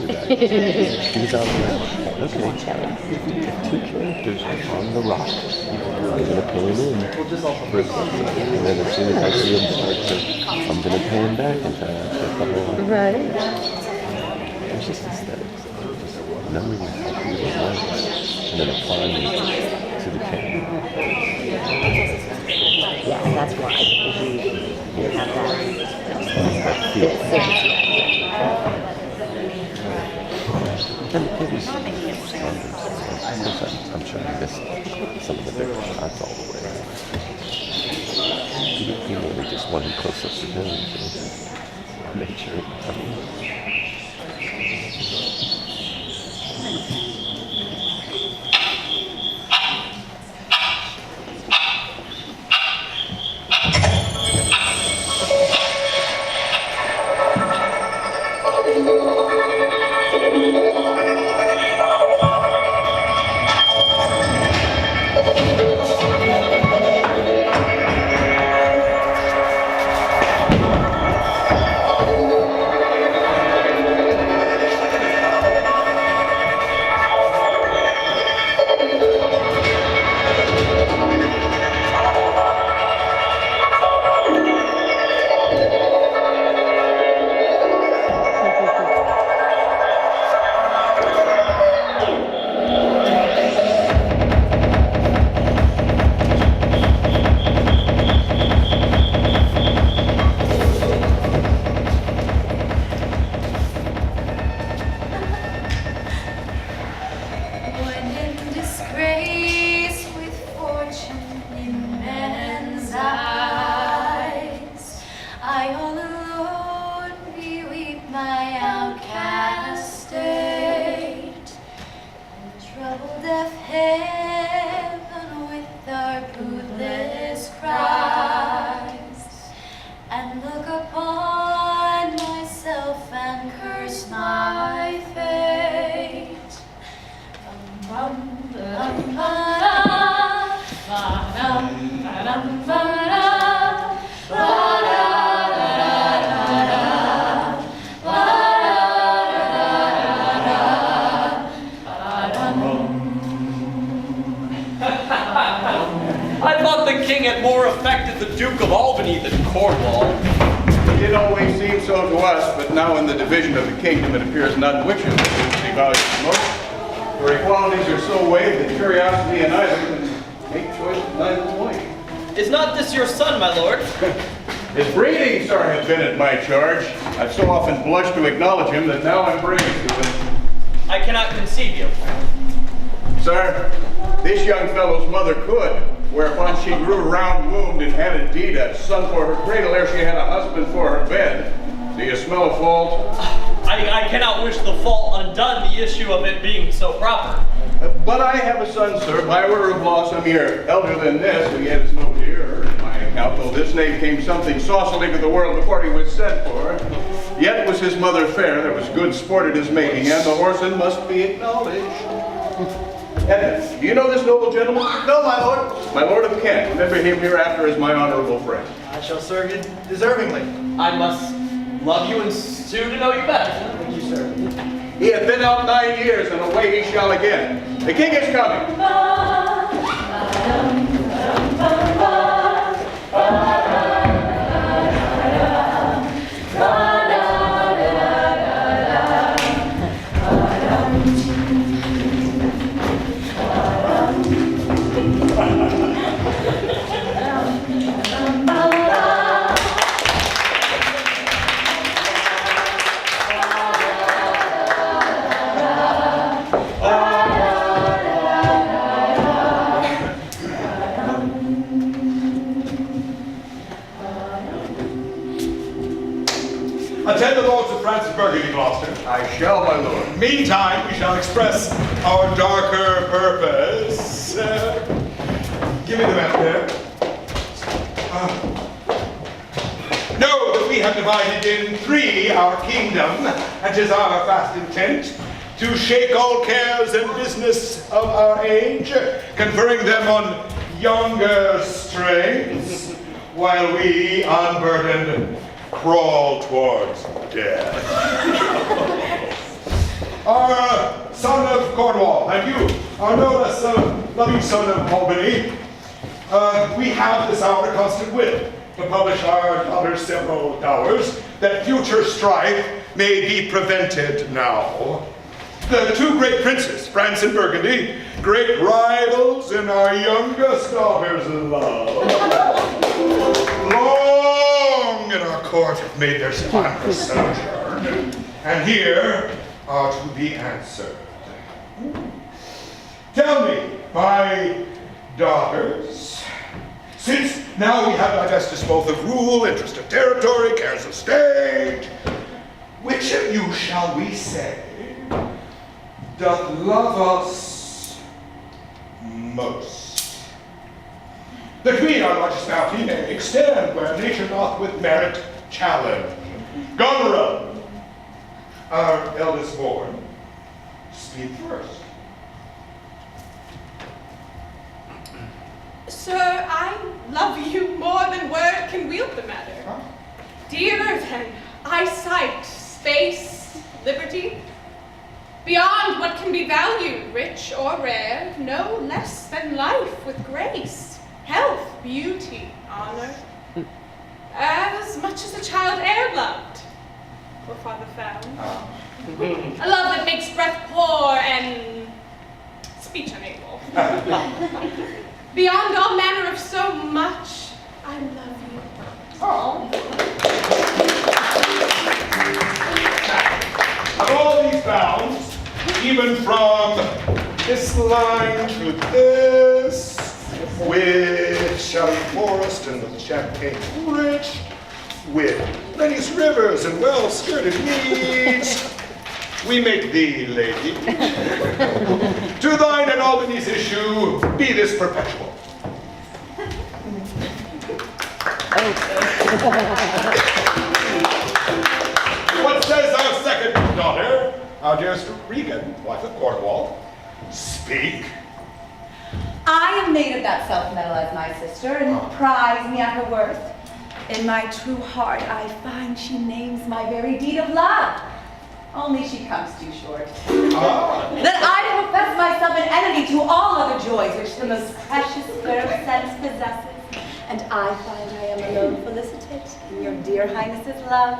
exactly that. Because I was like, okay, if we get two characters on the rock, I'm gonna pay him in for a second, and then as soon as I see him start to, I'm gonna pay him back in time. Right. It's just aesthetics. Just knowing how people work and then applying it to the camera. Yeah, and that's why you have that. Feel. Yeah. And it was standards. I'm sure I missed some of the bigger shots all the way. He really just wanted close-ups to him. So I made sure. It always seemed so to us, but now in the division of the kingdom it appears none which of the doomsday values most. For equalities are so weighed that curiosity and either can make choice of neither point. Is not this your son, my lord? His breeding, sir, has been at my charge. I've so often blushed to acknowledge him that now I'm brave to him. I cannot conceive you. Sir, this young fellow's mother could, whereupon she grew round-wombed and had indeed a son for her cradle ere she had a husband for her bed. Do you smell a fault? I cannot wish the fault undone, the issue of it being so proper. But I have a son, sir, by order of law some year elder than this, who yet is no dearer in my account, though this name came something saucily to the world before he was sent for. Yet was his mother fair, there was good sport at his making, and the whoreson must be acknowledged. Edmund, do you know this noble gentleman? No, my lord. My lord of Kent. Remember him hereafter as my honorable friend. I shall serve you deservingly. I must love you and soon to know you better. Thank you, sir. He hath been out 9 years, and away he shall again. The king is coming. Attend the lords of France and Burgundy, Gloucester. I shall, my lord. Meantime, we shall express our darker purpose. Give me the map there. Know that we have divided in 3 our kingdom, and 'tis our fast intent to shake all cares and business of our age, conferring them on younger strengths, while we, unburdened, crawl towards death. our son of Cornwall, and you, our no less loving son of Albany, we have this hour constant wit to publish our daughter's several dowers, that future strife may be prevented now. The two great princes, France and Burgundy, great rivals in our youngest daughter's love, long in our court have made their spontaneous sojourn, and here are to be answered. Tell me, my daughters, since now we have divested us both of rule, interest of territory, cares of state, which of you shall we say doth love us most? The queen, our largest bounty, may extend where nature doth with merit challenge. Goneril, our eldest born, speak first. Sir, I love you more than word can wield the matter. Huh? Dearer than eyesight, space, liberty. Beyond what can be valued, rich or rare, no less than life with grace, health, beauty, honor. As much as a child e'er loved, or father found. A love that makes breath poor and speech unable. Beyond all manner of so much, I love you. Oh. Of all these bounds, even from this line to this, with shouting forest and with champagne rich, with plenteous rivers and well-skirted meads, we make thee, lady. To thine and Albany's issue be this perpetual. What says our second daughter, our dearest Regan, wife of Cornwall? Speak. I am made of that self-metal as my sister, and prize me at her worth. In my true heart, I find she names my very deed of love. Only she comes too short. That I profess myself an enemy to all other joys which the most precious fair of sense possesses. And I find I am alone felicitate in your dear highness's love.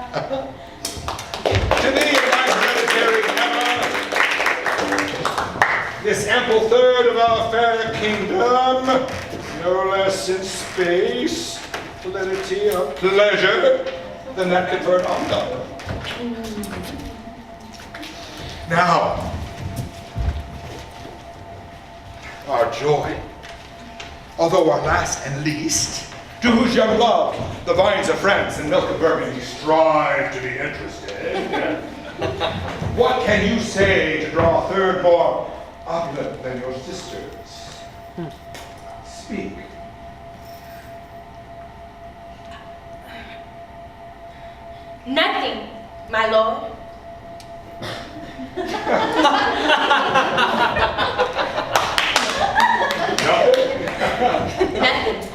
To thee, my hereditary Emma, this ample third of our fair kingdom, no less in space, validity, or pleasure than that conferred on God. Now, our joy, although our last and least, to whose young love the vines of France and milk of Burgundy strive to be interested. What can you say to draw a third more opulent than your sisters? Speak. Nothing, my lord. Nothing.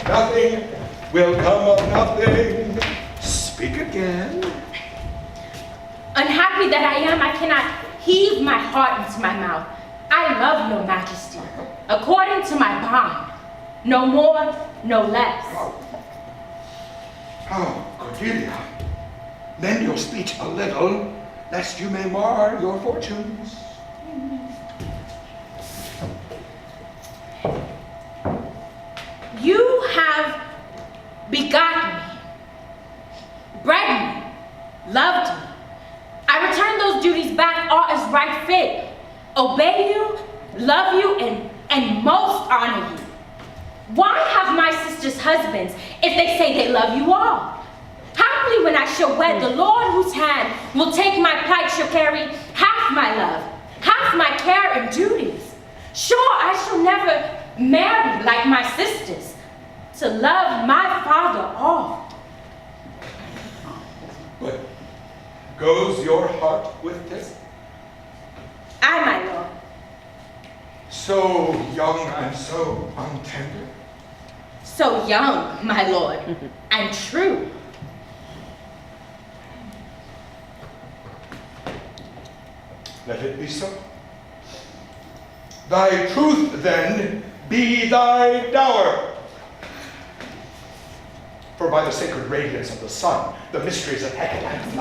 Nothing will come of nothing. Speak again. Unhappy that I am, I cannot heave my heart into my mouth. I love your majesty, according to my bond, no more, no less. Oh, Cordelia, lend your speech a little, lest you may mar your fortunes. You have begotten me, bred me, loved me. I return those duties back all as right fit. Obey you, love you, and most honor you. Why have my sisters husbands if they say they love you all? Happily when I shall wed, the Lord whose hand will take my plight shall carry half my love, half my care and duties. Sure, I shall never marry like my sisters, to love my father all. But goes your heart with this? Aye, my lord. So young and so untender? So young, my lord, and true. Let it be so. Thy truth, then, be thy dower. For by the sacred radiance of the sun, the mysteries of Hecate,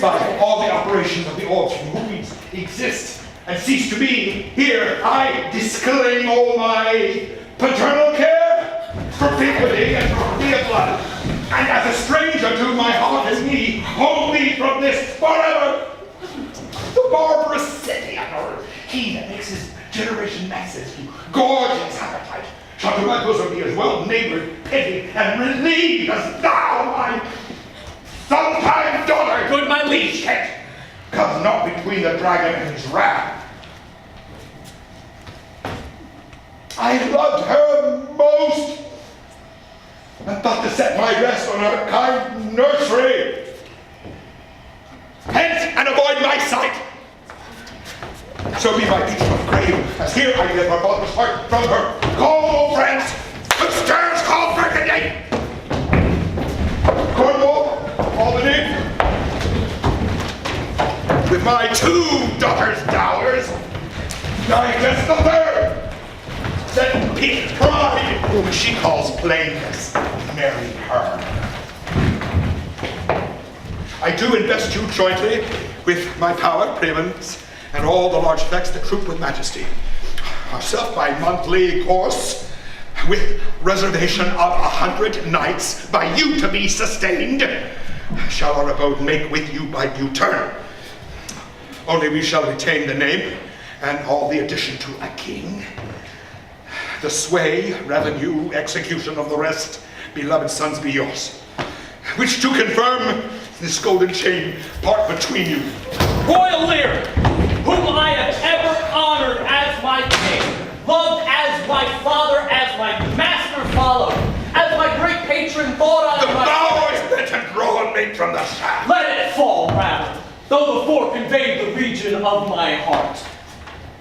by all the operations of the orbs from movies exist and cease to be, here I disclaim all my paternal care, propinquity, and property of blood. And as a stranger to my heart and me, hold me from this forever. The barbarous Scythian, he that makes his generation masses to gorge his appetite, shall to my bosom be as well neighbored, pitied, and relieved as thou, my sometime daughter. Good, my liege. Kent comes not between the dragon and his wrath. I loved her most, and thought to set my rest on her kind nursery. Hence, and avoid my sight. So be my peace of grave, as here I get my father's heart from her. Call, friends, which stirs call Burgundy. Cornwall, Albany, with my 2 daughters' dowers, I guess the third. Then Pete Pride, whom she calls plainness, marry her. I do invest you jointly with my power, preeminence, and all the large effects that troop with majesty. Ourself by monthly course, with reservation of 100 nights, by you to be sustained, shall our abode make with you by due turn. Only we shall retain the name, and all the addition to a king. The sway, revenue, execution of the rest, beloved sons, be yours. Which to confirm, this golden chain part between you. Royal Lear, whom I have ever honored as my king, loved as my father, as my master followed, as my great patron thought on the bow is bent and drawn me from the shaft. Let it fall, rather, though the fork invade the region of my heart.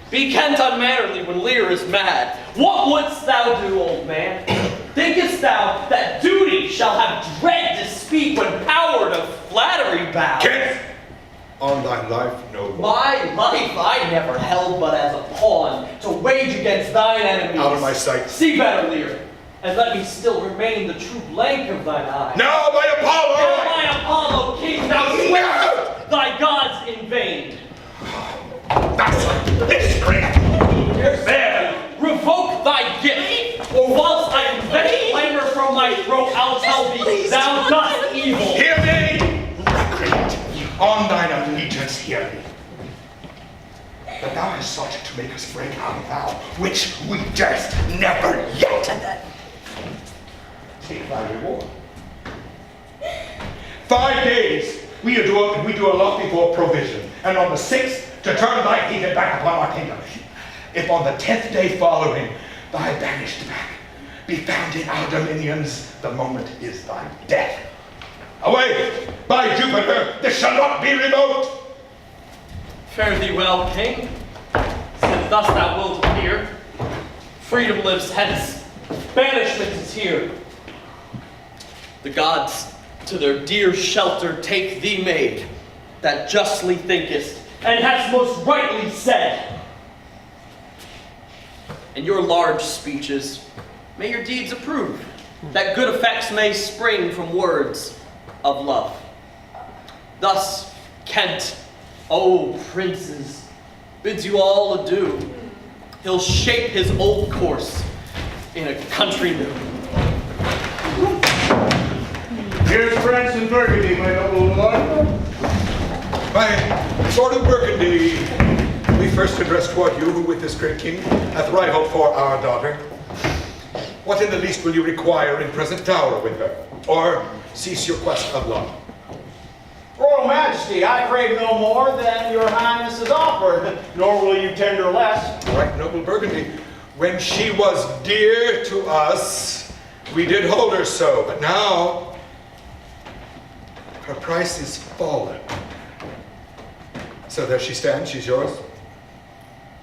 Be Kent unmannerly when Lear is mad. What wouldst thou do, old man? Thinkest thou that duty shall have dread to speak when power to flattery bows? Kent, on thy life no more. My life I never held but as a pawn to wage against thine enemies. Out of my sight. See better, Lear, and let me still remain the true blank of thine eye. Now, my Apollo! Now, my Apollo, king, thou swearest thy gods in vain. Bastard, miscreant! There, revoke thy gift, or whilst I invent clamor from my throat, I'll tell thee, thou dost evil. Hear me, recreant, on thine allegiance hear me. But thou hast sought to make us break our vow, which we durst never yet. Take thy reward. 5 days we do a lot before provision, and on the 6th to turn thy hated back upon our kingdom. If on the 10th day following thy banished back be found in our dominions, the moment is thy death. Away, by Jupiter, this shall not be remote. Fare thee well, king, since thus thou wilt appear. Freedom lives hence, banishment is here. The gods to their dear shelter take thee, maid, that justly thinkest, and hast most rightly said. In your large speeches, may your deeds approve, that good effects may spring from words of love. Thus, Kent, O princes, bids you all adieu. He'll shape his old course in a country new. Here's France and Burgundy, my noble lord. My sword of Burgundy, we first address toward you, who with this great king hath rivaled for our daughter. What in the least will you require in present dower with her, or cease your quest of love? Royal Majesty, I crave no more than your highness has offered, nor will you tender less. Right, noble Burgundy, when she was dear to us, we did hold her so, but now her price is fallen. So there she stands, she's yours.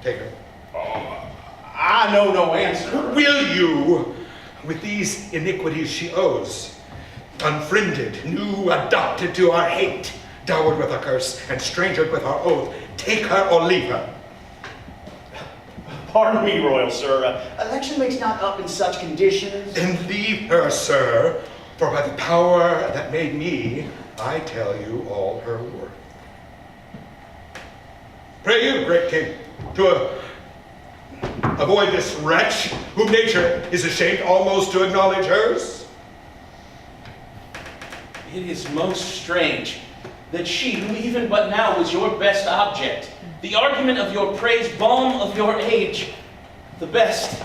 Take her. I know no answer. Will you? with these iniquities she owes. Unfriended, new, adopted to our hate, dowered with our curse, and strangered with our oath, take her or leave her. Pardon me, royal sir. Election makes not up in such conditions. Then leave her, sir, for by the power that made me, I tell you all her worth. Pray you, great king, to avoid this wretch, whom nature is ashamed almost to acknowledge hers. It is most strange that she, who even but now was your best object, the argument of your praise, balm of your age, the best,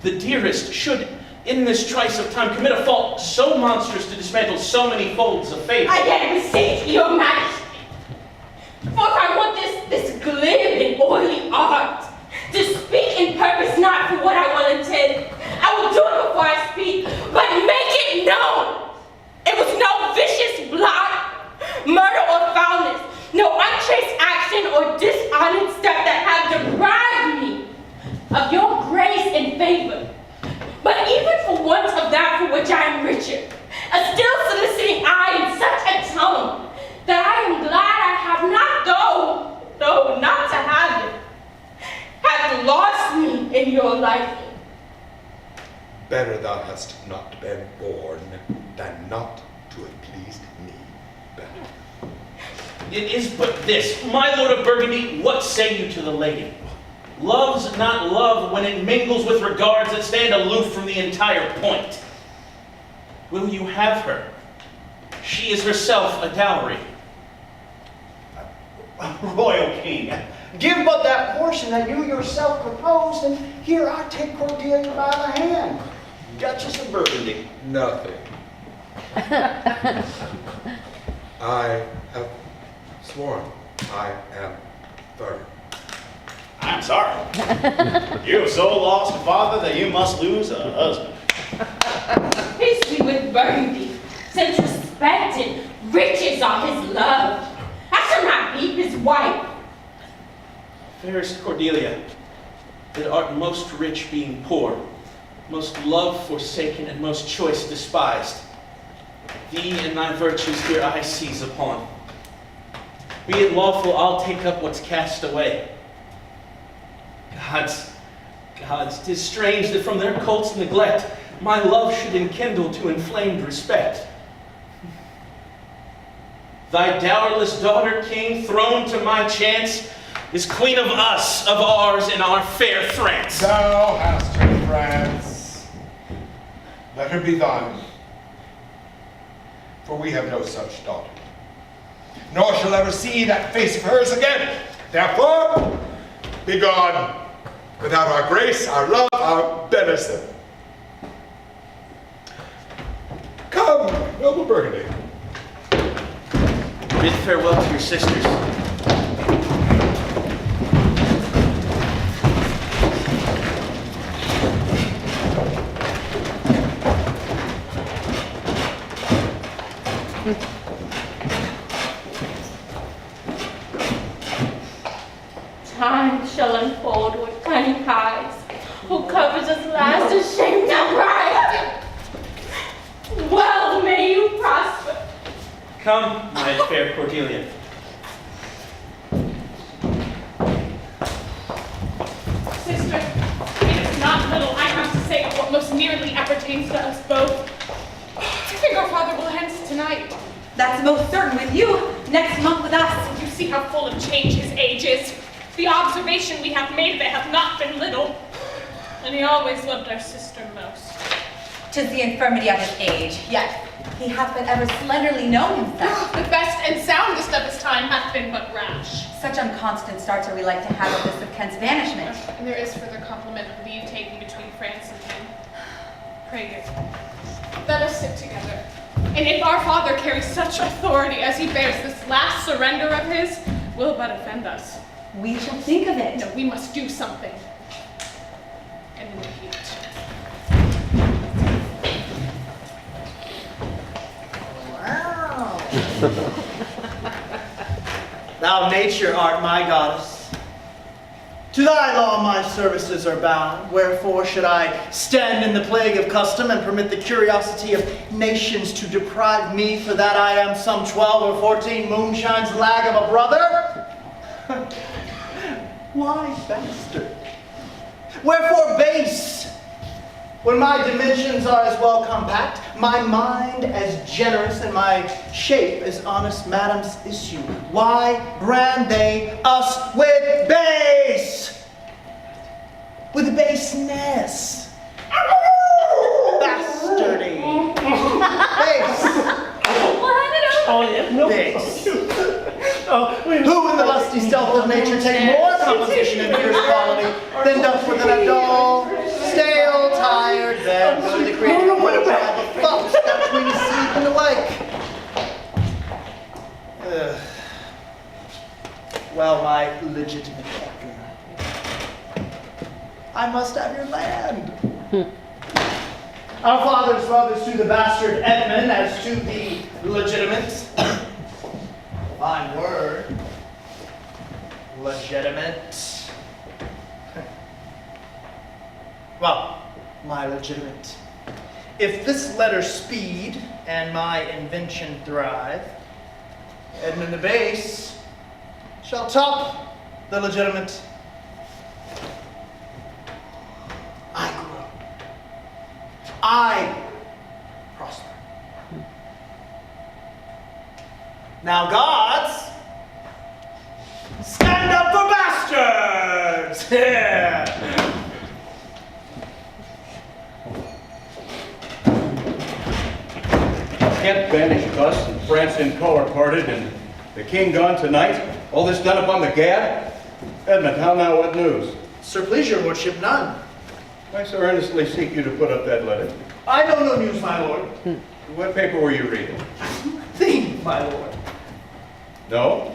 the dearest, should, in this trice of time, commit a fault so monstrous to dismantle so many folds of faith. I can beseech your majesty, for if I want this glib and oily art to speak in purpose not for what I will intend, I will do it before I speak, but make it known. It was no vicious blot, murder or foulness, no unchaste action or dishonest step that have deprived me of your grace and favor. But even for want of that for which I am richer, a still soliciting eye in such a tone, that I am glad I have not, though not to have it, have lost me in your life. Better thou hast not been born than not to have pleased me better. It is but this, my lord of Burgundy, what say you to the lady? Love's not love when it mingles with regards that stand aloof from the entire point. Will you have her? She is herself a dowry. Royal king, give but that portion that you yourself proposed, and here I take Cordelia by the hand. Duchess of Burgundy. Nothing. I have sworn. I am firm. I'm sorry. You have so lost a father that you must lose a husband. Peace be with Burgundy, since respect and riches are his love. I shall not be his wife. Fairest Cordelia, that art most rich being poor, most loved forsaken, and most choice despised. Thee and thy virtues here I seize upon. Be it lawful, I'll take up what's cast away. Gods, 'tis strange that from their cult's neglect, my love should enkindle to inflamed respect. Thy dowerless daughter, king, throned to my chance, is queen of us, of ours, in our fair France. Thou hast her, France. Let her be thine. For we have no such daughter, nor shall ever see that face of hers again. Therefore, be gone, without our grace, our love, our benison. Come, noble Burgundy. Bid farewell to your sisters. Time shall unfold what cunning hides, who covers us last ashamed outright. Well may you prosper. Come, my fair Cordelia. Sister, it is not little I have to say of what most nearly appertains to us both. I think our father will hence tonight. That's most certain with you. Next month with us. You see how full of change his age is. The observation we have made of it hath not been little. And he always loved our sister most. 'Tis the infirmity of his age, yet he hath but ever slenderly known himself. The best and soundest of his time hath been but rash. Such unconstant starts are we like to have of this of Kent's vanishment. And there is further compliment of leave taking between France and him. Pray you, let us sit together. And if our father carries such authority as he bears, this last surrender of his will but offend us. We shall think of it. No, we must do something. And in the heat. Wow. Thou nature art my goddess. To thy law my services are bound, wherefore should I stand in the plague of custom and permit the curiosity of nations to deprive me for that I am some 12 or 14 moonshines lag of a brother? Why bastard? Wherefore base? When my dimensions are as well compact, my mind as generous, and my shape as honest madam's issue, why brand they us with base? With baseness. Bastardy. Base. Base. Who in the lusty stealth of nature take more composition and fierce quality than doth within a dull, stale, tired bed, go to the creative world to have a fox between sleep and awake. Well, my legitimate Edgar, I must have your land. Our fathers brothers to the bastard Edmund as to the legitimate. Fine word. Legitimate. Well, my legitimate. If this letter speed and my invention thrive, Edmund the base shall top the legitimate. I grow. I prosper. Now, gods, stand up for bastards! Yeah. Kent banished thus, and France in color parted, and the king gone tonight. All this done upon the gad? Edmund, how now, what news? Sir, please your lordship, none. I so earnestly seek you to put up that letter. I know no news, my lord. What paper were you reading? Theme, my lord. No?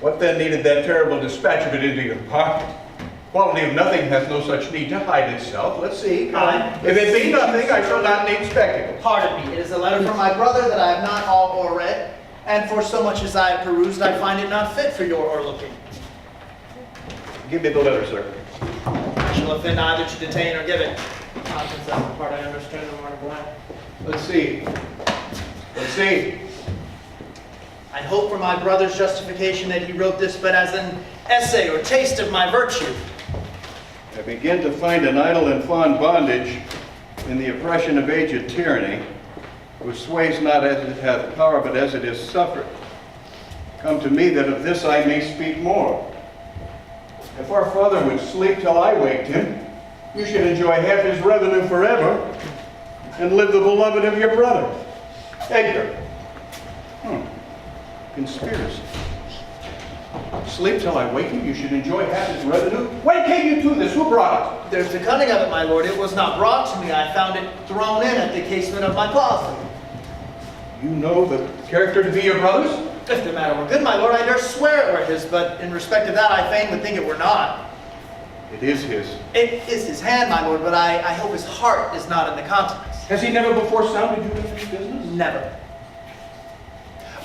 What then needed that terrible dispatch of it into your pocket? Quality of nothing hath no such need to hide itself. Let's see. If it be nothing, I shall not need spectacle. Pardon me, it is a letter from my brother that I have not all o'er read, and for so much as I have perused, I find it not fit for your o'erlooking. Give me the letter, sir. I shall offend either to detain or give it. Conscience, that's the part I understand and want to blame. Let's see. Let's see. I hope for my brother's justification that he wrote this but as an essay or taste of my virtue. I begin to find an idle and fond bondage in the oppression of aged tyranny, which sways not as it hath power, but as it is suffered. Come to me that of this I may speak more. If our father would sleep till I waked him, you should enjoy half his revenue forever, and live the beloved of your brother. Edgar. Conspiracy. Sleep till I wake him, you should enjoy half his revenue. When came you to this? Who brought it? There's the cunning of it, my lord. It was not brought to me. I found it thrown in at the casement of my closet. You know the character to be your brother's? If the matter were good, my lord, I dare swear it were his, but in respect of that, I fain would think it were not. It is his. It is his hand, my lord, but I hope his heart is not in the countenance. Has he never before sounded you in this business? Never.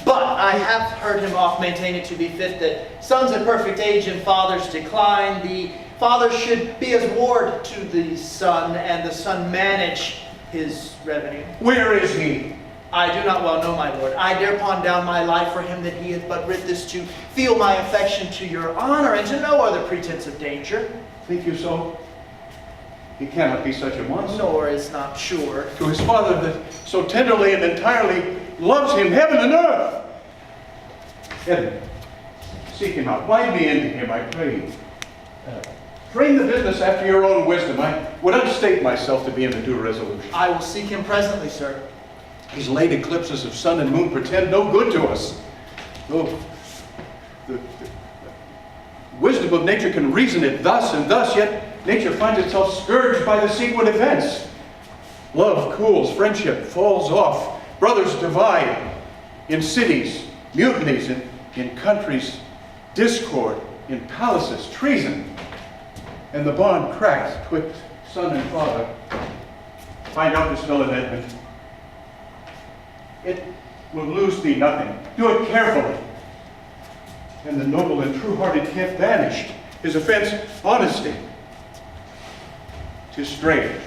But I have heard him oft maintain it to be fit that sons at perfect age and fathers decline, the father should be as ward to the son, and the son manage his revenue. Where is he? I do not well know, my lord. I dare pawn down my life for him that he hath but writ this to feel my affection to your honor, and to no other pretense of danger. Think you so? He cannot be such a monster. Nor is not sure. To his father that so tenderly and entirely loves him, heaven and earth. Edmund, seek him out. Wind me into him, I pray you. Frame the business after your own wisdom. I would unstate myself to be in the due resolution. I will seek him presently, sir. These late eclipses of sun and moon portend no good to us. Oh, the wisdom of nature can reason it thus and thus, yet nature finds itself scourged by the sequent events. Love cools, friendship falls off, brothers divide. In cities, mutinies, in countries, discord, in palaces, treason. And the bond cracks twixt son and father. Find out this villain, Edmund. It will lose thee nothing. Do it carefully. And the noble and true-hearted Kent banished. His offense, honesty. 'Tis strange.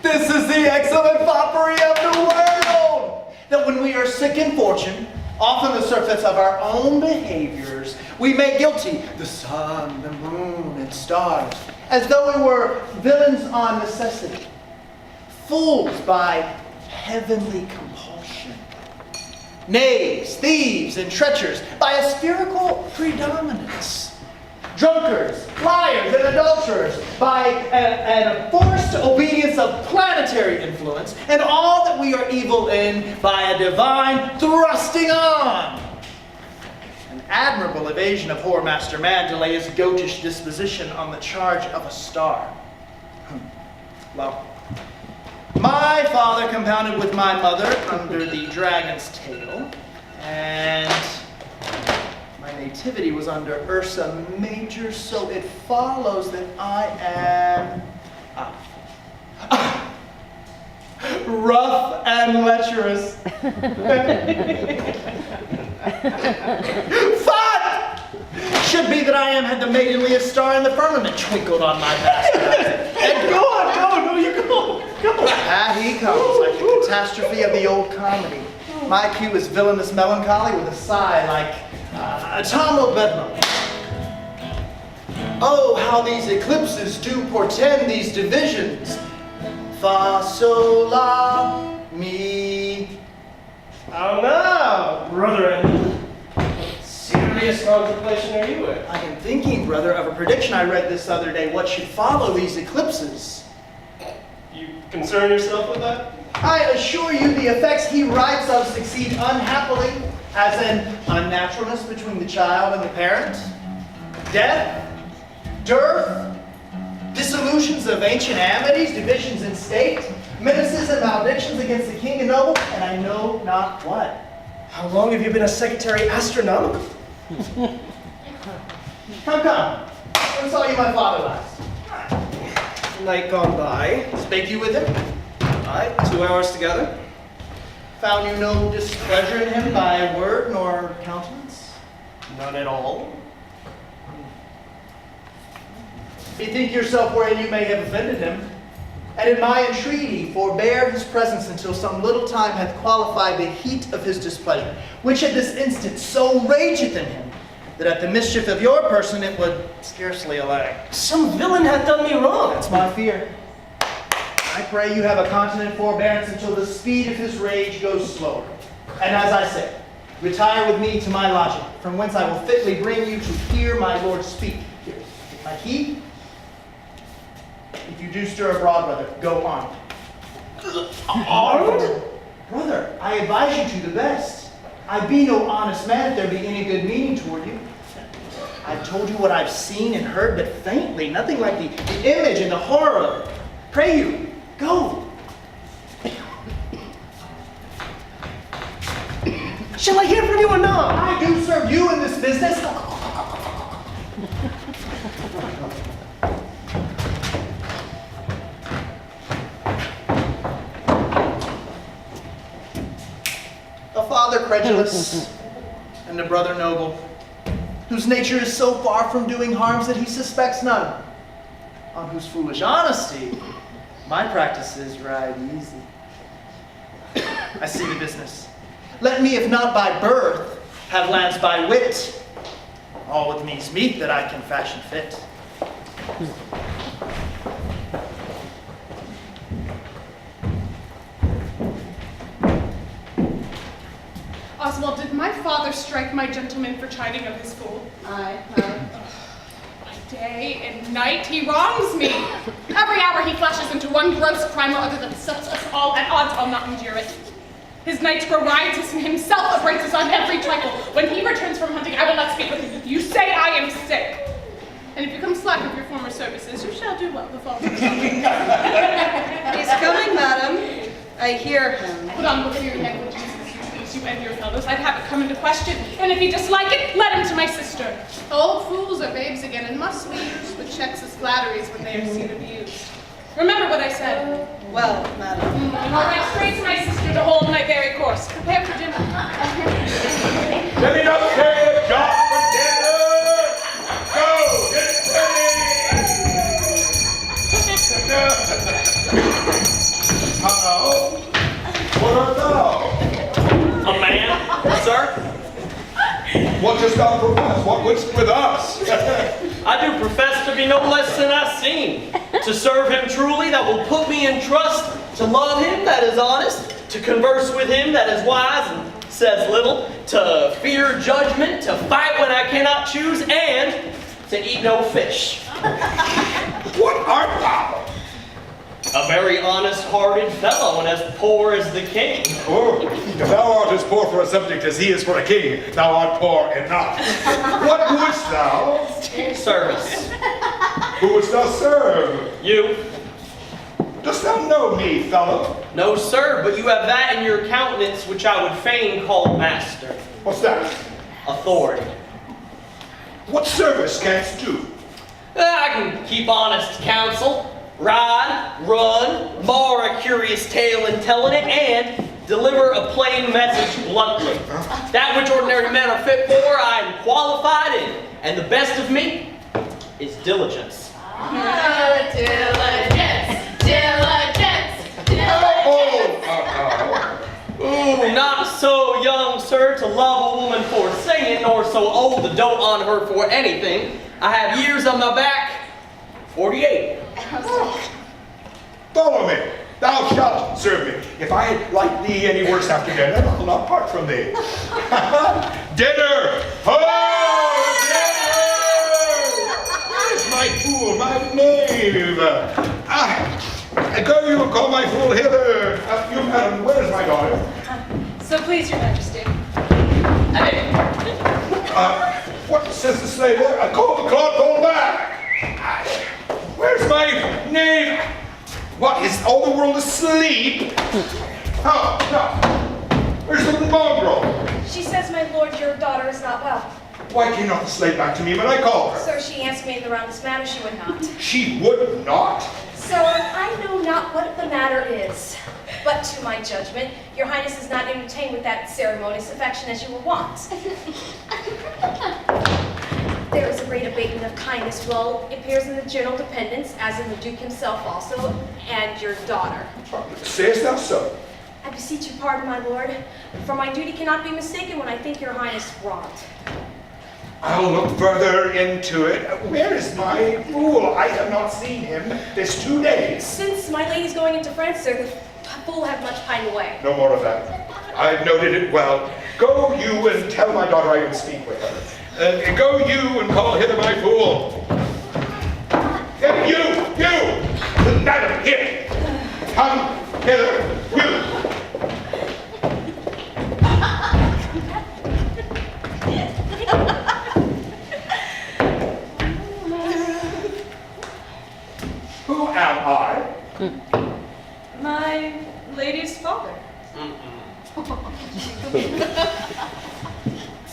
This is the excellent foppery of the world! That when we are sick in fortune, often the surface of our own behaviors, we make guilty the sun, the moon, and stars, as though we were villains on necessity, fools by heavenly compulsion, knaves, thieves, and treachers by a spherical predominance, drunkards, liars, and adulterers by an forced obedience of planetary influence, and all that we are evil in by a divine thrusting on. An admirable evasion of Whoremaster Man to lay his goatish disposition on the charge of a star. Well, my father compounded with my mother under the dragon's tail, and my nativity was under Ursa Major, so it follows that I am rough and lecherous. Fun! Should be that I am had the maidenliest star in the firmament twinkled on my basket. And go on, no, you go. Ah, he comes like the catastrophe of the old comedy. My cue is villainous melancholy with a sigh like a Tom o' Bedlam. Oh, how these eclipses do portend these divisions. Fa, sol, la, mi. How now, brother? What serious contemplation are you in? I am thinking, brother, of a prediction I read this other day. What should follow these eclipses? You concern yourself with that? I assure you the effects he writes of succeed unhappily, as in unnaturalness between the child and the parent, death, dearth, dissolutions of ancient amities, divisions in state, menaces and maledictions against the king and noble, and I know not what. How long have you been a secretary astronomical? Come. When saw you my father last? Night gone by. Spake you with him? Aye, 2 hours together. Found you no displeasure in him by word nor countenance? None at all. Bethink yourself wherein you may have offended him, and in my entreaty forbear his presence until some little time hath qualified the heat of his displeasure, which at this instant so rageth in him, that at the mischief of your person it would scarcely allay. Some villain hath done me wrong. That's my fear. I pray you have a continent forbearance until the speed of his rage goes slower. And as I say, retire with me to my lodging, from whence I will fitly bring you to hear my lord speak. Here, take my key. If you do stir abroad, brother, go armed. Armed? Brother, I advise you to the best. I be no honest man if there be any good meaning toward you. I've told you what I've seen and heard, but faintly, nothing like the image and the horror of it. Pray you, go. Shall I hear from you or not? I do serve you in this business. A father credulous and a brother noble, whose nature is so far from doing harms that he suspects none, on whose foolish honesty my practices ride easy. I see the business. Let me, if not by birth, have lands by wit, all with means meet that I can fashion fit. Oswald, did my father strike my gentleman for chiding of his fool? Aye. By day and night he wrongs me. Every hour he flashes into one gross crime or other that sets us all at odds. I'll not endure it. His nights grow riotous and himself upbraids on every trifle. When he returns from hunting, I will not speak with him. You say I am sick. And if you come slack of your former services, you shall do well the following. He's coming, madam. I hear him. Put on what your negligence is, you and your fellows. I'd have it come into question. And if he dislike it, let him to my sister. Old fools are babes again, and must we use with checks as flatteries when they are seen abused. Remember what I said. Well, madam. And I'll ride straight to my sister to hold my very course. Prepare for dinner. Let me not say a job for dinner. Go, get ready. Uh-oh. What art thou? A man, sir. What dost thou profess? What wouldst with us? I do profess to be no less than I seem. To serve him truly, that will put me in trust. To love him, that is honest. To converse with him, that is wise and says little. To fear judgment. To fight when I cannot choose. And to eat no fish. What art thou? A very honest-hearted fellow, and as poor as the king. Oh, if thou art as poor for a subject as he is for a king, thou art poor enough. What wouldst thou? Service. Who wouldst thou serve? You. Dost thou know me, fellow? No, sir, but you have that in your countenance which I would fain call master. What's that? Authority. What service canst do? I can keep honest counsel. Ride, run, mar a curious tale in telling it, and deliver a plain message bluntly. That which ordinary men are fit for, I am qualified in, and the best of me is diligence. Ooh, not so young, sir, to love a woman for singing, nor so old to dote on her for anything. I have years on my back, 48. Follow me. Thou shalt serve me. If I like thee any worse after dinner, I'll not part from thee. Dinner! Oh, dinner! Where's my fool, my knave? Go you and call my fool hither. You, madam, where's my daughter? So please, your majesty. Hey. What says the slave there? Call the cloth, hold back. Where's my knave? What, is all the world asleep? Oh, no. Where's the mongrel? She says, my lord, your daughter is not well. Why came not the slave back to me when I called her? Sir, she answered me in the roundest manner she would not. She would not? Sir, I know not what the matter is, but to my judgment, your highness is not entertained with that ceremonious affection as you were wont. There is a great abatement of kindness, well, it appears in the general dependents, as in the Duke himself also, and your daughter. Sayest thou so? I beseech your pardon, my lord, for my duty cannot be mistaken when I think your highness wronged. I'll look further into it. Where is my fool? I have not seen him this 2 days. Since my lady's going into France, sir, the fool have much pined away. No more of that. I've noted it well. Go you and tell my daughter I will speak with her. Go you and call hither my fool. Hey, you! Madam, here! Come hither, you! Who am I? My lady's father.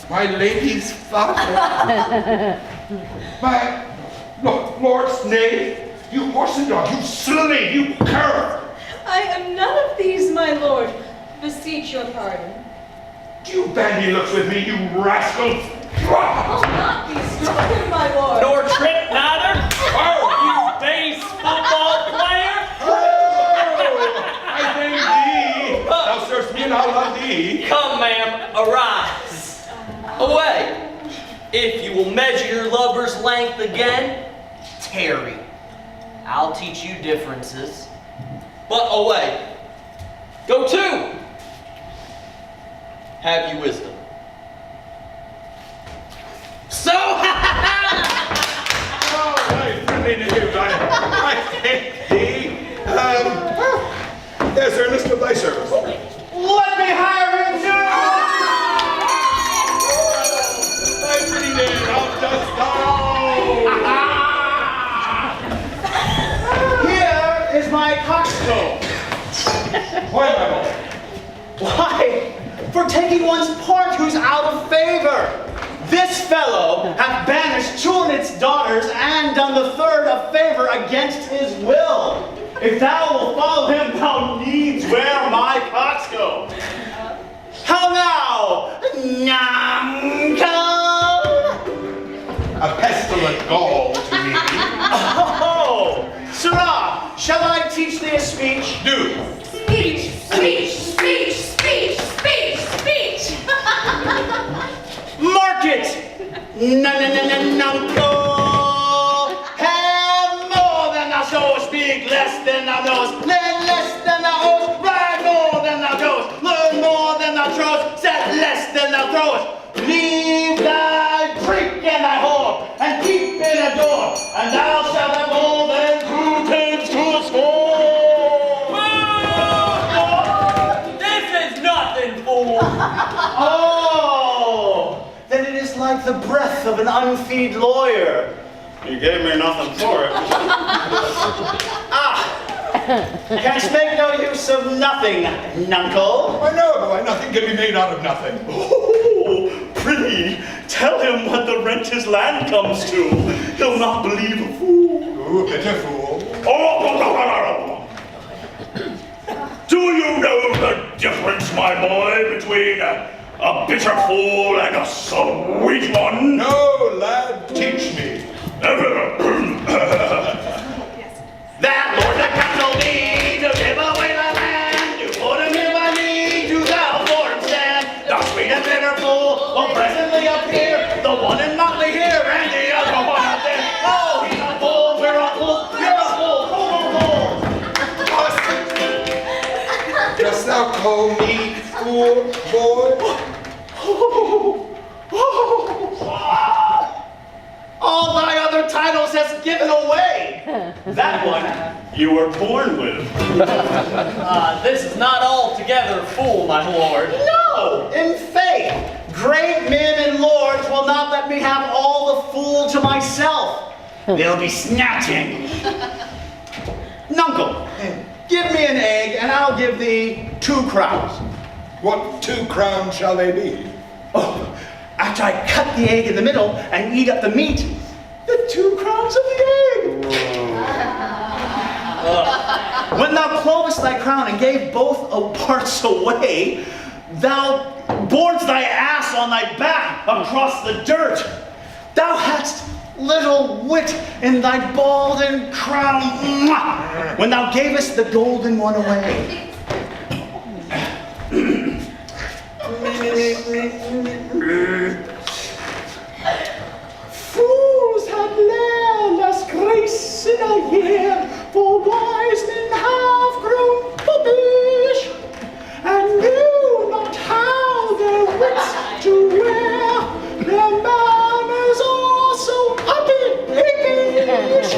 My lady's father? My lord's knave? You horse and dog, you slave, you cur! I am none of these, my lord. Beseech your pardon. Do you bandy looks with me, you rascal? I'll not be stricken, my lord. Nor trip neither? Oh, you base football player? Oh, I thank thee. Thou servest me and I'll love thee. Come, ma'am, arise. Away. If you will measure your lover's length again, tarry. I'll teach you differences. But away. Go to. Have you wisdom? So, Oh, thy friendly news, I thank thee. There's Ernest of thy service. Let me hire him too! Thy pretty name, how dost thou? Here is my coxcomb. Why, my lord? Why, for taking one's part who's out of favor. This fellow hath banished 2 of its daughters and done the 3rd a favor against his will. If thou wilt follow him, thou needs wear my coxcomb. How now? Nam! insolent Gaul to me. Oh, Sirrah, shall I teach thee a speech? Do. Speech, speech, speech, speech, speech, speech. Mark it! Nuncle! Have more than thou showest, speak less than thou knowest, learn less than thou owest, ride more than thou goest, learn more than thou trowest, set less than thou throwest. Leave thy drink and thy whore, and keep in a door, and thou shalt have more than 2 times 2 a score. This is nothing, fool. Oh, then it is like the breath of an unfeed lawyer. You gave me nothing for it. Canst make no use of nothing, nuncle. Why no, boy, nothing can be made out of nothing. Oh, prithee, tell him what the rent his land comes to. He'll not believe a fool. Ooh, bitter fool. Oh, Do you know the difference, my boy, between a bitter fool and a sweet one? No, lad, teach me. that Lord that counsel thee to give away thy land, you put him in my knee, do thou for him stand. The sweet and bitter fool will presently appear, the one in motley here and the other one out there. Oh, he's a fool, we're a fool, you're a fool, Dost thou call me fool, boy? All thy other titles has given away. That one you were born with. This is not altogether fool, my lord. No, in faith, great men and lords will not let me have all the fool to myself. They'll be snatching. Nuncle, give me an egg and I'll give thee 2 crowns. What 2 crowns shall they be? Oh, after I cut the egg in the middle and eat up the meat, the 2 crowns of the egg. When thou clovest thy crown and gave both parts away, thou borest thy ass on thy back across the dirt. Thou hadst little wit in thy balding crown when thou gavest the golden one away. Fools have less grace in a year, for wise men have grown foppish, and knew not how their wits to wear. Their manners are so uppish.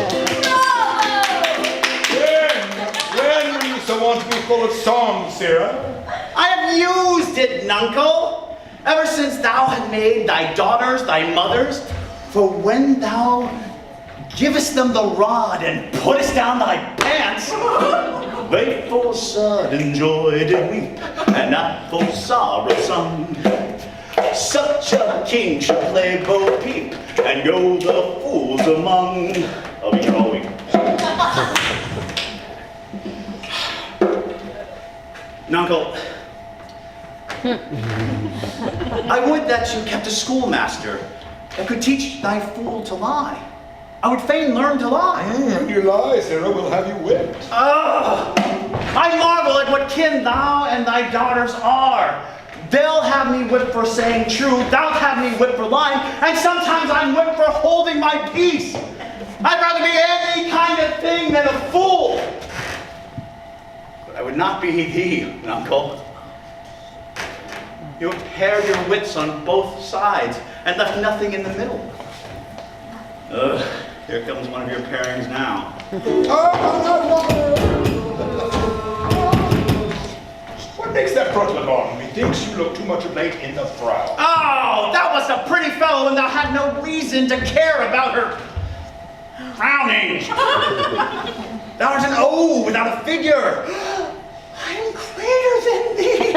When were you so want to be full of song, Sarah? I have used it, nuncle, ever since thou had made thy daughters thy mothers. For when thou givest them the rod and puttest down thy pants, they full sudden joy did weep, and not full sorrow sung. Such a king should play Bo Peep, and go the fools among. I'll be here all week. Nuncle, I would that you kept a schoolmaster that could teach thy fool to lie. I would fain learn to lie. When you lie, Sarah, we'll have you whipped. I marvel at what kin thou and thy daughters are. They'll have me whipped for saying truth, thou'lt have me whipped for lying, and sometimes I'm whipped for holding my peace. I'd rather be any kind of thing than a fool. But I would not be thee, nuncle. You have pared your wits on both sides and left nothing in the middle. Here comes one of your pairings now. What makes that front look on? Methinks you look too much of late in the frown. Oh, thou wast a pretty fellow and thou had no reason to care about her frowning. Thou art an O without a figure. I am greater than thee.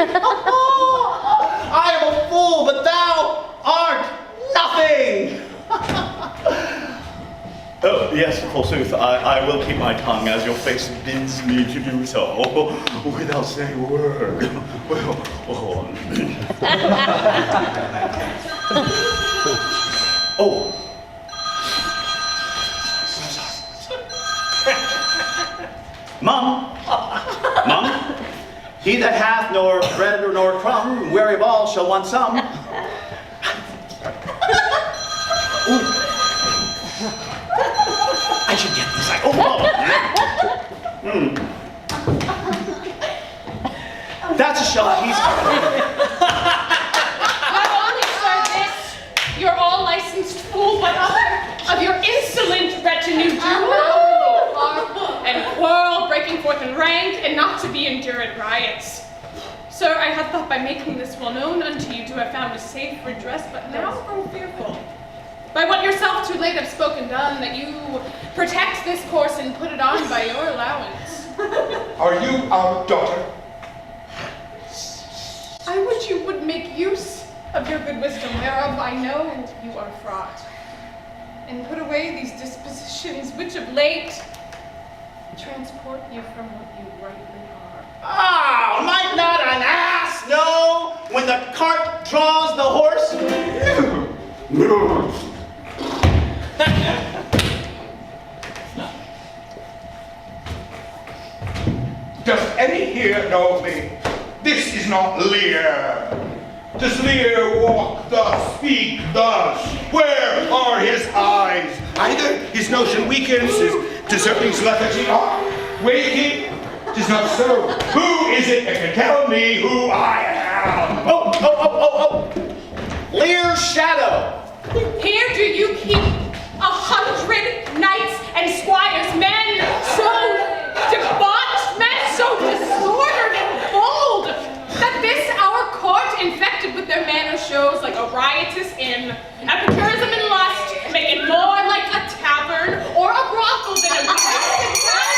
I am a fool, but thou art nothing. Oh, yes, forsooth, I will keep my tongue as your face bids me to do so, without saying a word. Oh. Mum, Mum, he that hath nor bread nor crumb, wherewithal shall want some. Ooh. I should get this. That's a shot. He's. Not only, sir, this, your all licensed fool, but other of your insolent retinue do and quarrel, breaking forth in rank, and not to be endured riots. Sir, I had thought by making this well known unto you to have found a safe redress, but now grow fearful. By what yourself too late have spoken done, that you protect this course and put it on by your allowance. Are you our daughter? I would you would make use of your good wisdom, whereof I know you are fraught, and put away these dispositions which of late transport you from what you rightly are. Ah, might not an ass know when the cart draws the horse? Does any here know me? This is not Lear. Does Lear walk thus, speak thus? Where are his eyes? Either his notion weakens, his deserving lethargy, waking. 'Tis not so. Who is it that can tell me who I am? Oh! Lear's shadow. Here do you keep 100 knights and squires, men so debauched, men so disordered and bold, that this our court, infected with their manner shows like a riotous inn, epicurusm and lust, make it more like a tavern or a brothel than a blessed town.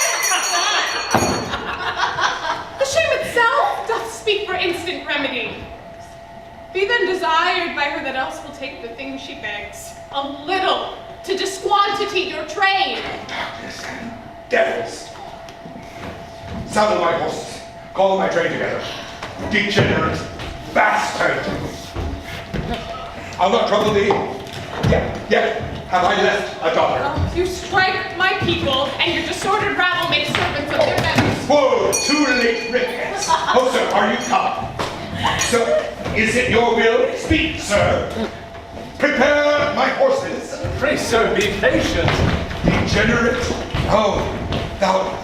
The shame itself doth speak for instant remedy. Be then desired by her that else will take the thing she begs, a little to disquantity your train. Darkness and devils. Saddle my horses. Call my train together. Degenerate bastard. I'll not trouble thee. Yet have I left a daughter. Oh, you strike my people, and your disordered rabble make servants of their members. Whoa, too late, rickets. Oh, sir, are you come? So, is it your will? Speak, sir. Prepare my horses. Pray, sir, be patient. Degenerate. Oh, thou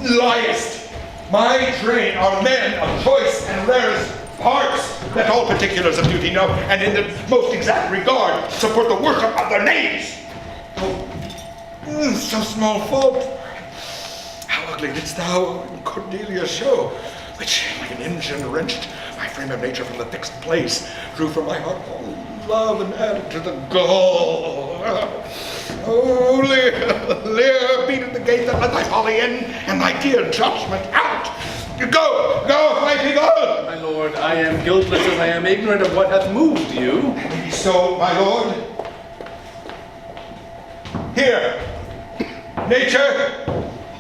liest. My train are men of choice and rarest parts, that all particulars of duty know, and in the most exact regard support the worship of their names. Oh, so small fault. How ugly didst thou in Cordelia show, which, like an engine wrenched my frame of nature from the fixed place, drew from my heart all love and added to the gall. Oh, Lear, beat at the gate that let thy folly in, and thy dear judgment out. Go, mighty God! My lord, I am guiltless as I am ignorant of what hath moved you. Maybe so, my lord. Here, nature,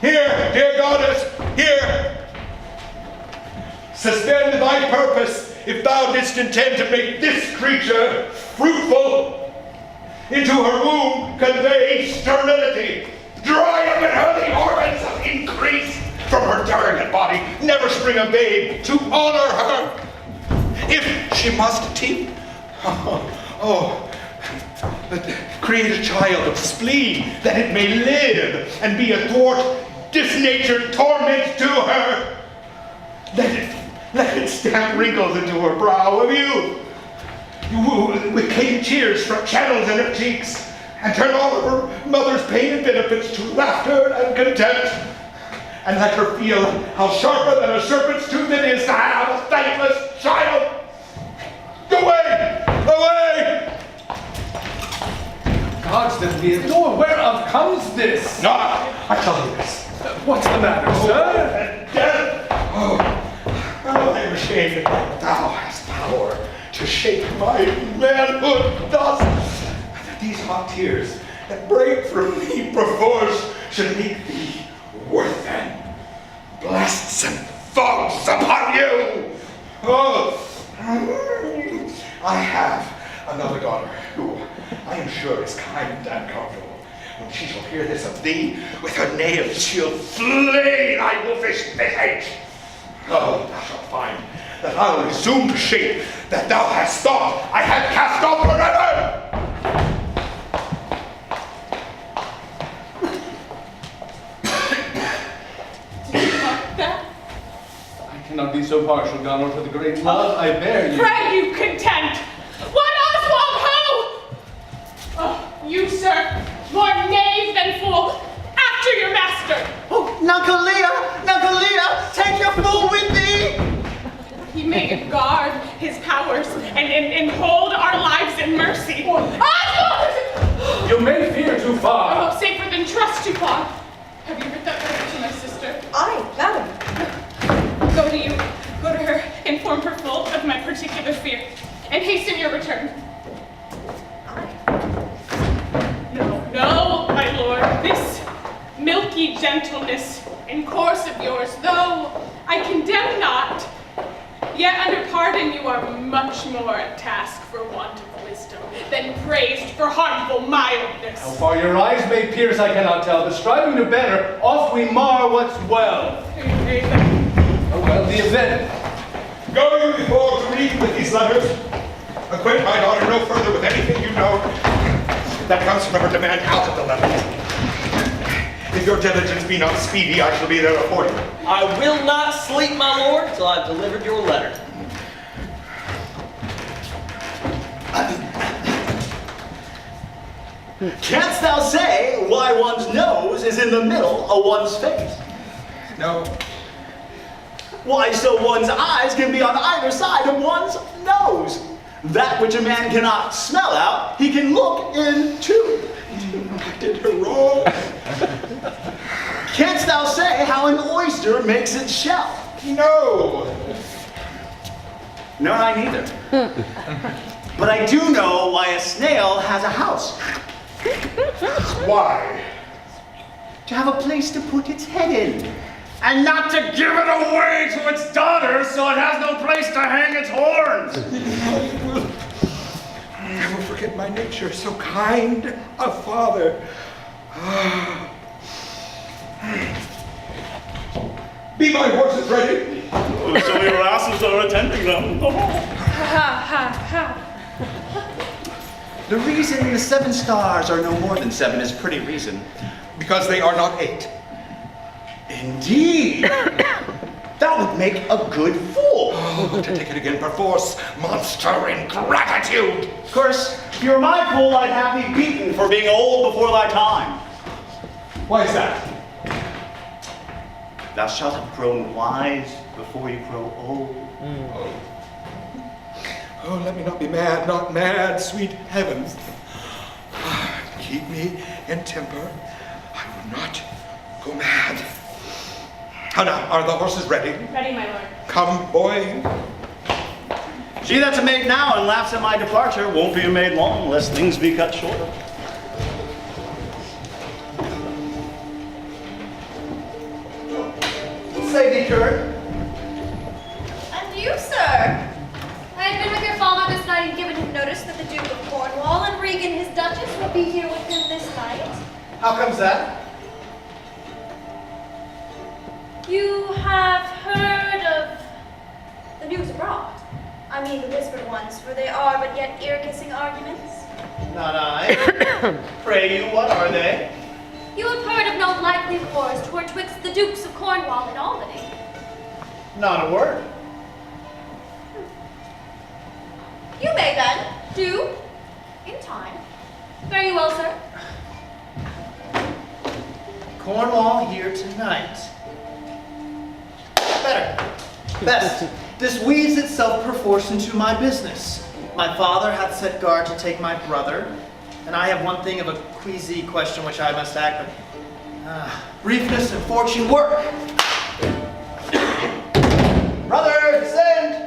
here, dear goddess, here. Suspend thy purpose if thou didst intend to make this creature fruitful. Into her womb convey sterility. Dry up in her the organs of increase. From her delicate body never spring a babe to honor her. If she must teep, create a child of spleen that it may live and be a thwart disnatured torment to her. Let it stamp wrinkles into her brow of youth. With clean tears from channels in her cheeks, and turn all of her mother's pain and benefits to laughter and content. And let her feel how sharper than a serpent's tooth it is to have a thankless child. Away! Gods that we adore, whereof comes this? No, I tell you this. What's the matter, sir? Death! Oh, I am ashamed that thou hast power to shake my manhood thus. That these hot tears that break from me perforce should make thee worth them. Blasts and fogs upon you! Oh, I have another daughter who I am sure is kind and comfortable. When she shall hear this of thee, with her nails she'll flay thy wolfish visage. Oh, thou shalt find that I'll resume the shape that thou hast thought I had cast off forever. I cannot be so partial, Gonor, for the great love I bear you. Pray you content. What Oswald ho! Oh, you, sir, more knave than fool. After your master. Oh, Nankalia, take your fool with thee. He may guard his powers and hold our lives in mercy. Oswald! You may fear too far. Oh, safer than trust too far. Have you writ that letter to my sister? Aye, madam. Go to you. Go to her. Inform her full of my particular fear. And hasten your return. No, my lord. This milky gentleness and course of yours, though I condemn not, yet under pardon you are much more at task for want of wisdom than praised for harmful mildness. How far your eyes may pierce, I cannot tell, but striving to better, oft we mar what's well. Oh well, the event. Go you before to read with these letters. Acquaint my daughter no further with anything you know that comes from her demand out of the letter. If your diligence be not speedy, I shall be there before you. I will not sleep, my lord, till I've delivered your letter. Canst thou say why one's nose is in the middle of one's face? No. Why, so one's eyes can be on either side of one's nose. That which a man cannot smell out, he can look into. I did her wrong. Canst thou say how an oyster makes its shell? No. Nor I neither. But I do know why a snail has a house. Why? To have a place to put its head in. And not to give it away to its daughters so it has no place to hang its horns. I will forget my nature, so kind a father. Be my horses ready? Oh, so your asses are attending them. The reason the 7 stars are no more than 7 is pretty reason. Because they are not 8. Indeed. That would make a good fool. Oh, to take it again perforce, monster ingratitude. Of course, if you were my fool, I'd have thee beaten for being old before thy time. Why is that? Thou shalt have grown wise before you grow old. Oh, let me not be mad, not mad, sweet heavens. Keep me in temper. I will not go mad. How now, are the horses ready? Ready, my lord. Come, boy. She that's a maid now and laughs at my departure won't be a maid long, lest things be cut short. Say thee, Kurt. And you, sir? I had been with your father this night and given him notice that the Duke of Cornwall and Regan, his Duchess, will be here with him this night. How comes that? You have heard of the news abroad. I mean the whispered ones, for they are but yet ear-kissing arguments. Not I. Pray you, what are they? You have heard of no likely wars twixt the Dukes of Cornwall and Albany. Not a word. You may then do in time. Very well, sir. Cornwall here tonight. Better. Best. This weaves itself perforce into my business. My father hath set guard to take my brother, and I have one thing of a queasy question which I must act, but briefness and fortune work. Brother, descend!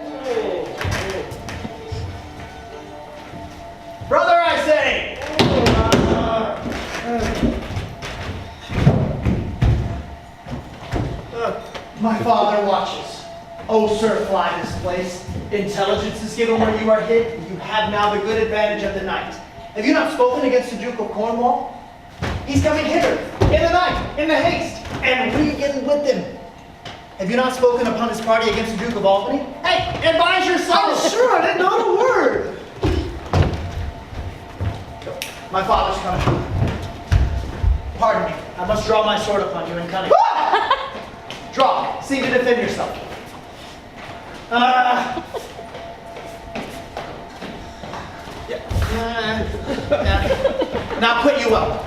Brother, I say! My father watches. Oh, sir, fly this place. Intelligence is given where you are hid. You have now the good advantage of the night. Have you not spoken against the Duke of Cornwall? He's coming hither, in the night, in the haste, and Regan with him. Have you not spoken upon his party against the Duke of Albany? Hey, advise your son. Oh, sure, I didn't know a word. My father's coming. Pardon me, I must draw my sword upon you in cunning. Draw, seek to defend yourself. Now quit you up.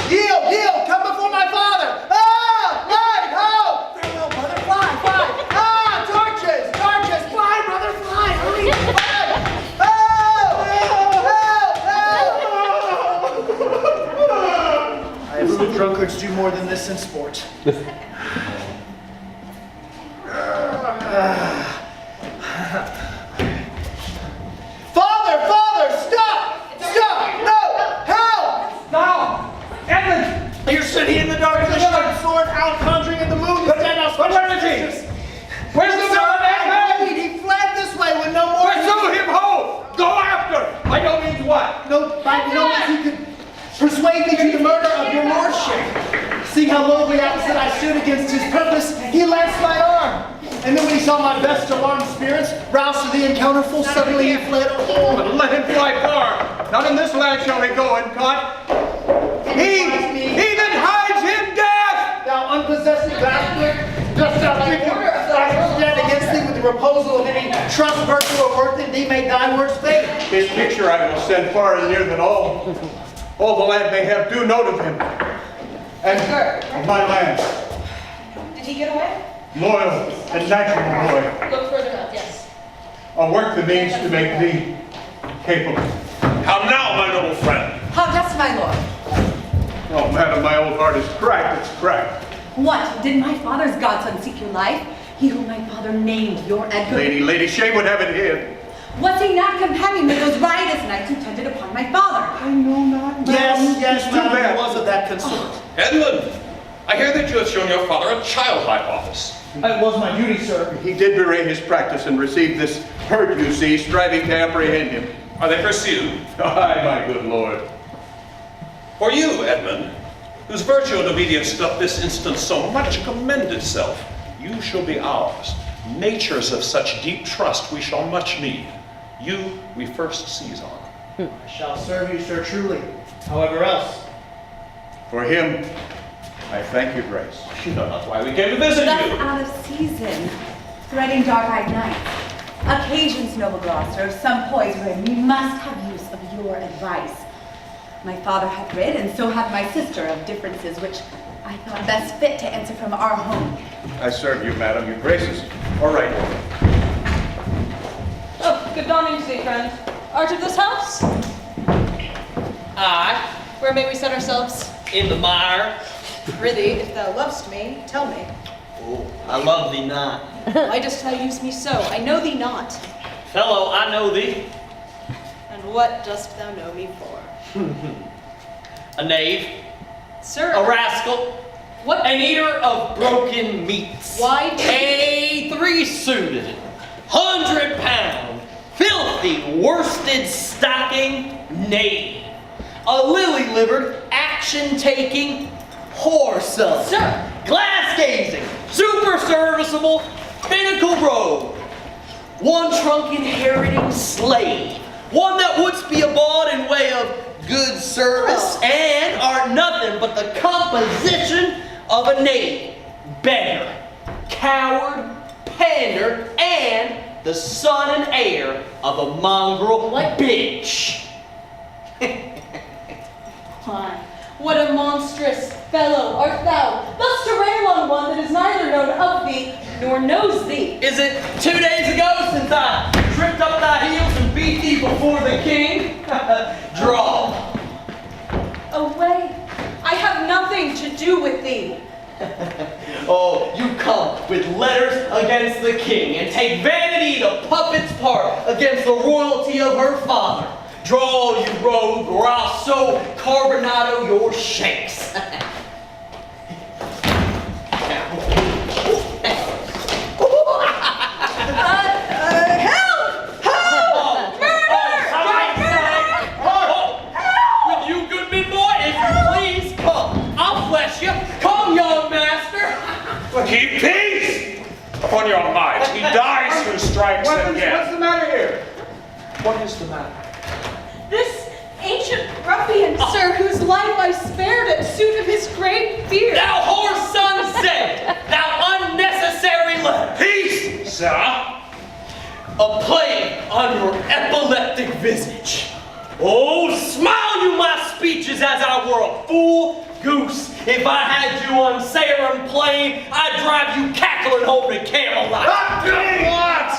Yield, yield, come before my father. Ah, light, ho! Farewell, brother, fly, fly. Ah, torches, torches, fly, brother, fly, hurry, fly. Help, help, help. I have seen drunkards do more than this in sport. Father, father, stop! Stop! No! Help! Now! Edmund! You're sitting in the dark with a sharp sword, out conjuring in the moon. But where is he? Where's the man, Edmund? He fled this way with no more. Pursue him home! Go after! By no means what? No, by no means he could persuade me to the murder of your lordship. Seeing how lowly opposite I stood against his purpose, he lanced my arm. And then when he saw my best alarmed spirits, roused to the encounter full suddenly, he fled. Oh, But let him fly far. Not in this land shall he go uncaught. He that hides him death! Thou unpossessed bastard, dost thou think I stand against thee with the proposal of any trust, virtue, or worth in thee make thy words fade? His picture I will send far and near that all the land may have due note of him. And of my land. Did he get away? Loyal and natural boy. Look further up, yes. I'll work the means to make thee capable. How now, my noble friend? How does my lord? Oh, madam, my old heart is cracked. It's cracked. What? Did my father's godson seek your life? He whom my father named your Edgar? Lady, shame would have it hid. Was he not companion with those riotous knights who tended upon my father? I know not. Yes, madam, it was of that consort. Edmund, I hear that you have shown your father a child high office. It was my duty, sir. He did bewray his practice and received this hurt, you see, striving to apprehend him. Are they pursued? Aye, my good lord. For you, Edmund, whose virtue and obedience doth this instant so much commend itself, you shall be ours. Natures of such deep trust we shall much need. You we first seize on. I shall serve you, sir, truly. However else. For him, I thank your grace. You know not why we came to visit Thus you. out of season, threading dark-eyed nights. Occasions, noble Gloucester, of some poise wherein we must have use of your advice. My father hath rid, and so hath my sister, of differences which I thought best fit to answer from our home. I serve you, madam, your graces. All right. Oh, good dawning to thee, friend. Art of this house? Aye, Where may we set ourselves? in the mire. Prithee, if thou lovest me, tell me. Oh, I love thee not. Why dost thou use me so? I know thee not. Fellow, I know thee. And what dost thou know me for? A knave, Sir, a rascal, what? an eater of broken meats. Why do A three-suited, 100-pound, filthy, worsted stocking knave. A lily-livered, action-taking whoreson. Sir! Glass-gazing, super serviceable, finical rogue. One trunk-inheriting slave. One that wouldst be abought in way of good service and art nothing but the composition of a knave, beggar, coward, pander, and the son and heir of a mongrel bitch. Why, what a monstrous fellow art thou, thus to rail on one that is neither known of thee, nor knows thee. Is it 2 days ago since I tripped up thy heels and beat thee before the king? Draw. Away, I have nothing to do with thee. Oh, you come with letters against the king and take vanity the puppet's part against the royalty of her father. Draw, you rogue, or I'll so carbonado your shanks. Keep peace upon your lives. He dies who strikes again. What's the matter here? What is the matter? This ancient ruffian, sir, whose life I spared at suit of his great fear. Thou whore sunset! Thou unnecessary letter! Peace, Sarah! A plague on your epileptic visage. Oh, smile you my speeches as I were a fool goose. If I had you on Sarum Plain, I'd drive you cackling home to Camelot. What?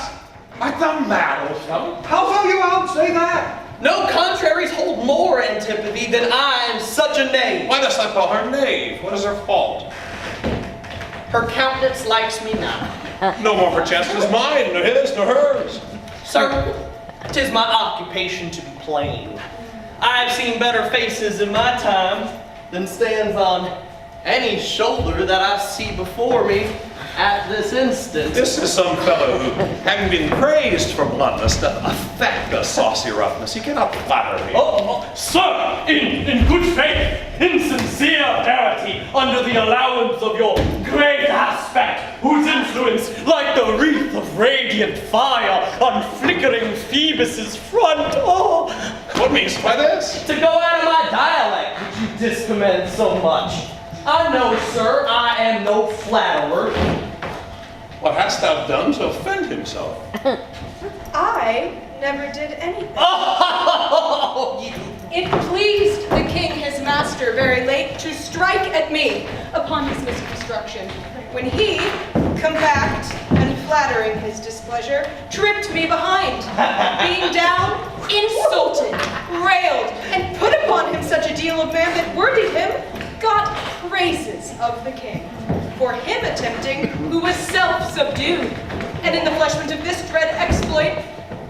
Art thou mad, old fellow? How will you outsay that? No contraries hold more antipathy than I am such a knave. Why dost thou call her knave? What is her fault? Her countenance likes me not. No more perchance 'tis mine, nor his, nor hers. Sir, 'tis my occupation to be plain. I've seen better faces in my time than stands on any shoulder that I see before me at this instant. This is some fellow who, having been praised for bluntness, doth affect a saucy roughness. He cannot flatter me. Sir, in good faith, in sincere verity, under the allowance of your great aspect, whose influence, like the wreath of radiant fire on flickering Phoebus's front, What means by this? To go out of my dialect, which you discommend so much. I know, sir, I am no flatterer. What hast thou done to offend him so? I never did anything. Oh, you. It pleased the king, his master, very late to strike at me upon his misconstruction, when he, compact and flattering his displeasure, tripped me behind, being down, insulted, railed, and put upon him such a deal of man that worded him, got praises of the king, for him attempting who was self-subdued, and in the fleshment of this dread exploit,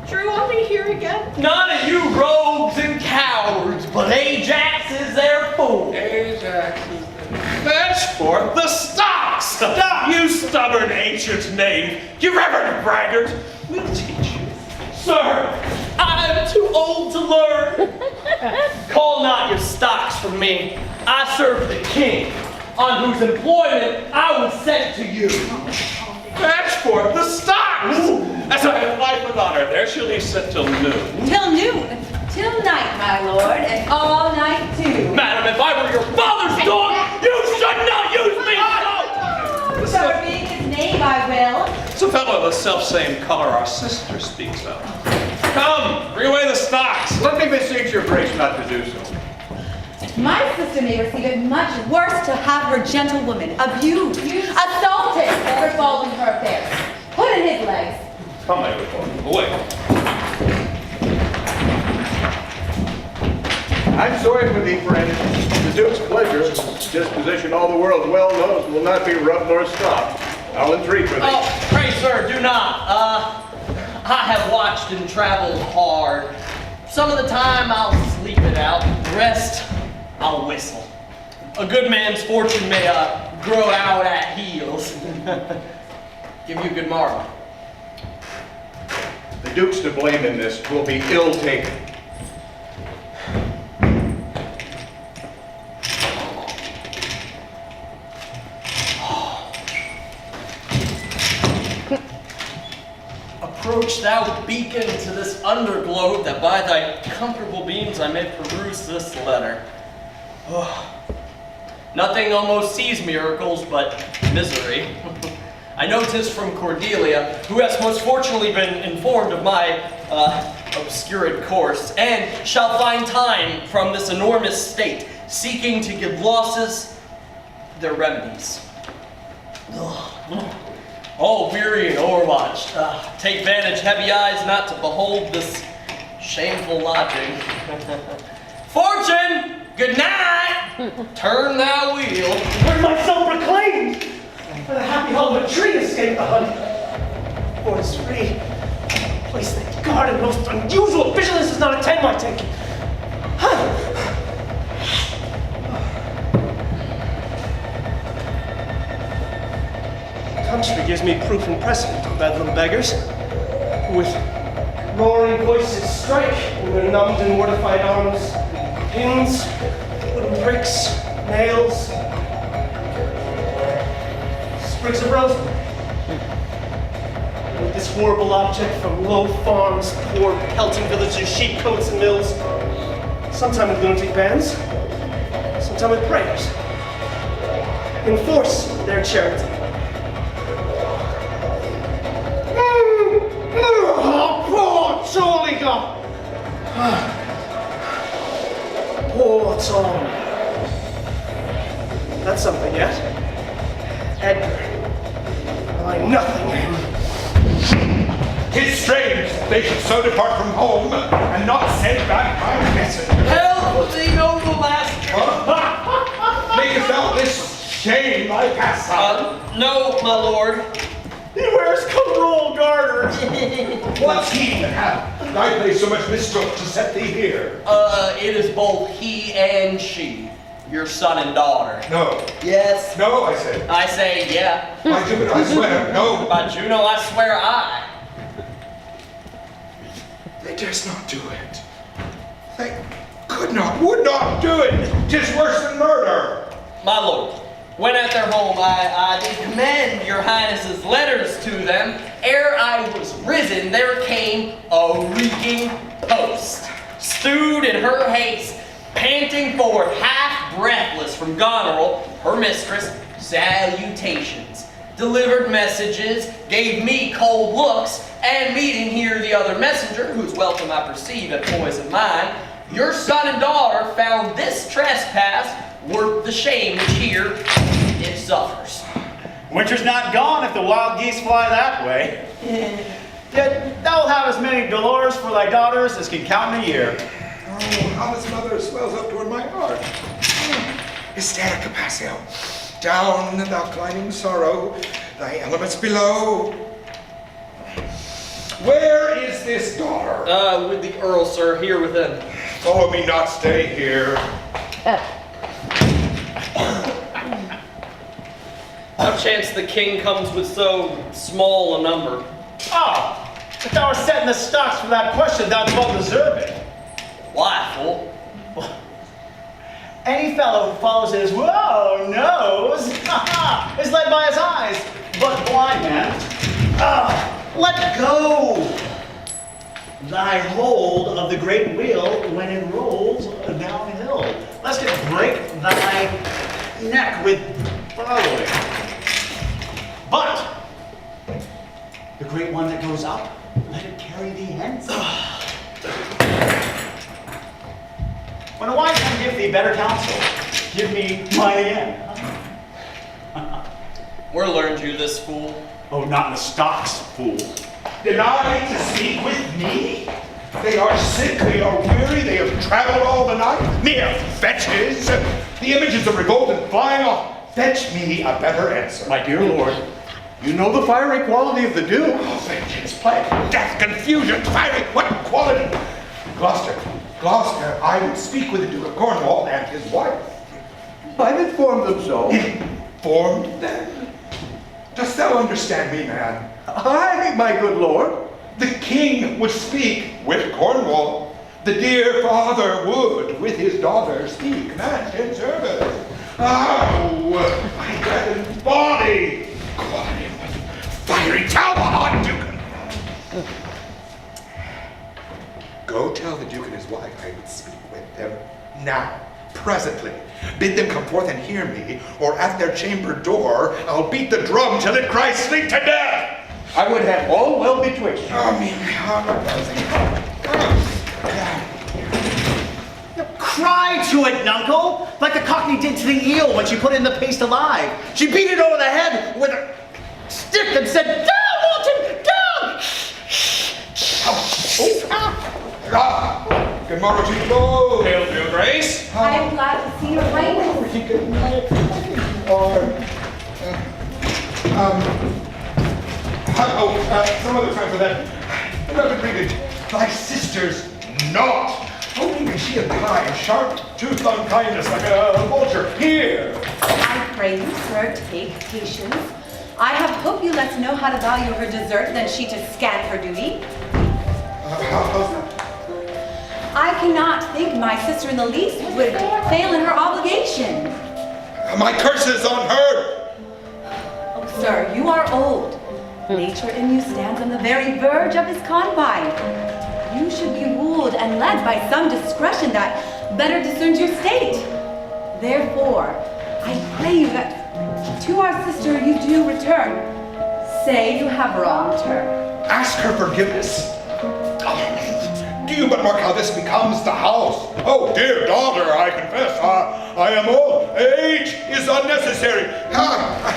drew on me here again. None of you rogues and cowards, but Ajax is their fool. Ajax is Fetch forth the stocks! Stop! You stubborn ancient knave! You reverend braggart! We'll teach you. Sir, I'm too old to learn. Call not your stocks from me. I serve the king, on whose employment I was sent to you. Fetch forth the stocks! As I have life and honor, there shall he sit till noon. Till noon. Till night, my lord, and all night too. Madam, if I were your father's dog, you should not use me so! Sir, being his name, I will. It's a fellow of the self-same color our sister speaks of. Come, bring away the stocks. Let me beseech your grace not to do so. My sister may receive it much worse to have her gentlewoman abused, assaulted, for following her affairs. Put in his legs. Come, my good boy, away. I'm sorry for thee, friend. The Duke's pleasure, disposition all the world well knows, will not be rubbed nor stopped. I'll entreat for thee. Oh, pray, sir, do not. I have watched and traveled hard. Some of the time I'll sleep it out. The rest, I'll whistle. A good man's fortune may grow out at heels. Give you good morrow. The Duke's to blame in this. 'Twill be ill taken. Approach thou beacon to this underglobe, that by thy comfortable beams I may peruse this letter. Oh. Nothing almost sees miracles but misery. I know 'tis from Cordelia, who has most fortunately been informed of my obscured course, and shall find time from this enormous state, seeking to give losses their remedies. All weary and o'erwatched, take vantage, heavy eyes, not to behold this shameful lodging. Fortune, good night! Turn thou wheel. Heard myself proclaimed! For the happy home of a tree escaped the hunt. For it's free. Place that guard in most unusual vigilance does not attend my taking. Country gives me proof and precedent of bedlam beggars, who with roaring voices strike in their numbed and mortified arms, pins, wooden bricks, nails, sprigs of rosemary. With this horrible object from low farms, poor pelting villages, sheep coats and mills. Sometime with lunatic bands, sometime with prayers. Enforce their charity. Oh, poor Charlie God! Poor Tom. That's something yet. Edgar. I nothing. 'Tis strange they should so depart from home and not send back my messenger. Help thee, noble master! Makest thou this shame I pass on? No, my lord. He wears coverall garters. What's he that hath thy place so much mistrust to set thee here? It is both he and she. Your son and daughter. No. Yes. No, I say. I say yeah. By Jupiter, I swear, no. By Juno, I swear I. They durst not do it. They could not, would not do it. 'Tis worse than murder. My lord, when at their home I did commend your highness's letters to them, ere I was risen, there came a reeking host, stewed in her haste, panting forth, half breathless from Goneril, her mistress, salutations, delivered messages, gave me cold looks, and meeting here the other messenger, whose welcome I perceive at poise of mine, your son and daughter found this trespass worth the shame which here it suffers. Winter's not gone if the wild geese fly that way. Yet thou'lt have as many dolors for thy daughters as can count in a year. Oh, how this mother swells up toward my heart. Hysterica passio. Down thou climbing sorrow, thy elements below. Where is this daughter? With the Earl, sir, here within. Follow me not, stay here. How chance the king comes with so small a number? Oh, if thou were setting the stocks for that question, thou'lt well deserve it. Why, fool? Any fellow who follows his nose is led by his eyes, but blind man. Let go thy hold of the great wheel when it rolls downhill, lest it break thy neck with following. But the great one that goes up, let it carry thee hence. When a wise man give thee better counsel, give me mine again. Where learned you this, fool? Oh, not in the stocks, fool. Deny to speak with me? They are sick, they are weary, they have traveled all the night. Mere fetches! The images of revolt and flying off. Fetch me a better answer. My dear lord, you know the fiery quality of the Duke. Oh, vengeance, plague, death, confusion, fiery, what quality? Gloucester, I would speak with the Duke of Cornwall and his wife. I've informed them so. Informed them? Dost thou understand me, man? Aye, my good lord. The king would speak with Cornwall. The dear father would, with his daughter, speak match in service. Oh, my bread and body! Quality of fiery Talbot, Duke! Go tell the Duke and his wife I would speak with them now, presently. Bid them come forth and hear me, or at their chamber door I'll beat the drum till it cries sleep to death! I would have all well betwixt you. Oh, me, Cry to it, Nuncle, like the cockney did to the eel when she put in the paste alive. She beat it over the head with a stick and said, "Down, Walton, down!" Good morrow to you both. Hail to your grace. I am glad to see your reign. Some other time for that. Beloved Regan, thy sister's not. Oh, even she a kind, sharp-toothed unkindness like a vulture. Here. I pray you, sir, take patience. I have hope you let know how to value her desert than she to scant her duty. How's that? I cannot think my sister in the least would fail in her obligation. My curse is on her. Oh, sir, you are old. Nature in you stands on the very verge of his confine. You should be ruled and led by some discretion that better discerns your state. Therefore, I pray you that to our sister you do return. Say you have wronged her. Ask her forgiveness. Do you but mark how this becomes the house? Oh, dear daughter, I confess, I am old. Age is unnecessary.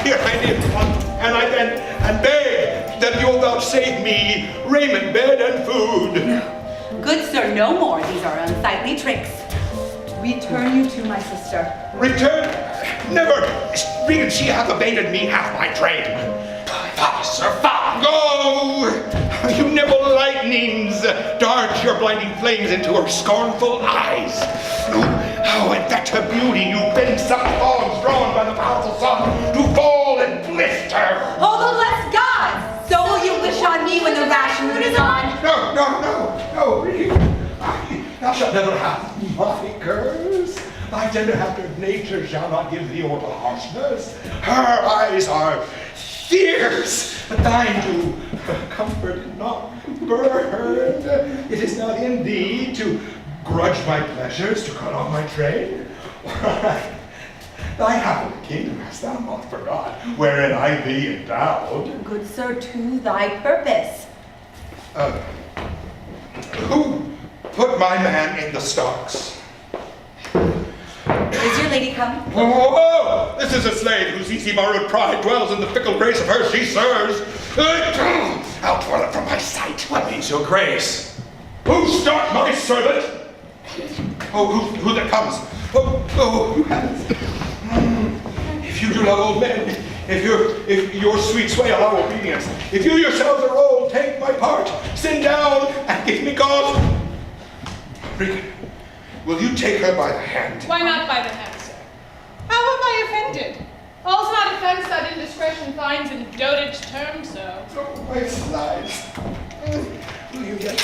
Here I kneel, and beg that you'll vouchsafe me raiment, bed, and food. Good sir, no more. These are unsightly tricks. Return you to my sister. Return? Never. Regan, she hath abated me half my trade. Fie, sir, fie! Go! You nimble lightnings, dart your blinding flames into her scornful eyes. How infect her beauty, you bend-sucked hogs drawn by the powerful sun to fall and blister. Oh, the less gods! So will you wish on me when the rash mood is on? No, Regan. Thou shalt never have my curse. Thy tender-hearted nature shall not give thee over to harshness. Her eyes are fierce, but thine do comfort and not burn. It is not in thee to grudge my pleasures, to cut off my trade. Thy happy kingdom hast thou not forgot, wherein I thee endowed. Good sir, to thy purpose. Who put my man in the stocks? Is your lady come? Whoa! This is a slave whose easy borrowed pride dwells in the fickle grace of her she serves. I'll twirl it from my sight. What means your grace? Who start my servant? Oh, who that comes? Oh, you haven't. If you do love old men, if your sweet sway allow obedience, if you yourselves are old, take my part, sit down and give me cause. Regan, will you take her by the hand? Why not by the hand, sir? How have I offended? All's not offense that indiscretion finds in dotage term so. Oh, my slides. Will you get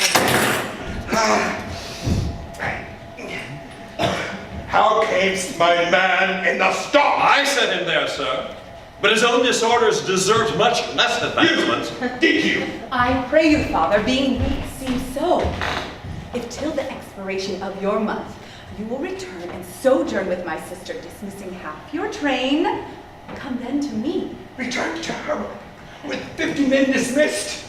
How camest my man in the stock? I set him there, sir. But his own disorders deserved much less advancement. Did you? I pray you, father, being weak seems so. If till the expiration of your month, you will return and sojourn with my sister, dismissing half your train, come then to me. Return to her with 50 men dismissed?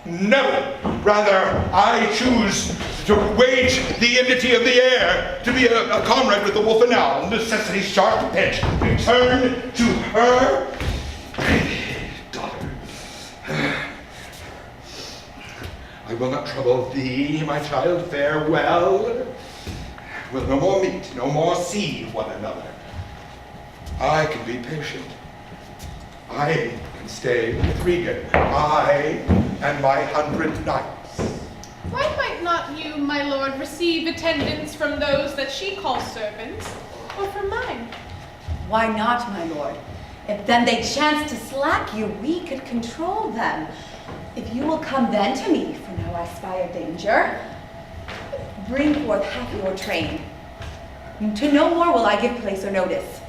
Never. Rather, I choose to wage the enmity of the air, to be a comrade with the wolf and owl, necessity's sharp edge. Return to her, daughter. I will not trouble thee, my child. Farewell. We'll no more meet, no more see one another. I can be patient. I can stay with Regan. I and my 100 knights. Why might not you, my lord, receive attendance from those that she calls servants, or from mine? Why not, my lord? If then they chance to slack you, we could control them. If you will come then to me, for now I spy a danger, bring forth half your train. To no more will I give place or notice.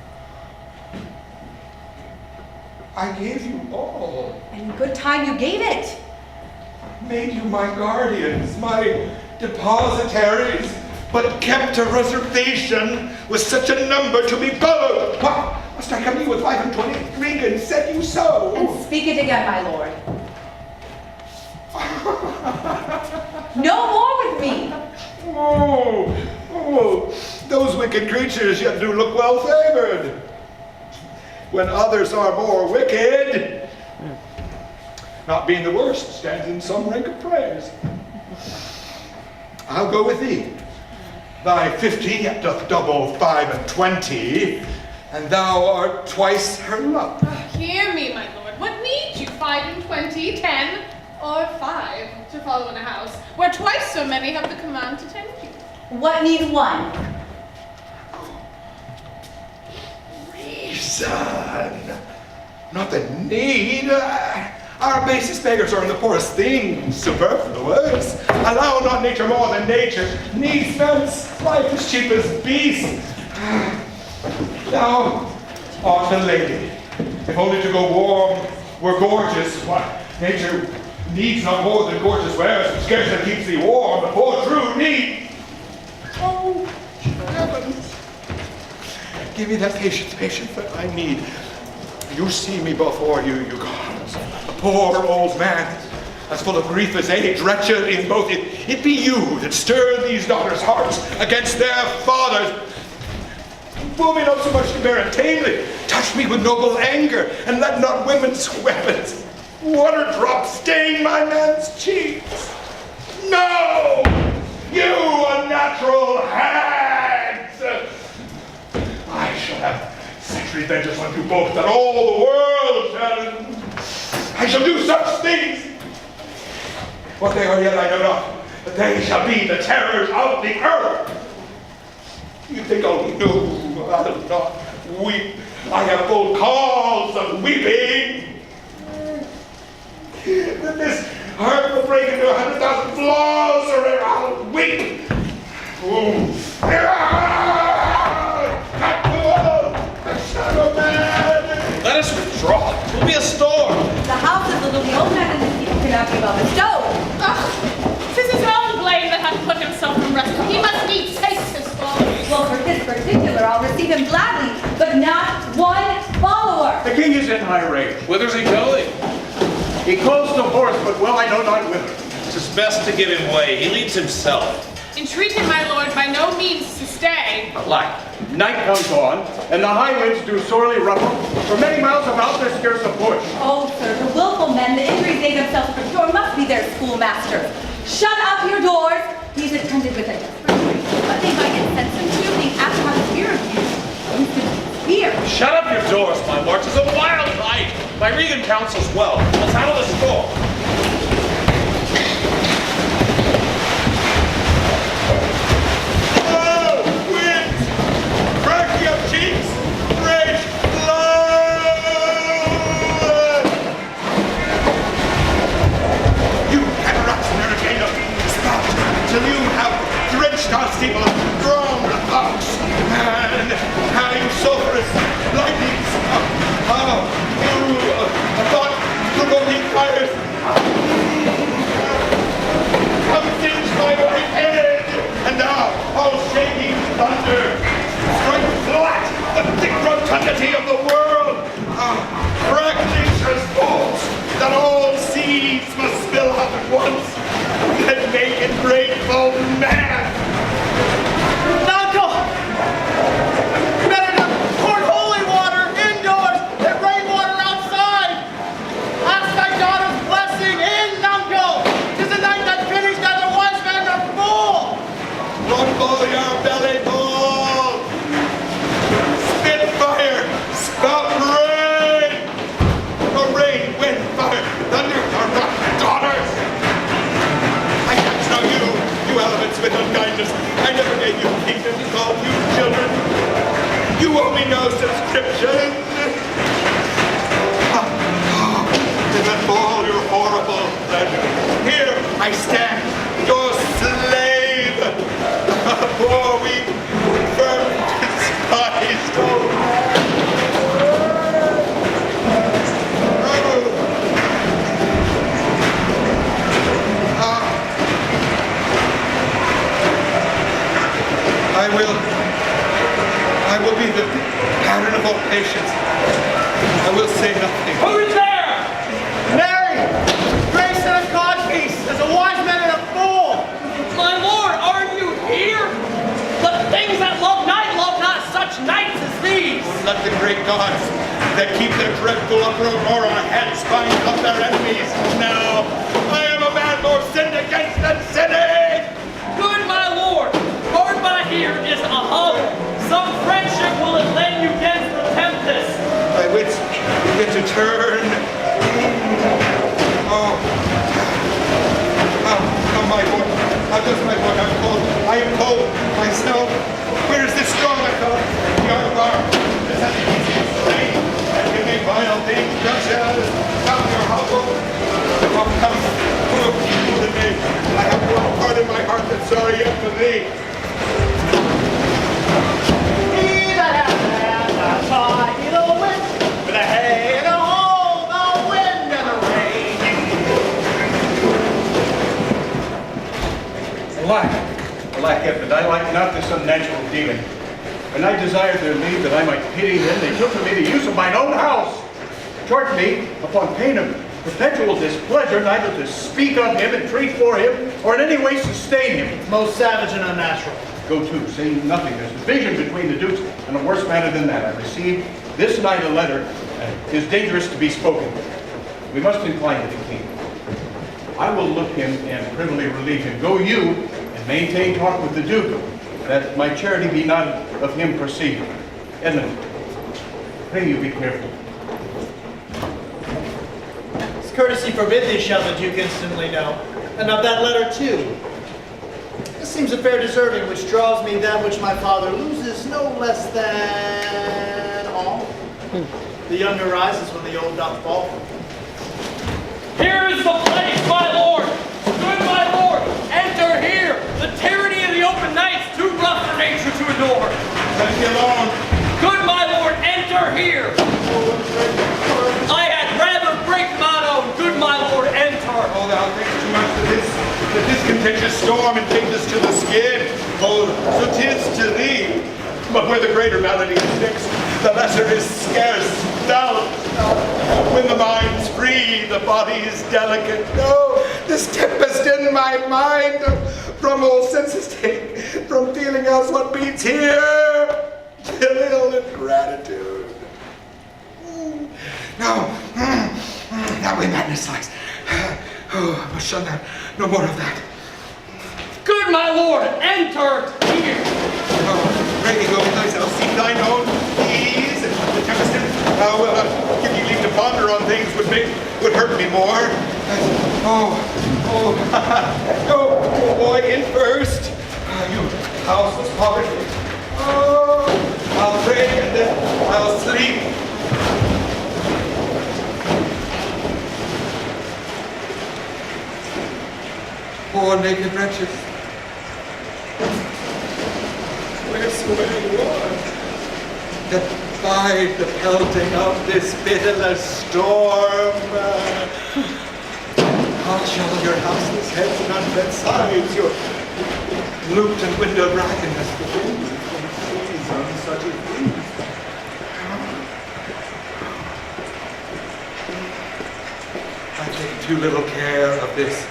I gave you all. And in good time you gave it. Made you my guardians, my depositaries, but kept a reservation with such a number to be followed. What? Must I come to you with 5 and 20? Regan said you so. And speak it again, my lord. No more with me. Oh, those wicked creatures yet do look well favored. When others are more wicked, not being the worst, stands in some rank of praise. I'll go with thee. Thy 50 yet doth double 5 and 20, and thou art twice her love. Hear me, my lord. What need you 5 and 20, 10, or 5 to follow in a house, where twice so many have the command to tend you? What need one? Reason, not the need. Our basest beggars are in the poorest things, superfluous. Allow not nature more than nature. Needs fence, life is cheap as beast. Thou art a lady. if only to go warm were gorgeous. Why, nature needs not more than gorgeous wares, but scarcely keeps thee warm, but for true need. Oh, heavens. Give me that patience that I need. You see me before you, you gods. A poor old man, as full of grief as age, wretched in both. It be you that stir these daughters' hearts against their fathers. Fool me not so much to bear it tamely. Touch me with noble anger, and let not women's weapons water drops stain my man's cheeks. No! You unnatural hags! I shall have such revenges on you both that all the world shall. I shall do such things. What they are yet I know not, but they shall be the terrors of the earth. You think I'll not weep? I have full cause of weeping. That this heart will break into 100,000 flaws, or I'll weep. Let us withdraw. It will be a storm. The house is little, the old man and his people cannot be well bestowed. Tis his own blame that hath put himself from rest. He must needs taste his follies. Well, for this particular, I'll receive him gladly, but not one follower. The king is in high rage. Whither's he going? He calls the horse, but well I know not whither. 'Tis best to give him way. He leads himself. Entreat him, my lord, by no means to stay. Alack, night comes on, and the high winds do sorely ruffle. For many miles about there's scarce a push. Oh, sir, the willful men, the injuries they themselves procure, must be their schoolmasters. Shut up your doors. He's attended with a desperate grief, but they might incense him too, being apt to have a fear of you. Fear. Shut up your doors, my lord. 'Tis a wild night. My Regan counsels well. Let's handle the storm. Cheeks, rage, blood! You cataracts and entertainer, stop till you have drenched our steeple, drowned the fox, and having sulphurous lightnings, thought-provoking fires, come singe my right head, and now all shaking thunder. Strike flat the thick rotundity of the world. Crack nature's bolts that all seeds must spill out at once and make it grateful man. Uncle! Better to pour holy water indoors than rainwater outside. Ask thy daughter's blessing in, Uncle. 'Tis a night that finished as a wise man a fool. Rumble your belly full. Fire, spout rain! Or rain, wind, fire, thunder, or rock, daughters! I can't know you elements with unkindness. I never gave you kingdom to call you children. You owe me no subscription. With all your horrible pleasure. Here I stand, your slave. Poor weak, firm, despised. I will be the pattern of all patience. I will say nothing. Who is there? Mary! Grace and a codpiece, as a wise man and a fool! My lord, are you here? The things that love night love not such nights as these. Let the great gods that keep their dreadful uproar on heads bind up their enemies. Now, I am a man more sinned against than sinning! Good my lord, hard by here is a hollow. Some friendship will it lend you against the tempest. My wits begin to turn. Oh, my boy. How does my boy? I'm cold. I am cold myself. Where is this strong I thought? The art of art. This has the easiest thing. And give me vile things, Duchess. Come your hovel. Oh, come. Poor people to me. I have one part in my heart that's sorry yet for thee. He that hath a tiny little wit with a hay Alack, Edmund, I like not this unnatural dealing. When I desired their leave that I might pity them, they took from me the use of mine own house, charged me, upon pain of perpetual displeasure, neither to speak of him, entreat for him, or in any way sustain him. It's most savage and unnatural. Go to, say nothing. There's division between the dukes, and a worse matter than that. I received this night a letter, and 'tis dangerous to be spoken. We must incline to the king. I will look him and privily relieve him. Go you, and maintain talk with the duke, that my charity be not of him perceived. Edmund, pray you be careful. His courtesy forbid thee, shall the duke instantly know, and of that letter too. This seems a fair deserving, which draws me that which my father loses no less than all. The younger rises when the old doth fall. Here is the place, my lord! Good my lord, enter here! The tyranny of the open night's too rough for nature to endure. Let me alone. Good my lord, enter here! I had rather break mine own. Good my lord, enter! Oh, thou thinkst too much that this contentious storm and take us to the skin. Oh, so 'tis to thee. But where the greater malady is fixed, the lesser is scarce. Doubt. When the mind's free, the body is delicate. No, this tempest in my mind, from all senses take, from feeling else what beats here, till ill ingratitude. No, that way madness lies. Oh, I must shun that. No more of that. Good my lord, enter here! Oh, pray thee go thyself, seek thine own ease. The tempest, I will give you leave to ponder on things would hurt me more. Oh, boy, in first. You houseless poverty. Oh, I'll pray and then I'll sleep. Poor naked wretches. Wheresoever you are, that bide the pelting of this pitiless storm. How shall your houseless heads and unfed sides, your looped and window brackeness, the winds from seas on such as these? I take too little care of this.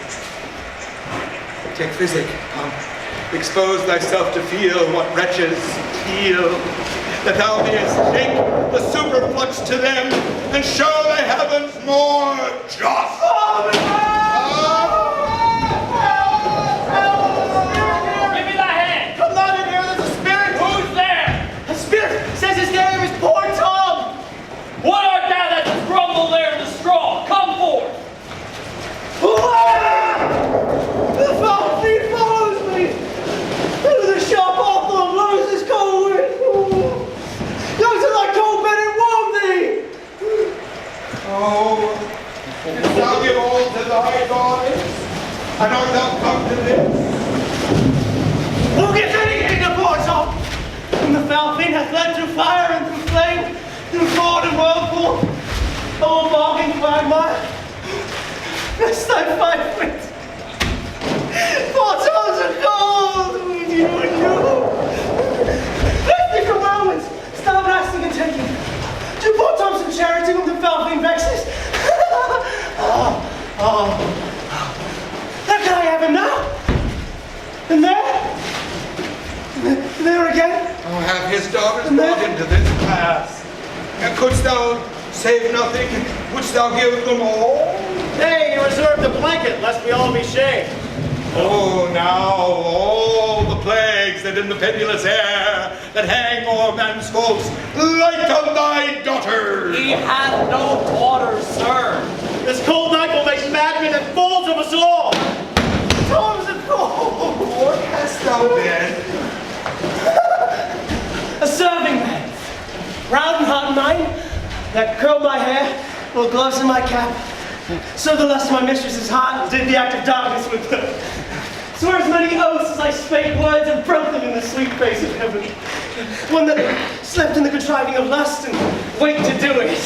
Take physic, expose thyself to feel what wretches feel, that thou mayest shake the superflux to them and show the heavens more just. Give me thy hand! Come not in here, there's a spirit! Who's there? A spirit says his name is Poor Tom! What art thou that dost grumble there in the straw? Come forth! The foul fiend follows me! Through the sharp hawthorn blows his cold wind! Go to thy cold bed and warm thee! Oh, didst thou give all to thy daughters, and art thou come to this? Who gives anything to Poor Tom? Whom the foul fiend hath led through fire and through flame, through ford and whirlpool, oh, barking quagmire, rest thy fight with. Poor Tom's a cold with you and you. Lift thee from moments, stop lasting and taking. Do Poor Tom some charity whom the foul fiend vexes? There can I have him now? And there again? Oh, have his daughters brought into this pass? And couldst thou save nothing? Wouldst thou give them all? Nay, you reserve the blanket, lest we all be shaved. Oh, now all the plagues that in the pendulous air that hang o'er man's faults, light on thy daughters. He hath no daughters, sir. This cold night will make madmen and fools of us all. Tom's a cold. What hast thou been? A serving man, proud and hot in mine, that curled my hair, wore gloves in my cap. So the lust of my mistress's heart did the act of darkness with her. Swore as many oaths as I spake words and broke them in the sweet face of heaven. One that slept in the contriving of lust and waked to do it.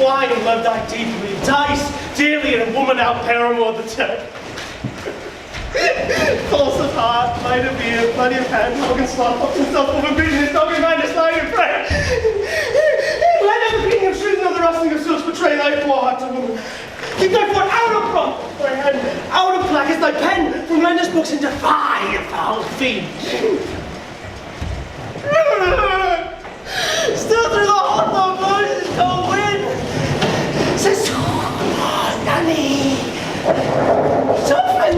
Wine and loved I deeply, dice dearly, and woman out paramour the tech. Pulse of heart, light of ear, bloody of hand, Hogan slot, pops himself over vision, his dog in mind, his line in prayer. Let not the beating of strings nor the rustling of silks betray thy poor heart to woman. Keep thy foot out of prompt, thy hand out of placards, thy pen from lenders' books, and defy foul fiends. Still through the hollow voices go wind. Says, Nanny, soften,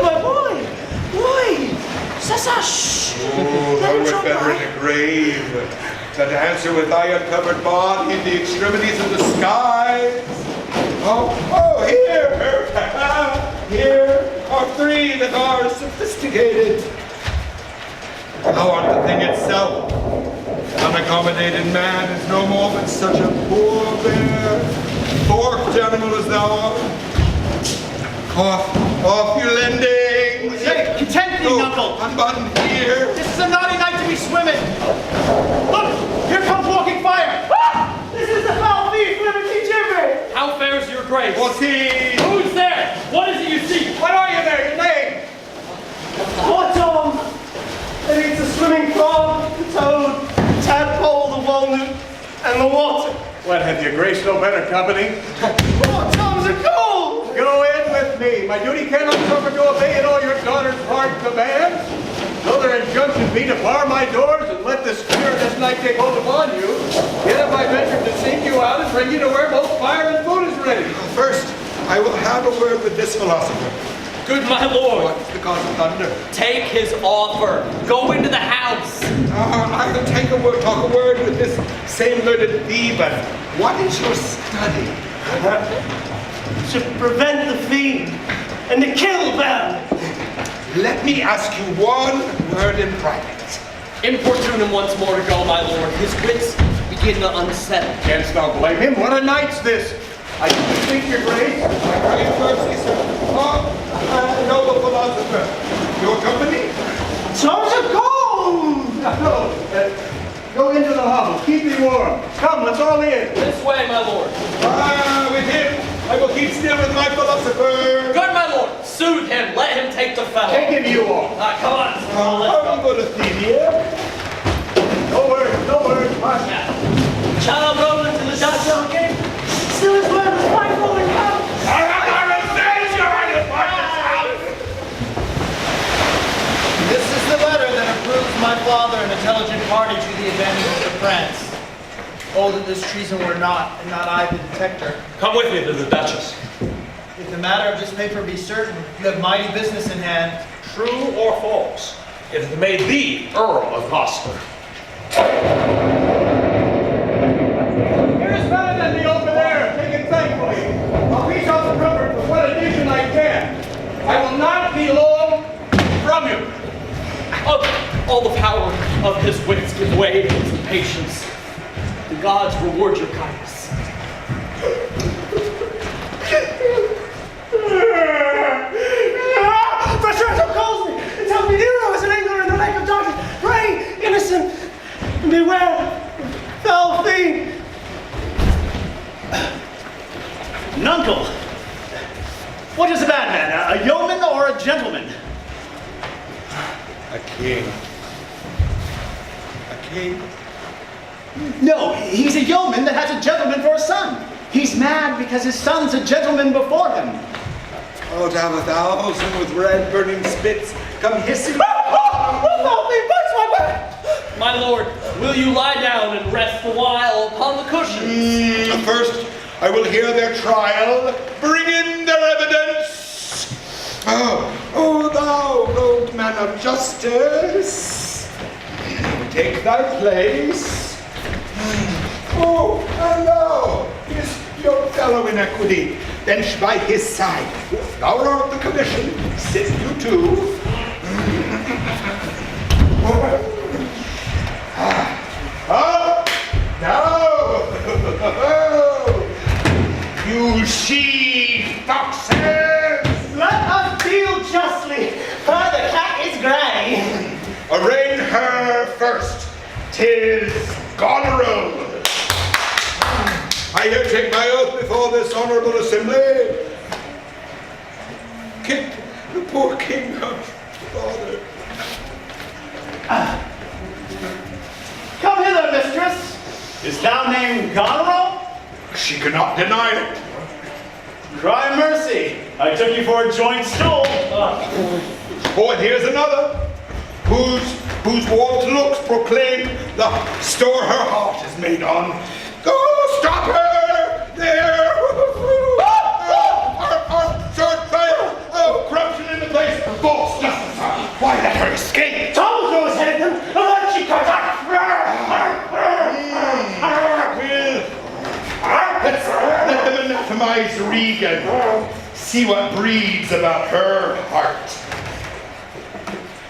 my boy. Says, shh. Thou wert better in a grave than to answer with thy uncovered body in the extremities of the skies. Oh, here are three that are sophisticated. Thou art the thing itself. Unaccommodated man is no more than such a poor, bare, forked animal as thou art. Off you lending! Say, content thee, Knuckle! Unbutton here! This is a naughty night to be swimming! Look! Here comes walking fire! Ah! This is the foul thief, Liberty Jimmy! How fares your grace? What's he? Who's there? What is it you see? What are you there? Your name? Poor Tom! That eats the swimming frog, the toad, the tadpole, the walnut, and the water. What, have your grace no better company? Poor Tom's a cold! Go in with me. My duty cannot suffer to obey in all your daughter's hard commands. Though their injunction be to bar my doors and let the spirit this night take hold upon you, yet have I ventured to seek you out and bring you to where both fire and food is ready. First, I will have a word with this philosopher. Good my lord. What's the cause of thunder? Take his offer. Go into the house. I will talk a word with this same learned Theban. What is your study? To prevent the fiend and to kill them. Let me ask you one word in private. Importune him once more to go, my lord. His wits begin to unsettle. Canst thou blame him? What a night's this! I beseech your grace. My great mercy, sir. Noble philosopher. Your company? Tom's a cold! Go into the hovel. Keep me warm. Come, let's all in. This way, my lord. With him, I will keep still with my philosopher. Good, my lord. Soothe him. Let him take the fellow. Take him, you all. Come on. Let's go. Good Athenia. No word. Hush. Child rolling to the dust. Okay. Still his word was my rolling out. This is the letter that approves my father an intelligent party to the advantage of France. Oh, that this treason were not, and not I the detector. Come with me to the Duchess. If the matter of this paper be certain, you have mighty business in hand. True or false? It hath made thee Earl of Gloucester. Here is better than the over there. Take it thankfully. I'll reach out the comfort with what addition I can. I will not be long from you. All the power of his wits give way to his impatience. The gods reward your kindness. Bertrand calls me and tells me Nero is an angler in the lake of darkness. Pray, innocent, and beware, foul fiend. Nuncle, what is a bad man? A yeoman or a gentleman? A king. A king? No, he's a yeoman that has a gentleman for a son. He's mad because his son's a gentleman before him. Oh, to have 1,000 with red burning spits come hissing. My lord, will you lie down and rest a while upon the cushions? First, I will hear their trial. Bring in their evidence. Oh, thou old man of justice, take thy place. Oh, and thou, your fellow in equity, bench by his side. Thou art the commission, sit you too. Now, you she foxes! Let us deal justly, for the cat is gray. Arraign her first. 'Tis Goneril. I here take my oath before this honorable assembly. Kick the poor king, our father. Come hither, mistress. Is thou named Goneril? She cannot deny it. Cry mercy. I took you for a joint stool. Oh, and here's another, whose warped looks proclaim the store her heart is made on. Go, stop her! There! Sword fire! Oh, corruption in the place! False justice! Why let her escape? Told you was headed them, and then she comes out. Let them anathemize Regan. See what breeds about her heart.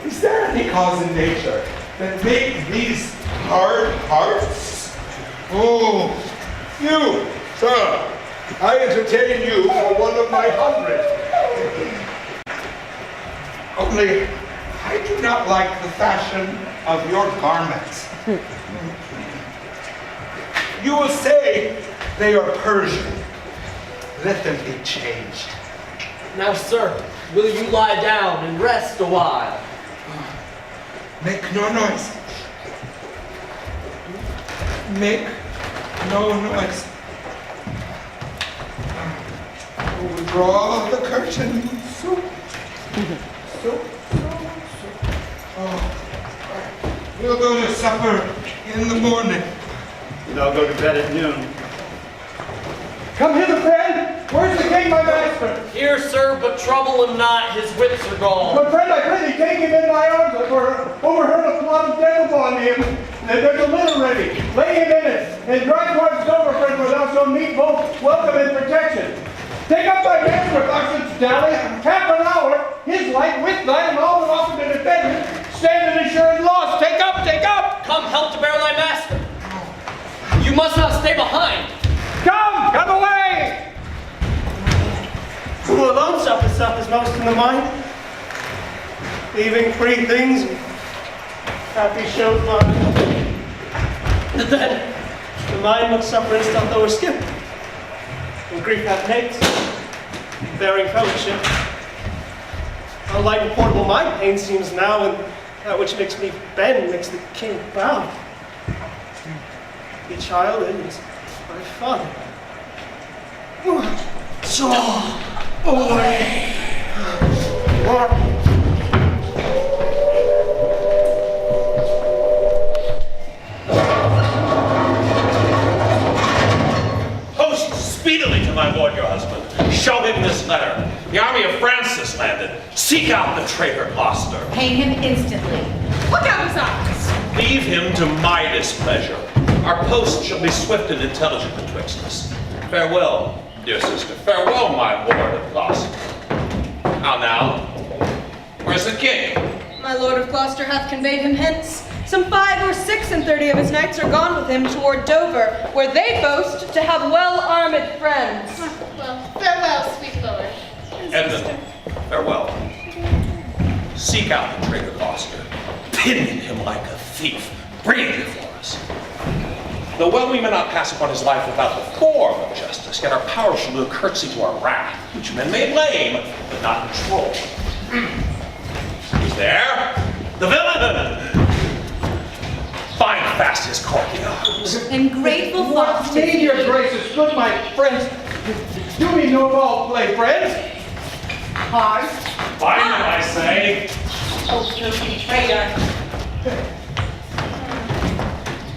Is there any cause in nature that makes these hard hearts? Oh, you, sir, I entertain you for one of my 100. Only, I do not like the fashion of your garments. You will say they are Persian. Let them be changed. Now, sir, will you lie down and rest a while? Make no noise. Make no noise. We'll draw the curtain. So. Oh. We'll go to supper in the morning. And I'll go to bed at noon. Come hither, friend. Where's the king, my master? Here, sir, but trouble him not. His wits are gone. But friend, I pray thee, take him in my arms. I've overheard a plot of death upon him. And there's a litter ready. Lay him in it. And drive towards Dover, friend, where thou shalt meet both welcome and protection. Take up thy master with Oxford's dally. Half an hour, his life with thine, and all that often to defend him. Stand and assured loss. Take up, take up. Come, help to bear thy master. You must not stay behind. Come away! Who alone suffers most in the mind? Leaving free things, happy showed mine. And then, the mind must suffer instant though a skip. When grief hath hates, bearing fellowship. How light and portable my pain seems now, and that which makes me bend makes the king bow. The child is my father. So away. Post speedily to my lord your husband. Show him this letter. The army of France has landed. Seek out the traitor Gloucester. Hang him instantly. Look out his eyes. Leave him to my displeasure. Our post shall be swift and intelligent betwixt us. Farewell, dear sister. Farewell, my lord of Gloucester. How now? Where's the king? My lord of Gloucester hath conveyed him hence. Some 5 or 36 of his knights are gone with him toward Dover, where they boast to have well-armed friends. Well, farewell, sweet lord. Edmund, farewell. Seek out the traitor Gloucester. Pinion him like a thief. Bring him before us. Though well we may not pass upon his life without the form of justice, yet our power shall do a curtsy to our wrath, which men may blame, but not control. Who's there? The villain! Bind fast his corky arms. Ungrateful fox. Need your graces, good my friends. Do me no foul play, friends. Hard. Bind him, I say. Oh, filthy traitor.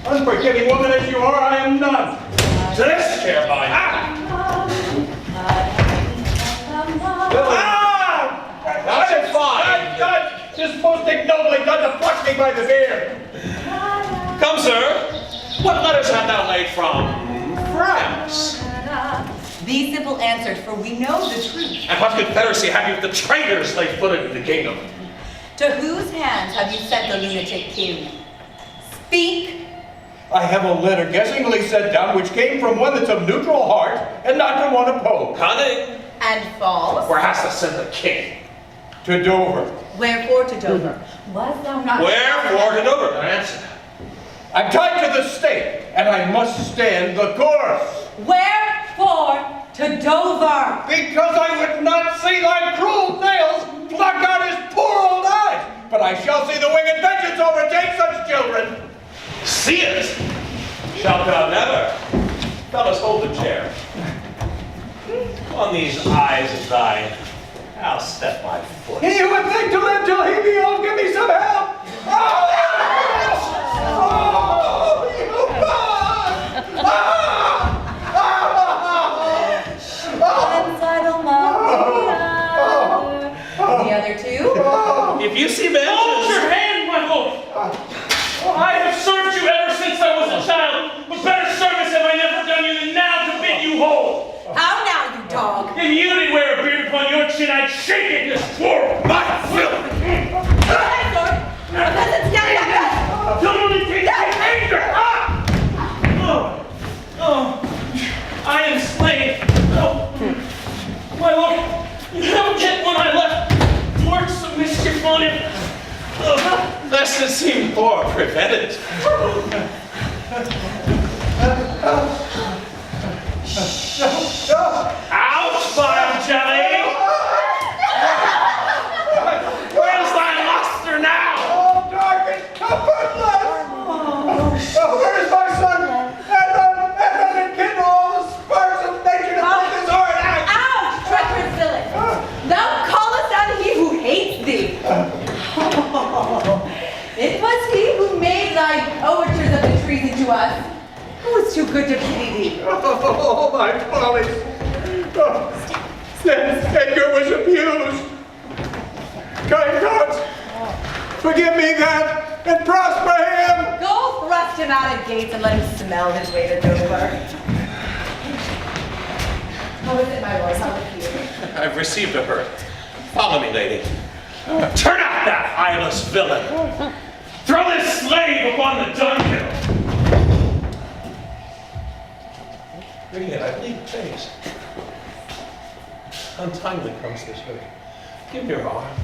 Unforgiving woman as you are, I am none. To this chair, bind. That's it, fine. This most ignobly done to pluck me by the beard. Come, sir. What letters hast thou laid from France? These simple answers, for we know the truth. And what confederacy have you with the traitors laid footed in the kingdom? To whose hands have you sent the lunatic king? Speak. I have a letter guessingly set down which came from one that's of neutral heart and not from one opposed. Cunning. And false. Where hast thou sent the king? To Dover. Wherefore to Dover? Was thou not... Wherefore to Dover? Answer. I'm tied to the stake, and I must stand the course. Wherefore to Dover? Because I would not see thy cruel nails plucked I shall see the winged vengeance overtake such children. See it? Shalt thou never? Fellas, hold the chair. On these eyes of thine, I'll step my foot. He would think to live till he be old. Give me some help. Oh, yes! Oh, you One side will mount the other two. If you see vengeance... Hold your hand, my lord! I have served you ever since I was a child, but better service have I never done you than now to bid you hold. How now, you dog? If you didn't wear a beard upon your chin, I'd shake it in this twirl. My filth! Don't only take my anger! I am slain. My lord, you never get when I left. Work some mischief on him. Lest it seem poor prevented. Out, vile jelly! Where's thy luster now? Oh, dark and comfortless! Oh, where's my son? Edmund, kindle all the sparks of nature to put this horrid act! Ouch, treacherous villain! Thou callest on he who hates thee. It was he who made thy overtures of the treason to us. Who was too good to pity thee? Oh, my follies! Oh, Edgar was abused. Kind gods, forgive me that and prosper him! Go thrust him out of gates and let him smell his way to Dover. How is it, my lord? How with you? I've received a hurt. Follow me, lady. Turn out that eyeless villain. Throw this slave upon the dunghill. Bring it, I believe it pays. Untimely comes this hurt. Give me your arm.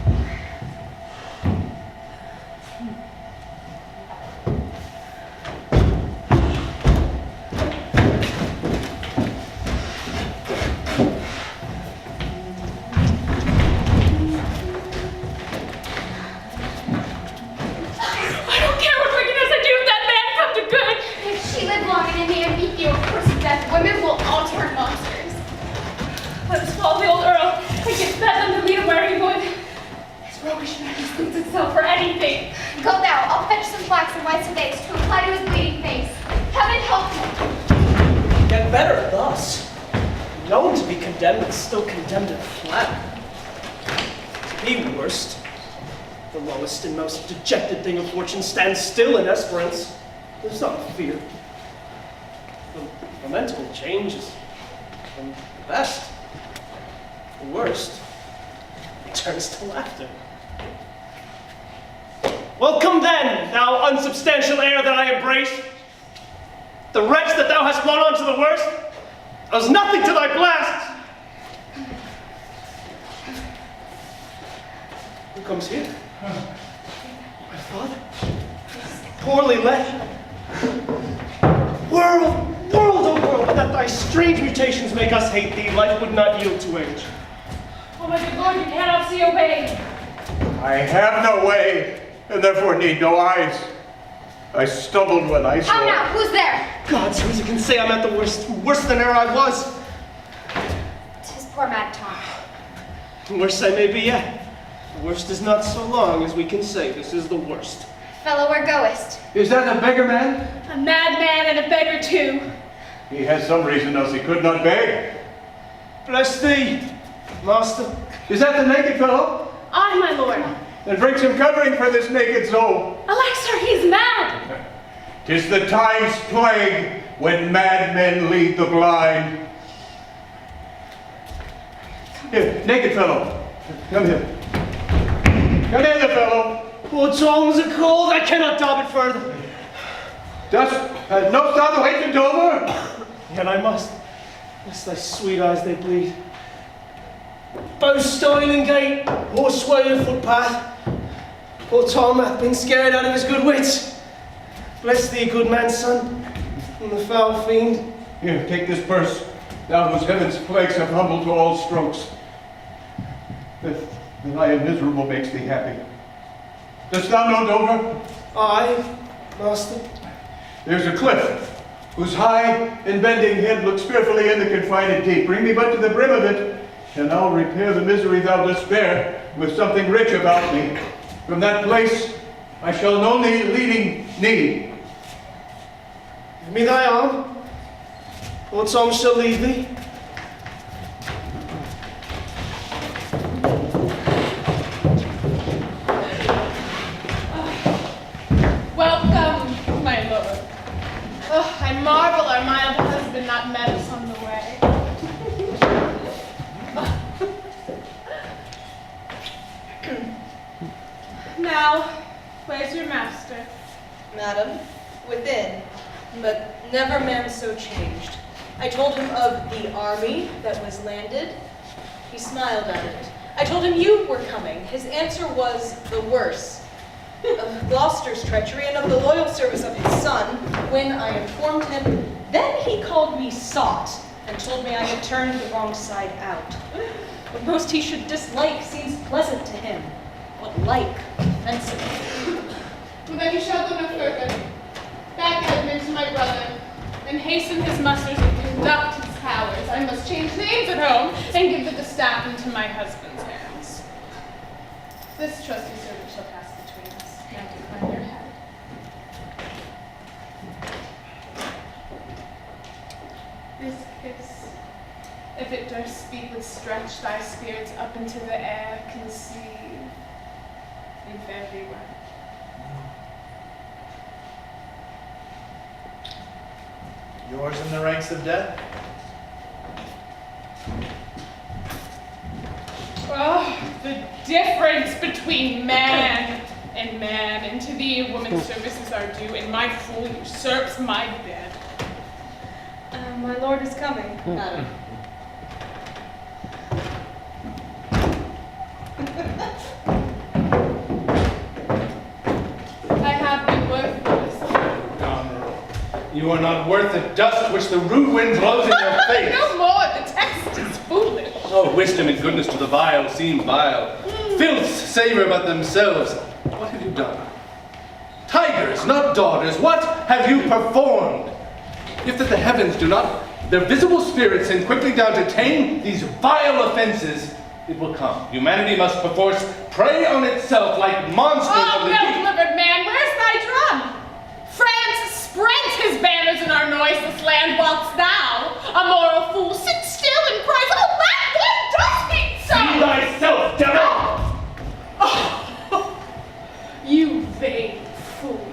She lived long and in the ambiguous course of death. Women will all turn monsters. Let us follow the old Earl and get Bedlam to lead him where he would. His roguish madness leads itself for anything. Go thou, I'll fetch some flax and whites of eggs to apply to his bleeding face. Heaven help him. Get better thus. Known to be condemned, but still condemned in flat. The worst, the lowest and most dejected thing of fortune stands still in esperance. There's not fear. The lamentable change is from the best. The worst, it turns to laughter. Welcome then, thou unsubstantial heir that I embrace. The wretch that thou hast brought on to the worst owes nothing to thy blasts. Who comes here? My father? Poorly led. World, oh world, but that thy strange mutations make us hate thee, life would not yield to age. Oh my good lord, you cannot see a way. I have no way, and therefore need no eyes. I stumbled when I saw. How now? Who's there? God's who can say I'm at the worst, worse than e'er I was. 'Tis poor Mad Tom. Worse I may be yet. The worst is not so long as we can say this is the worst. Fellow, where goest? Is that a beggar man? A madman and a beggar too. He has some reason else he could not beg. Bless thee, master. Is that the naked fellow? Aye, my lord. Then bring some covering for this naked soul. Alack, sir, he's mad. 'Tis the time's plague when madmen lead the blind. Here, naked fellow, come here. Come hither, fellow. Poor Tom's a cold, I cannot daub it further. Dost knowst thou the way to Dover? Yet I must, lest thy sweet eyes they bleed. Both stone and gate, horseway and footpath. Poor Tom hath been scared out of his good wits. Bless thee, good man's son, from the foul fiend. Here, take this purse, thou whose heaven's plagues have humbled to all strokes. That I am miserable makes thee happy. Dost thou know Dover? Aye, master. There's a cliff, whose high and bending head looks fearfully in the confined deep. Bring me but to the brim of it, and I'll repair the misery thou dost bear with something rich about me. From that place I shall know thee leading need. Give me thy arm. What arm shall lead thee? Welcome, my lord. Oh, I marvel our mild husband not met us on the way. Now, where's your master? Madam, within, but never man so changed. I told him of the army that was landed. He smiled at it. I told him you were coming. His answer was the worse. Of Gloucester's treachery and of the loyal service of his son, when I informed him, then he called me sot and told me I had turned the wrong side out. What most he should dislike seems pleasant to him, what like offensive. Well, then you shall go no further. Back, Edmund, to my brother, and hasten his musters and conduct his powers. I must change names at home and give the distaff into my husband's hands. This trusty servant shall pass between us. Now decline your head. This kiss, if it durst speak, would stretch thy spirits up into the air, conceive, and fare thee well. Yours in the ranks of death? Oh, the difference between man and man, and to thee woman's services are due, and my fool usurps my bed. My lord is coming, madam. I have been worthless. Goneril, you are not worth the dust which the rude wind blows in your face. No more, the text is foolish. Oh, wisdom and goodness to the vile seem vile. Filths savor but themselves. What have you done? Tigers, not daughters, what have you performed? If that the heavens do not their visible spirits send quickly down to tame these vile offenses, it will come. Humanity must perforce prey on itself like monsters of the deep. Well-delivered man, where's thy drum? France spreads his banners in our noiseless land, whilst thou, a moral fool, sit still and cries, oh, laugh, what does speak so? Be thyself, devil! Oh, you vain fool.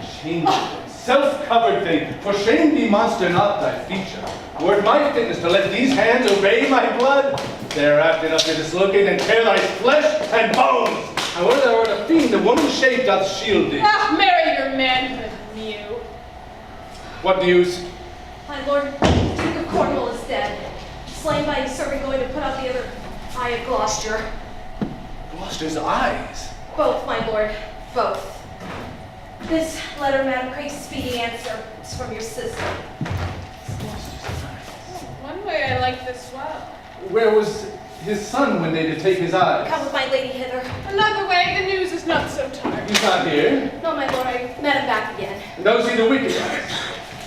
Shameful, self-covered thing, for shame be monster not thy feature. Were it my fitness to let these hands obey my blood, they are apt enough to dislocate and tear thy flesh and bones. And where thou art a fiend, the woman's shape doth shield thee. Ah, marry your manhood, mew. What news? My lord, the Duke of Cornwall is dead, slain by his servant going to put out the other eye of Gloucester. Gloucester's eyes. Both, my lord, both. This letter, madam, craves speedy answer. It's from your sister. One way I like this well. Where was his son when they did take his eyes? Come with my lady hither. Another way, the news is not so tart. He's not here. No, my lord, I met him back again. Knows he the wicked eyes?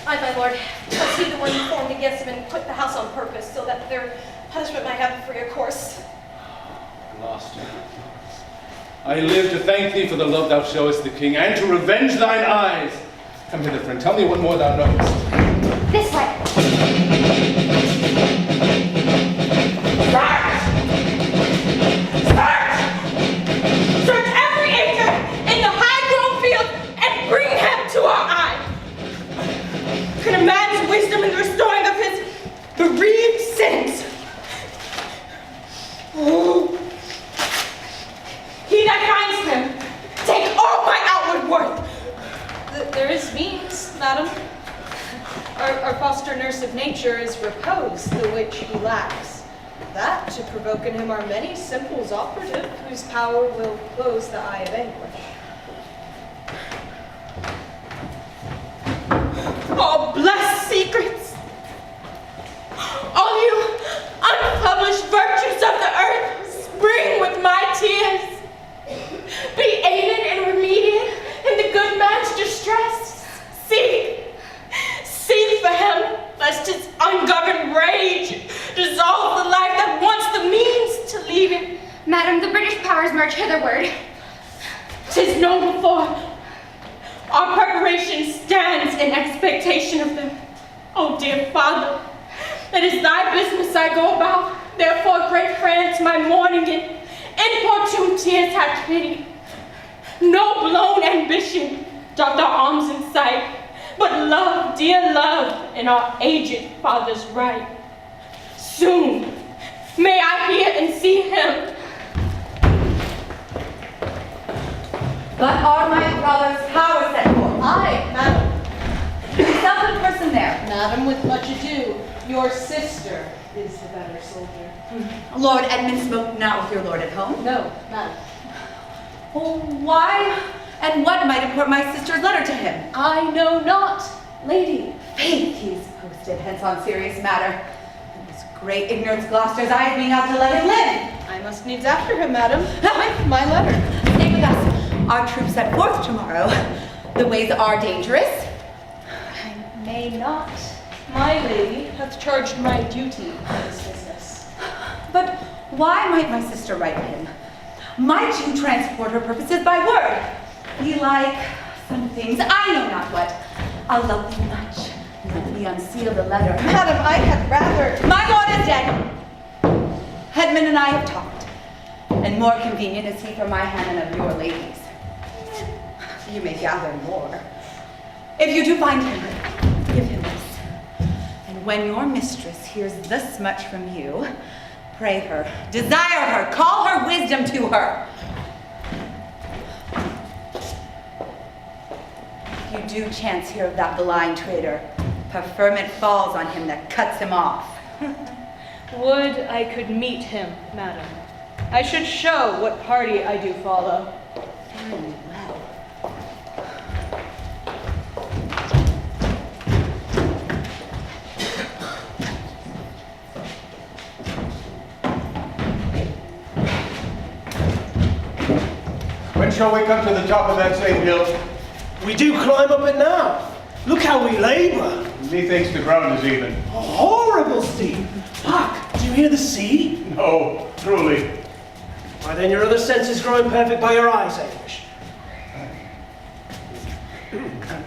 Aye, my lord. Was he the one who formed against him and quit the house on purpose so that their punishment might have a freer course? Gloucester. I live to thank thee for the love thou showest the king, and to revenge thine eyes. Come hither, friend. Tell me what more thou knowest. This way. Search every acre in the high-grown field and bring him to our eye. Can a man's wisdom in the restoring of his bereaved sins? Oh. He that finds him, take all my outward worth. There is means, madam. Our foster nurse of nature is repose, the which he lacks. That to provoke in him are many simples operative, whose power will close the eye of anguish. All blessed secrets, all you unpublished virtues of the earth, spring with my tears. ungoverned rage dissolve the life that wants the means to lead it. Madam, the British powers march hitherward. 'Tis known before. Our preparation stands in expectation of them. Oh, dear Father, it is thy business I go about. Therefore, great France, my mourning and importune tears have pity. No blown ambition doth our arms incite, but love, dear love, in our aged father's right. Soon may I hear and see him. But are my brother's powers set forth? Aye, madam. Yourself in person there. Madam, with much ado, your sister is the better soldier. Lord Edmund spoke not with your lord at home? No, madam. Well, why and what might import my sister's letter to him? I know not, lady. Faith, he is posted hence on serious matter. This great ignorance Gloucester's eyes being out to let him live. I must needs after him, madam, with my letter. Stay with us. Our troops set forth tomorrow. The ways are dangerous. I may not. My lady hath charged my duty in this business. But why might my sister write him? Might you transport her purposes by word? Belike some things, I know not what. I'll love thee much. Let me unseal the letter. Madam, I had rather... My lord is dead. Headman and I have talked, and more convenient is he for my hand than of your ladies. You may gather more. If you do find him, give him this. And when your mistress hears this much from you, pray her, desire her, call her wisdom to her. If you do chance hear of that blind traitor, preferment falls on him that cuts him off. Would I could meet him, madam. I should show what party I do follow. Very well. When shall we come to the top of that same hill? We do climb up it now. Look how we labor. Methinks the ground is even. Horrible steep. Hark, do you hear the sea? No, truly. Why then your other sense is growing perfect by your eyes, English.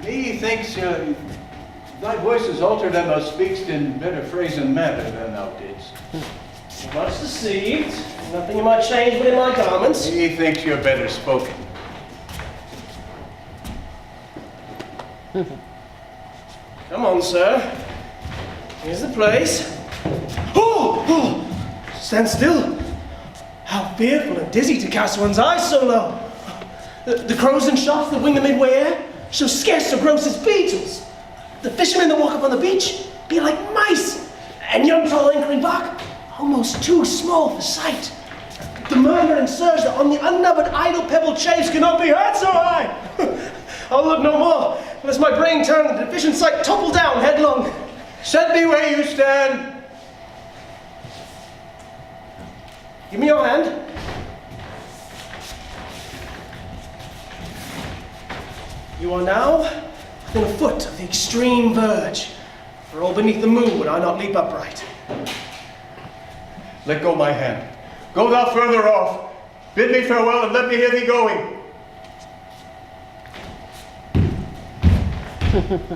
Methinks thy voice is altered and thou speakst in better phrase and matter than thou didst. Much deceived. Nothing you might change within my garments. Methinks you're better spoken. Come on, sir. Here's the place. Oh! Stand still. How fearful and dizzy to cast one's eyes so low. The crows and shots that wing the midway air show scarce so gross as beetles. The fishermen that walk upon the beach be like mice, and young tall anchoring bark almost too small for sight. The murmur and surge that on the unnumbered idle pebbled chaves cannot be heard so high. I'll look no more, lest my brain turn and the deficient sight topple down headlong. Set me where you stand. Give me your hand. You are now within a foot of the extreme verge, for all beneath the moon would I not leap upright. Let go my hand. Go thou further off. Bid me farewell and let me hear thee going.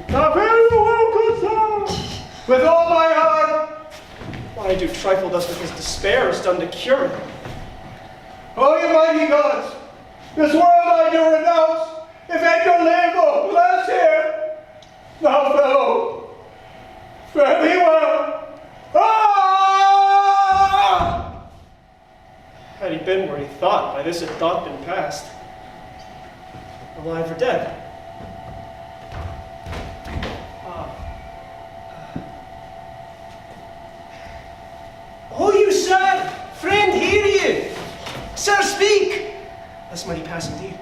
Now fare you well, good sir, with all my heart. Why do trifle thus with his despair is done to cure him? Oh, ye mighty gods, this world I do renounce. If Edgar live, oh, bless him. Now, fellow, fare thee well. Ah! Had he been where he thought, by this had thought been past. Alive or dead? Oh, you, sir! Friend, hear you! Sir, speak! That's mighty pass indeed.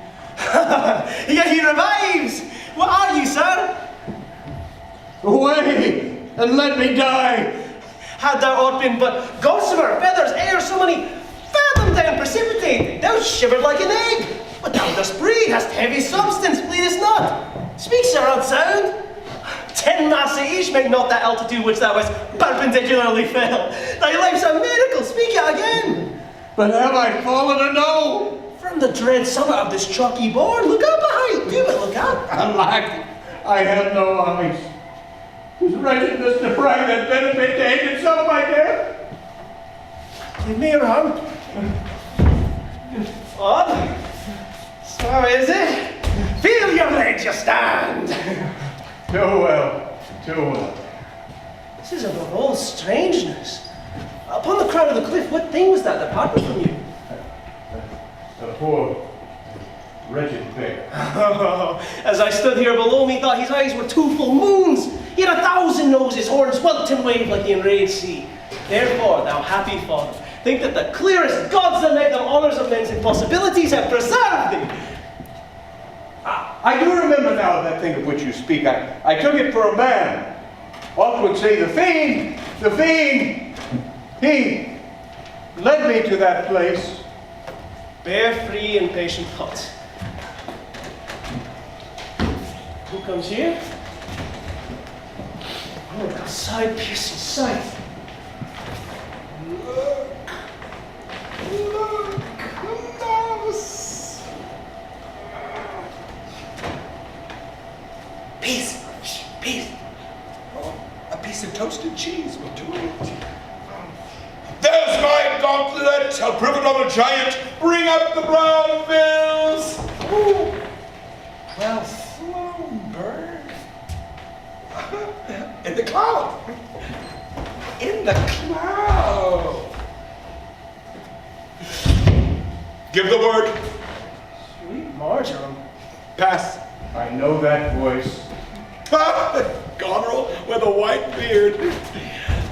Yet he revives! What are you, sir? Away, and let me die! Had thou aught been but gossamer, feathers, air, so many fathom down precipitated, thou shivered like an egg. But thou dost breathe, hast heavy substance, bleedest not. Speak, sir, out sound. 10 massa each make not that altitude which thou hast perpendicularly fell. Thy life's a miracle, speak it again. But have I fallen or no? From the dread summit of this chalky board, look up behind, do it, look up. Alack, I have no eyes. Whose wretchedness deprived that benefit to aid itself by death? Give me your arm. Up. So is it? Feel your legs, you stand. Too well, too well. This is of all strangeness. Upon the crown of the cliff, what thing was that that parted from you? A poor, wretched bear. As I stood here below me, thought his eyes were 2 full moons. He had 1,000 noses, horns whelped and waved like the enraged sea. Therefore, thou happy father, think that the clearest gods that make them honors of men's impossibilities have preserved thee. I do remember now that thing of which you speak. I took it for a man. Oft would say, the fiend, he led me to that place. Bear free and patient thought. Who comes here? Oh, side-piercing sight. Look, a mouse. Peace, peace. Oh, a piece of toasted cheese will do it. There's my gauntlet. I'll prove it on a giant. Bring up the brown bills. Ooh. Well flown, bird. In the cloud. In the cloud. Give the word. Sweet marjoram. Pass. I know that voice. Goneril with a white beard.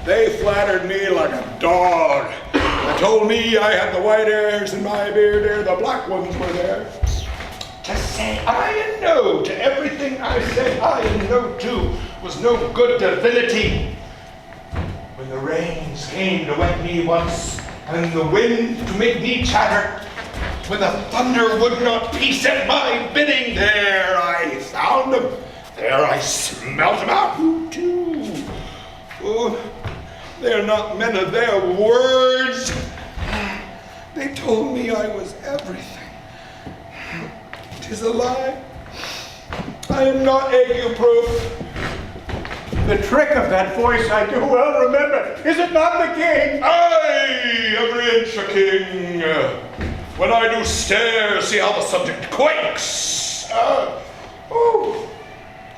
They flattered me like a dog. They told me I had the white hairs in my beard there, the black ones were there. To say aye and no to everything I said aye and no to was no good divinity. When the rains came to wet me once, and the wind to make me chatter, when the thunder would not peace at my bidding, there I found them, there I smelt them out, who too? Oh, they're not men of their words. They told me I was everything. 'Tis a lie. I am not ague-proof. The trick of that voice I do well remember. Is it not the king? Aye, every inch a king. When I do stare, see how the subject quakes.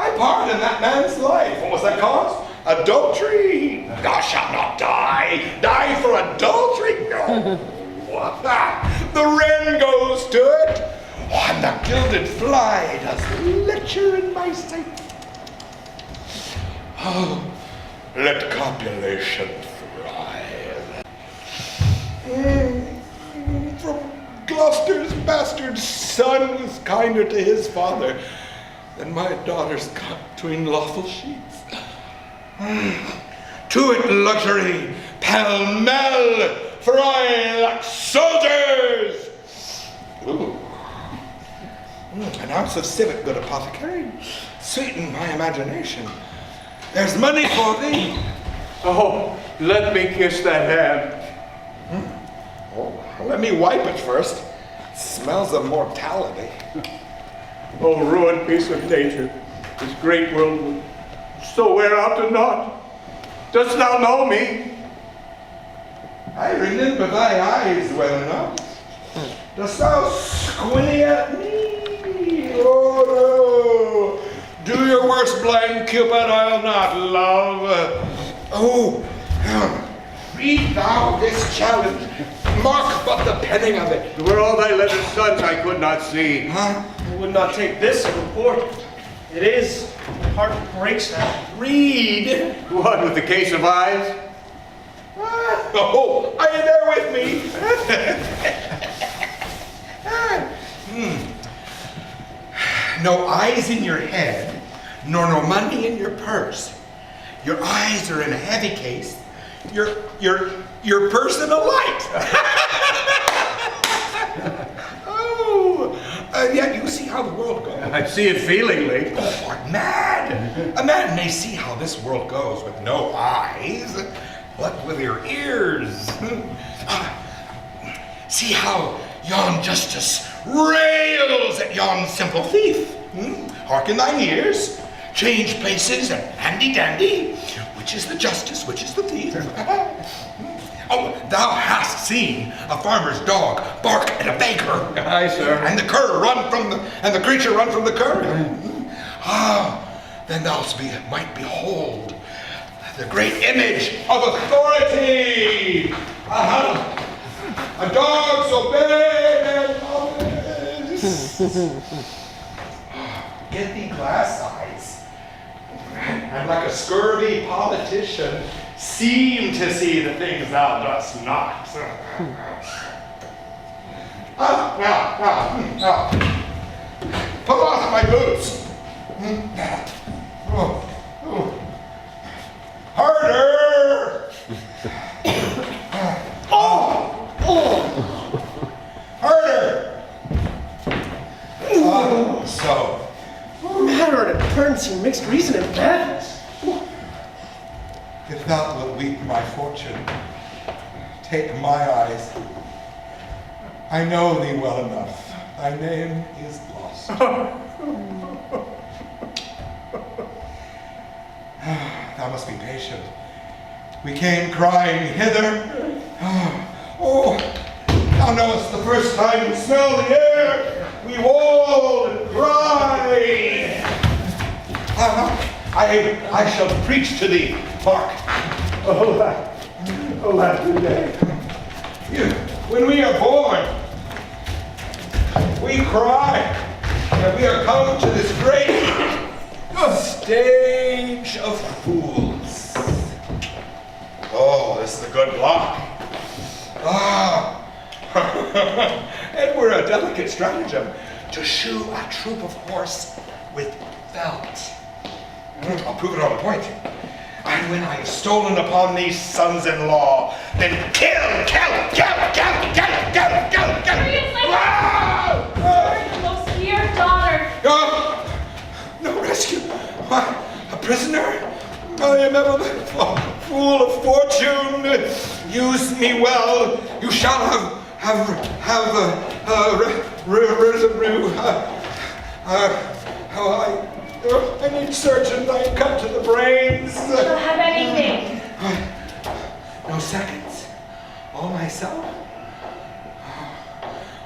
I parted in that man's life. What was that cause? Adultery. Thou shalt not die. Die for adultery? No. The wren goes to it. And the gilded fly does lecture in my sight. Oh, let copulation thrive. From Gloucester's bastard son was kinder to his father than my daughter's cot between lawful sheets. To it luxury, pell-mell, for I like soldiers. Ooh. An ounce of civet, good apothecary, sweeten my imagination. There's money for thee. Oh, let me kiss that hand. Oh, let me wipe it first. It smells of mortality. Oh, ruined piece of nature, this great world will so wear out to naught. Dost thou know me? I remember thy eyes well enough. Dost thou squinty at me? Oh no! Do your worst, blind Cupid, I'll not love. Read thou this challenge. Mark but the penning of it. Were all thy letters sons I could not see. I would not take this as report. It is. My heart breaks now. Read. What, with the case of eyes? Oh, are you there with me? No eyes in your head, nor no money in your purse. Your eyes are in a heavy case. Your purse in a light. Oh, Yet you see how the world goes. I see it feelingly. Oh, what mad! A man may see how this world goes with no eyes, but with your ears. See how yon justice rails at yon simple thief. Hearken thine ears, change places and handy-dandy. Which is the justice, which is the thief? Oh, thou hast seen a farmer's dog bark at a baker. Aye, sir. And the creature run from the cur. Then thou might behold the great image of authority. A dog's obeyed and honest. Get thee glass eyes, and like a scurvy politician, seem to see the things thou dost not. Now, put off my boots. Harder! Harder! So. Matter and it turns to mixed reason and madness. If thou wilt weep my fortune, take my eyes. I know thee well enough. Thy name is lost. Thou must be patient. We came crying hither. Oh, thou knowest the first time we smelled the air, we wailed and cried. I shall preach to thee, Mark. Oh, that day. When we are born, we cry that we are come to this great stage of fools. Oh, this is a good block. And we're a delicate stratagem to shoe a troop of horse with felt. I'll prove it on the point. And when I have stolen upon these sons-in-law, then kill! Your most dear daughter. No rescue. A prisoner? I am ever the fool of fortune. Use me well. You shall have residue. I need surgeon. I am cut to the brains. You shall have anything. No seconds? All myself?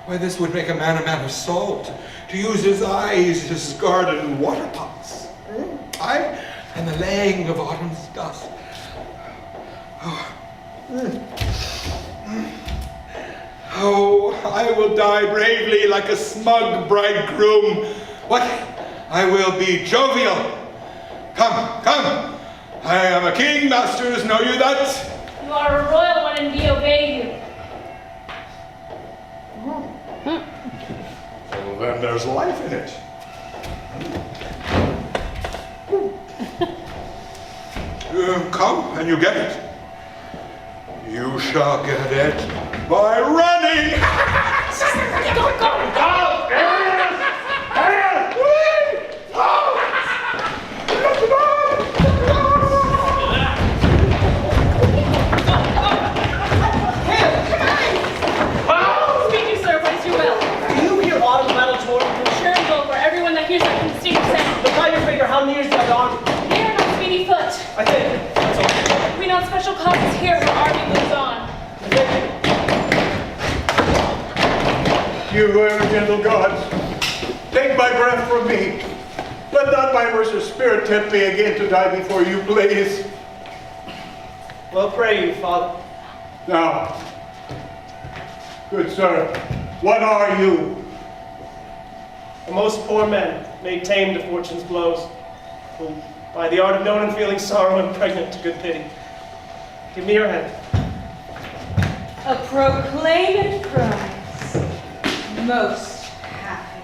Why, this would make a man of soul, to use his eyes as garden water pots. Aye, and the laying of autumn's dust. Oh, I will die bravely like a smug bridegroom. What? I will be jovial. Come. I am a king, masters, know you that? You are a royal one and we obey you. Well, then there's life in it. Come and you get it. You shall get it by running. Go. How many years do you have the army? They are not speedy foot. I think. That's okay. We know special causes here where army moves on. You gentle gods, take my breath from me. Let not my merciless spirit tempt me again to die before you, please. Well, pray you, Father. Now, good sir, what are you? A most poor man, made tame to fortune's blows, who, by the art of known and feeling sorrow and pregnant to good pity. Give me your hand. A proclaimed prize, most happy.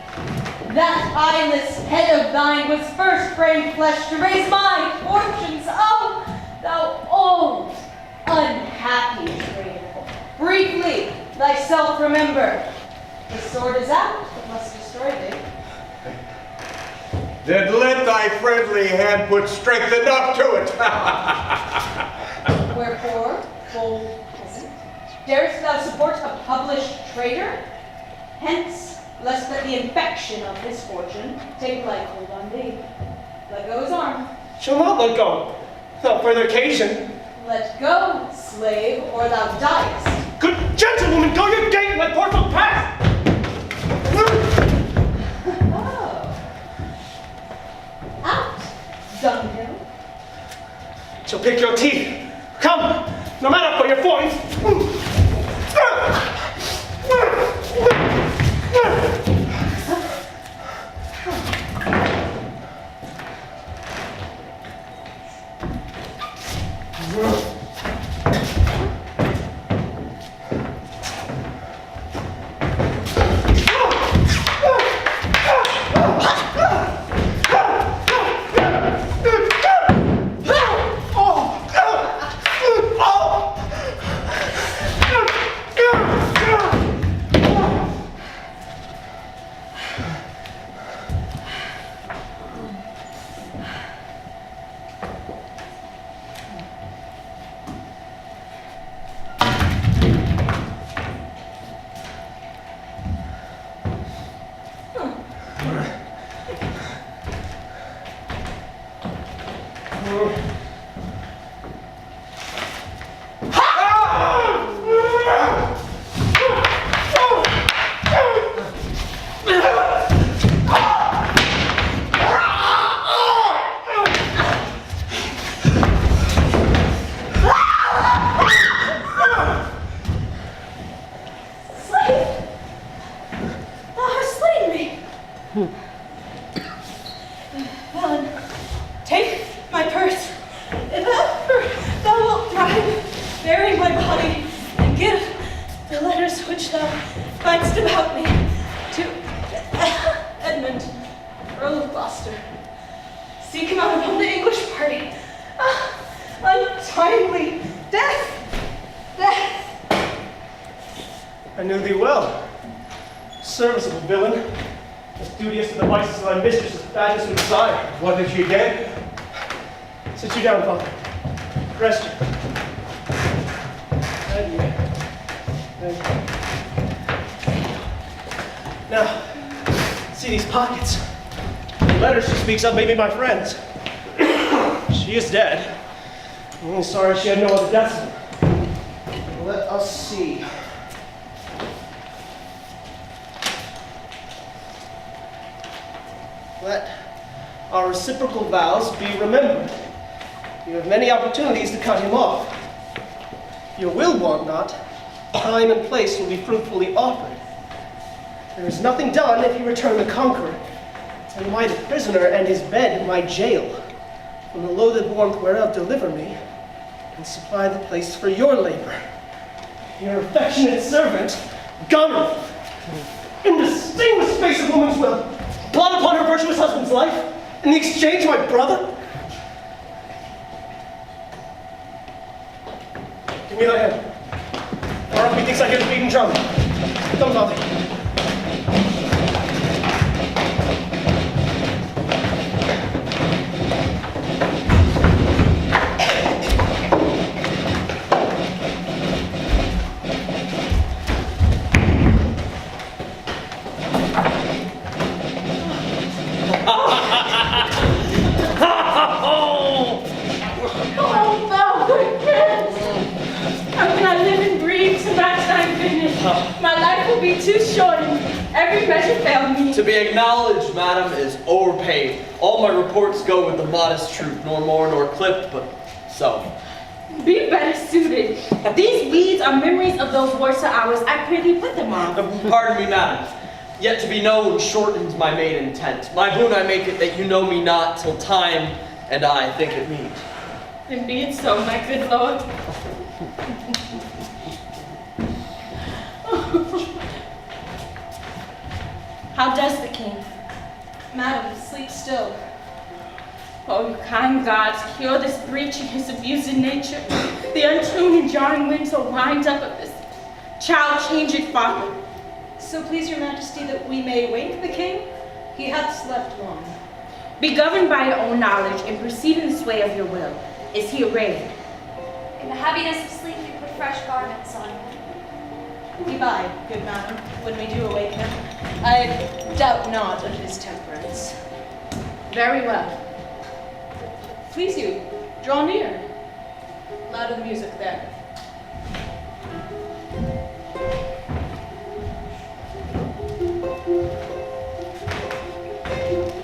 That eyeless head of thine was first framed flesh to raise my fortunes. Oh, thou old, unhappy traitor. Briefly, thyself remember. The sword is out, but must destroy thee. then let thy friendly hand put strength enough to it. Wherefore, bold peasant, darest thou support a published traitor? Hence, lest that the infection of his fortune take like hold on thee. Let go his arm. Shall not let go. Without further occasion. Let go, slave, or thou diest. Good gentlewoman, go your gait, and let poor folk pass! Oh. Out, dunghill. Shall pick your teeth. Come, no matter for your foins. Helen, take my purse. If ever thou wilt thrive, bury my body, and give the letters which thou find'st about me to Edmund, Earl of Gloucester. Seek him out upon the English party. Untimely death! Death! I knew thee well. Serviceable villain. As duteous to the vices of thy mistress as badness and desire. What did she get? Sit you down, father. Rest you. Thank you. Now, see these pockets. The letters she speaks of may be my friend's. She is dead. I'm only sorry she had no other destiny. Let us see. Let our reciprocal vows be remembered. You have many opportunities to cut him off. Your will want not. Time and place will be fruitfully offered. There is nothing done if you return the conqueror, and my prisoner and his bed in my jail, from the loathed warmth whereof deliver me, and supply the place for your labor. Your affectionate servant, Gunner, in the stainless space of woman's will, blot upon her virtuous husband's life, in the exchange my brother. Give me thy hand. Far off methinks I hear the beating drum. Come, Dolly. Too short, and every measure failed me. To be acknowledged, madam, is overpaid. All my reports go with the modest truth, nor more nor clipped, but so. Be better suited. These weeds are memories of those worser hours. I prithee put them on. Pardon me, madam. Yet to be known shortens my main intent. My boon I make it that you know me not till time and I think it meet. Then be it so, my good lord. How does the king? Madam, sleep still. Oh, you kind gods, cure this breach in his abused nature. The untuned and jarring winds will wind up of this child-changed father. So please your majesty that we may wake the king? He hath slept long. Be governed by your own knowledge and proceed in the sway of your will. Is he arrayed? In the happiness of sleep, you put fresh garments on him. Be by, good madam, when we do awake him. I doubt not of his temperance. Very well. Please you, draw near. Louder the music there.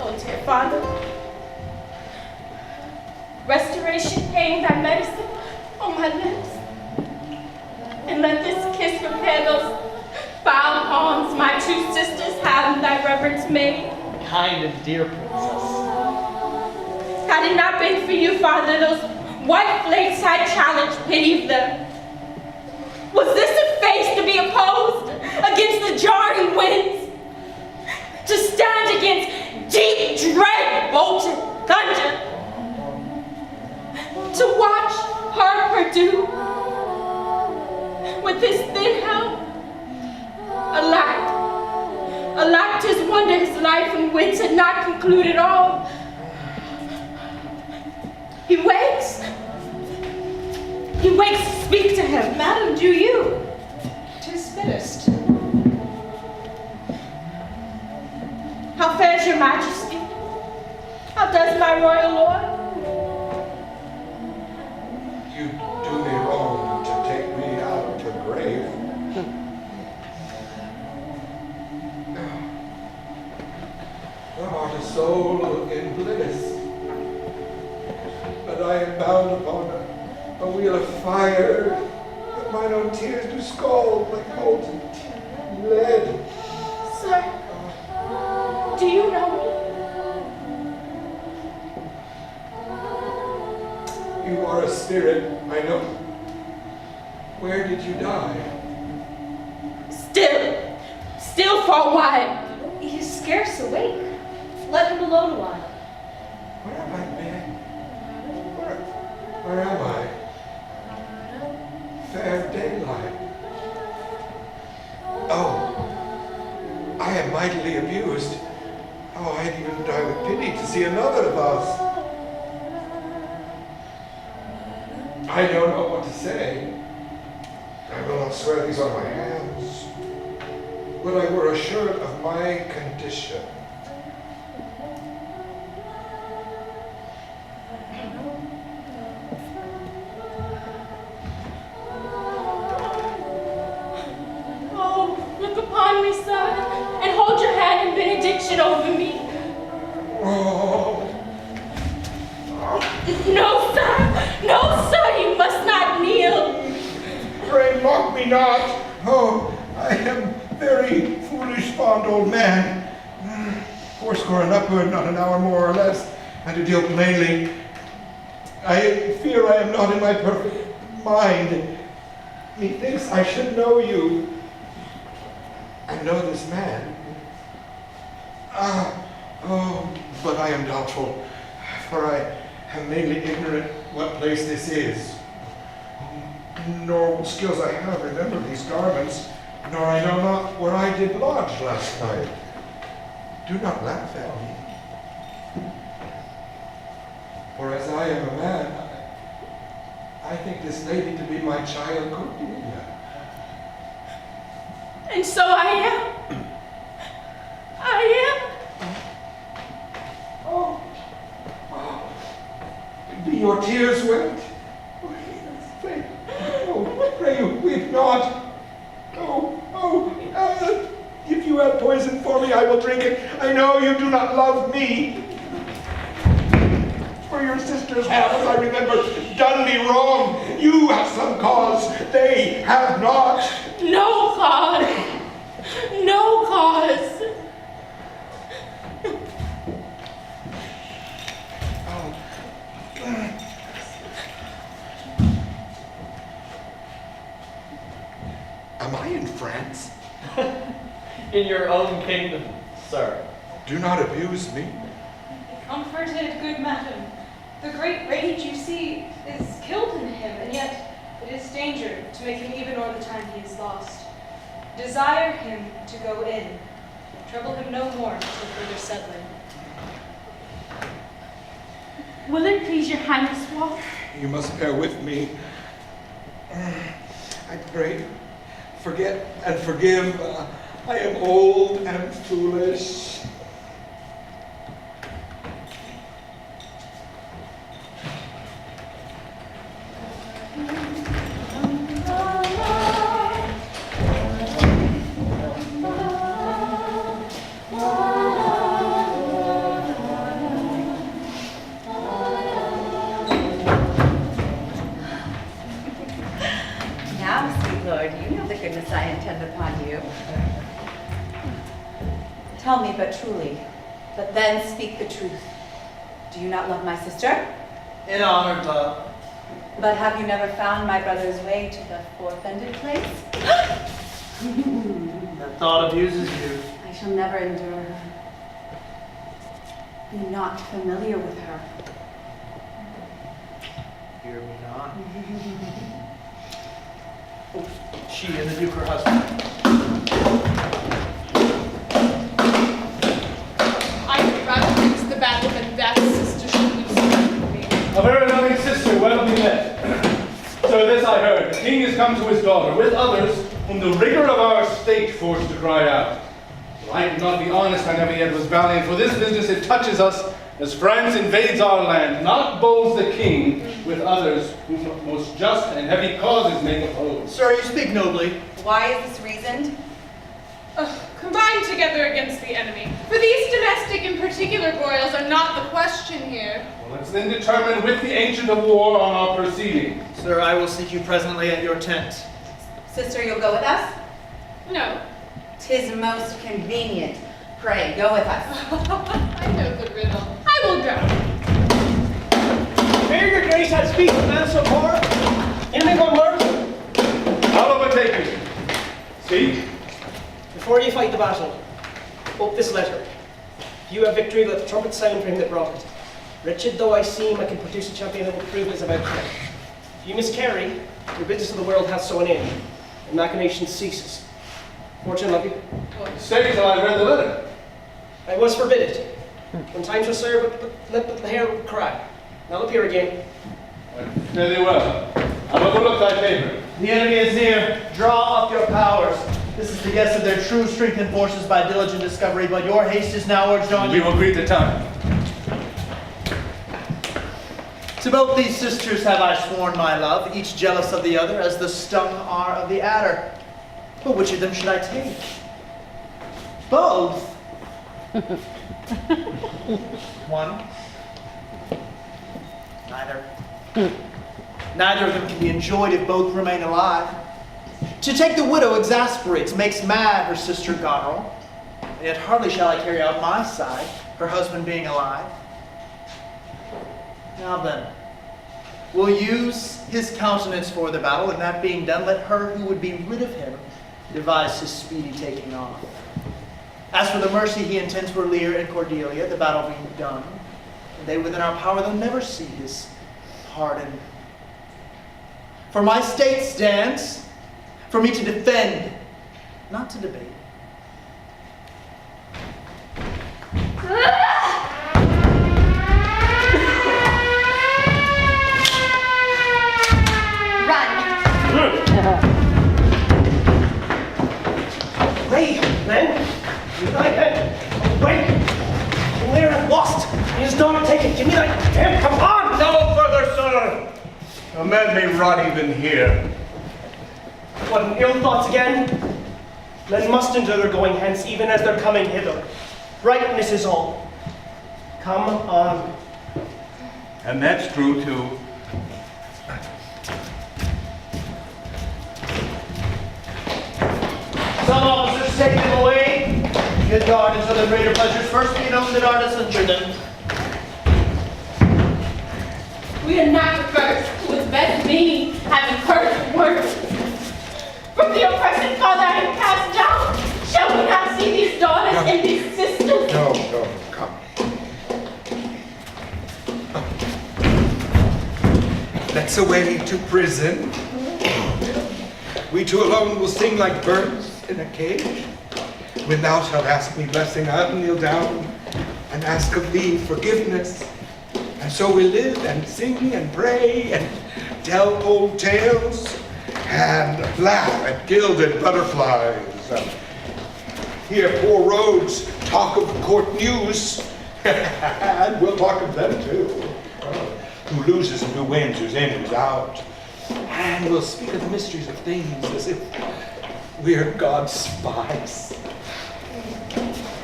Oh, dear Father, restoration pain thy medicine on my lips, and let this kiss repair those foul harms my two sisters have in thy reverence made. Kind and dear princess. Had it not been for you, Father, those white flakes had challenged pity of them. Was this a face to be opposed against the jarring winds? To stand against deep dread bolted thunder? To watch her pursue with his thin help? Alack, 'tis wonder his life in winds had not concluded all. He wakes to speak to him. Madam, do you? 'Tis fittest. How fares your majesty? How does my royal lord? You do me wrong to take me out of the grave. Thou art a soul in bliss, but I am bound upon a wheel of fire, that mine own tears do scald like molten lead. Sir, do you know me? You are a spirit, I know. Where did you die? Still for a while. He is scarce awake. Let him alone a while. Where am I, man? Where am I? Fair daylight. Oh, I am mightily abused. Oh, I'd even die with pity to see another thus. I don't know what to say. I will not swear these on my hands. Would I were assured of my condition. Oh, look upon me, sir, and hold your hand in benediction over me. Oh. No, sir, you must not kneel. Pray mock me not. Oh, I am very foolish, fond old man. Fourscore and upward, not an hour more or less. And to deal plainly, I fear I am not in my perfect mind. Methinks I should know you. I know this man. But I am doubtful, for I am mainly ignorant what place this is. Nor what skills I have remember these garments, nor I know not where I did lodge last night. Do not laugh at me. For as I am a man, I think this lady to be my child Cordelia. And so I am. Oh. Be your tears wet? Pray you, weep not. If you have poison for me, I will drink it. I know you do not love me. For your sisters have, as I remember, done me wrong. You have some cause, they have not. No cause. No cause. Am I in France? In your own kingdom, sir. Do not abuse me. Be comforted, good madam. The great rage you see is killed in him, and yet it is danger to make him even o'er the time he is lost. Desire him to go in. Trouble him no more till further settling. Will it please your highness walk? You must bear with me. I pray, forget and forgive. I am old and foolish. Now, sweet Lord, you know the goodness I intend upon you. Tell me but truly, but then speak the truth. Do you not love my sister? In honored love. But have you never found my brother's way to the forfended place? The thought abuses you. I shall never endure her. Be not familiar with her. Hear me not. She and the Duke, her husband. I would rather fix the battle than that sister should be spared for me. A very loving sister, well we met. So this I heard, the king is come to his daughter, with others, whom the rigor of our state forced to cry out. Well, I could not be honest, I never yet was valiant, for this business it touches us, as France invades our land, not bows the king with others, whom most just and heavy causes make oppose. Sir, you speak nobly. Why is this reasoned? Combined together against the enemy. For these domestic and particular broils are not the question here. Well, let's then determine with the ancient of war on our proceeding. Sir, I will seek you presently at your tent. Sister, you'll go with us? No. 'Tis most convenient. Pray, go with us. I know the riddle. I will go. May your grace had speak with man so far? Anything on word? I'll overtake you. Speak. Before you fight the battle, ope this letter. If you have victory, let the trumpet sound for him that brought it. Wretched though I seem, I can produce a champion that will prove his about him. If you miscarry, your business of the world hath so an end, and machination ceases. Fortune love you. Stay till I've read the letter. I was forbid it. When time shall serve, let the hair cry. I'll appear again. Fairly well. I'll overlook thy favor. The enemy is near. Draw up your powers. This is the guess of their true strength and forces by diligent discovery, but your haste is now urged on you. We will greet the time. To both these sisters have I sworn my love, each jealous of the other, as the stung are of the adder. But which of them should I take? Both. One. Neither. Neither of them can be enjoyed if both remain alive. To take the widow exasperates, makes mad her sister Goneril, and yet hardly shall I carry out my side, her husband being alive. Now then, we'll use his countenance for the battle, and that being done, let her who would be rid of him devise his speedy taking off. As for the mercy he intends for Lear and Cordelia, the battle being done, and they within our power, they'll never see his pardon. For my state stands for me to defend, not to debate. Wait, men! Give me thy pen! Wait! Lear hath lost! His daughter taken! Give me thy pen! Come on! No further, sir! A man may rot even here. What, ill thoughts again? Men must endure their going hence, even as they're coming hither. Rightness is all. Come on. And that's true, too. Some officers take them away. Good guard until their greater pleasures first be known that are to censure them. We are not the first who is best meaning, having heard the words from the oppressive father I have cast down. Shall we not see these daughters and these sisters? No, come. Let's away to prison. We two alone will sing like birds in a cage. When thou shalt ask me blessing, I'll kneel down and ask of thee forgiveness And so we live and sing and pray and tell old tales and laugh at gilded butterflies. Hear poor rogues talk of court news, and we'll talk of them too. Who loses and who wins, who's in, who's out. And we'll speak of the mysteries of things as if we're God's spies.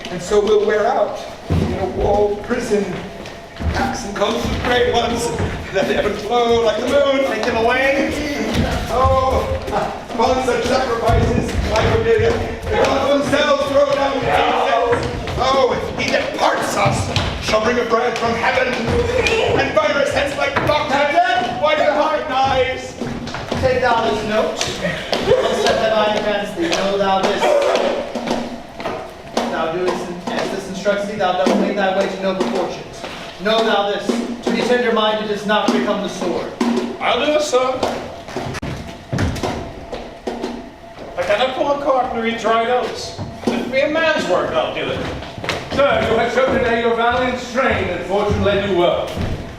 And so we'll wear out in a walled prison packs and coats of great ones that ebb and flow like the moon. Take them away. Oh, upon such sacrifices, I forbid it. The gods themselves throw down incense. Oh, he that parts us shall bring a brand from heaven and burn us hence like doctrine. Why do the heart knives? Take thou this note, and set thy mind against thee. Know thou this. Thou doest as this instructs thee, thou dost make thy way to noble fortunes. Know thou this. To be tender-minded is not to become the sword. I'll do it, sir. I cannot pull a cart nor eat dried oats. If it be a man's work, I'll do it. Sir, you have shown today your valiant strain, and fortune led you well.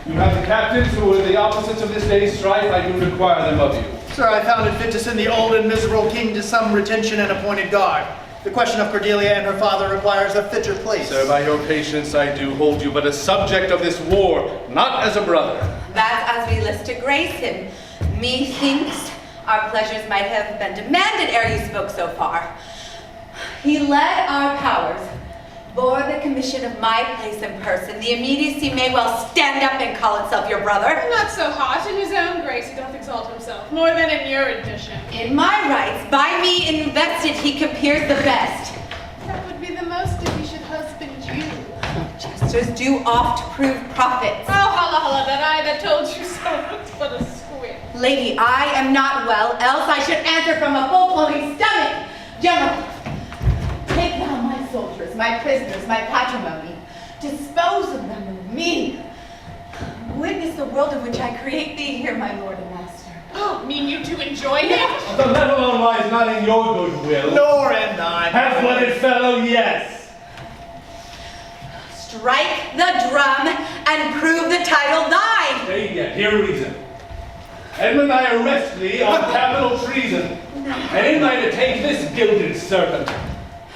You have the captains who are the opposites of this day's strife. I do require them of you. Sir, I found it fit to send the old and miserable king to some retention and appointed guard. The question of Cordelia and her father requires a fitter place. Sir, by your patience, I do hold you but a subject of this war, not as a brother. That's as we list to grace him. Methinks our pleasures might have been demanded ere you spoke so far. He led our powers, bore the commission of my place and person. The immediacy may well stand up and call itself your brother. Not so hot in his own grace, he doth exalt himself, more than in your edition. In my rights, by me invested, he compares the best. That would be the most if he should husband you. Jesters do oft prove prophets. Oh, holla, holla, that I that told you so was but a squib. Lady, I am not well, else I should answer from a full-flowing stomach. General, take thou my soldiers, my prisoners, my patrimony. Dispose of them with me. Witness the world in which I create thee here, my lord and master. Oh, mean you to enjoy him? The let alone lies not in your goodwill. Nor in thine. Half-blooded fellow, yes. Strike the drum and prove the title thine. Stay yet, hear reason. Edmund, I arrest thee on capital treason, and in thine take this gilded serpent.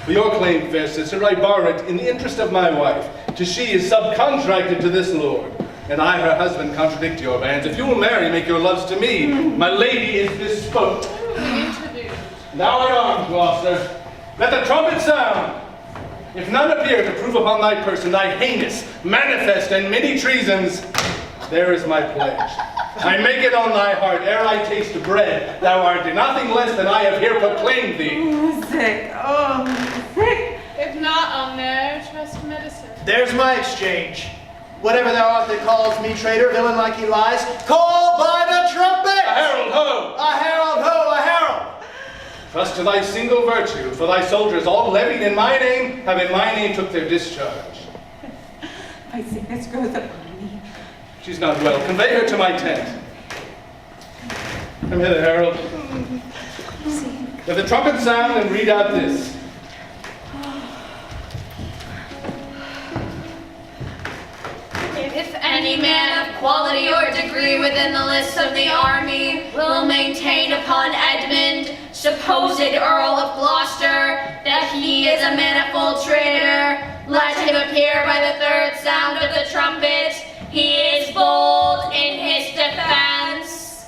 For your claim, fair sister, I bar it in the interest of my wife, to she is subcontracted to this lord, and I, her husband, contradict your bands. If you will marry, make your loves to me. My lady is bespoke. Now I arm, Gloucester. Let the trumpet sound. If none appear to prove upon thy person thy heinous, manifest, and many treasons, there is my pledge. I make it on thy heart, ere I taste bread, thou art nothing less than I have here proclaimed thee. Sick, oh, sick. If not, I'll ne'er trust medicine. There's my exchange. Whatever thou art that calls me traitor, villain like he lies, call by the trumpet! A herald ho! A herald ho, a herald! Trust to thy single virtue, for thy soldiers all levied in my name, have in my name took their discharge. My sickness grows upon me. She's not well. Convey her to my tent. Come hither, herald. Let the trumpet sound and read out this. If any man of quality or degree within the lists of the army will maintain upon Edmund, supposed Earl of Gloucester, that he is a manifold traitor, let him appear by the third sound of the trumpet. He is bold in his defense.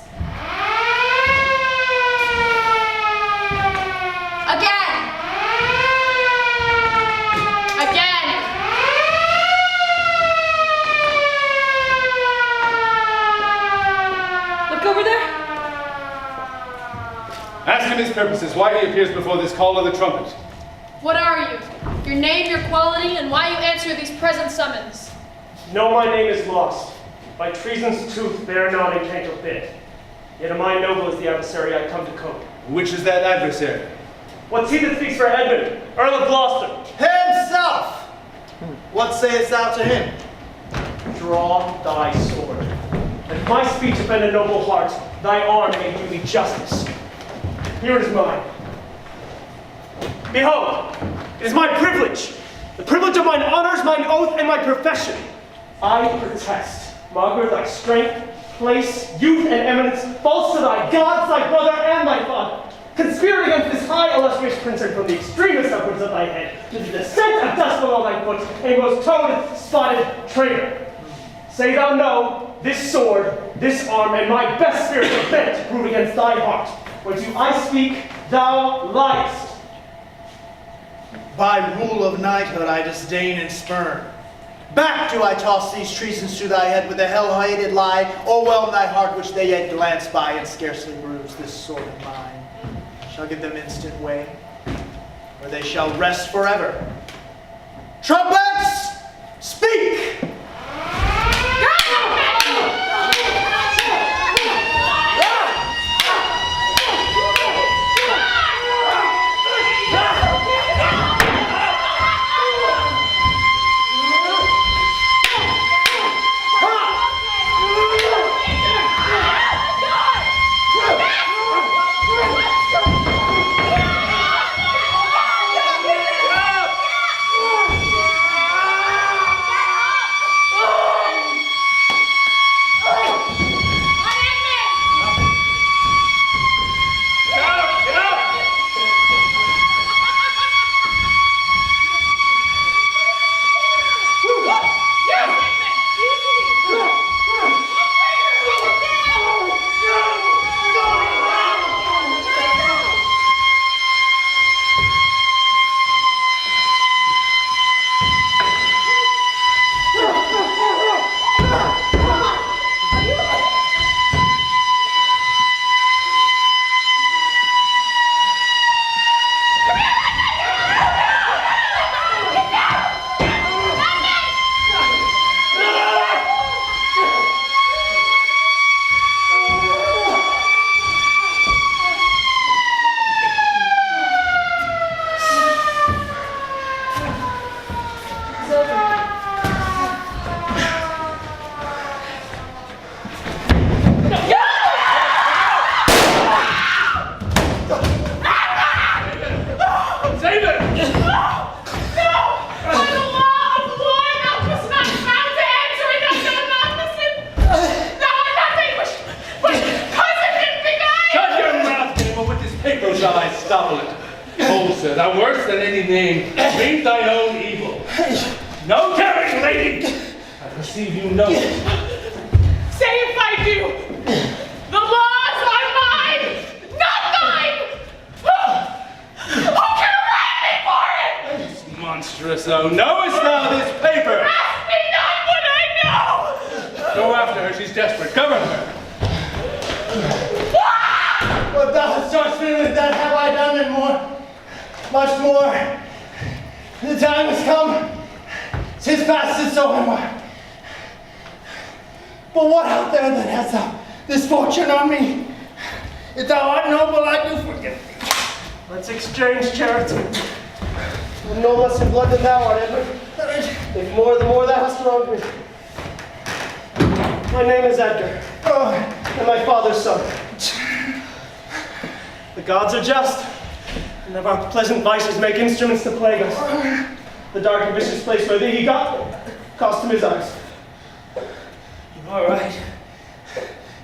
Again. Look over there. Ask him his purposes, why he appears before this call of the trumpet. What are you? Your name, your quality, and why you answer these present summons? No, my name is lost. By treason's tooth bear not a canker bit. Yet am I noble as the adversary I come to cope. Which is that adversary? What's he that speaks for Edmund, Earl of Gloucester? Himself! What sayest thou to him? Draw thy sword. If my speech offend a noble heart, thy arm may do me justice. Here is mine. Behold, it is my privilege, the privilege of mine honors, mine oath, and my profession. I protest Margaret, thy strength, place, youth, and eminence, false to thy gods, thy brother, and thy father. Conspired against this high illustrious princeling from the extremest upwards of thy head, to the descent of dust below thy foot, a most toad spotted traitor. Say thou no, this sword, this arm, and my best spirit are bent to prove against thy heart. Whereto I speak, thou liest. By rule of knighthood I disdain and spurn. Back do I toss these treasons to thy head with a hell-hated lie, o'erwhelm thy heart which they yet glance by and scarcely bruise. This sword of mine shall give them instant way, where they shall rest forever. Trumpets, speak! Pleasant vices make instruments to plague us. The dark and vicious place where he got them cost him his eyes. All right.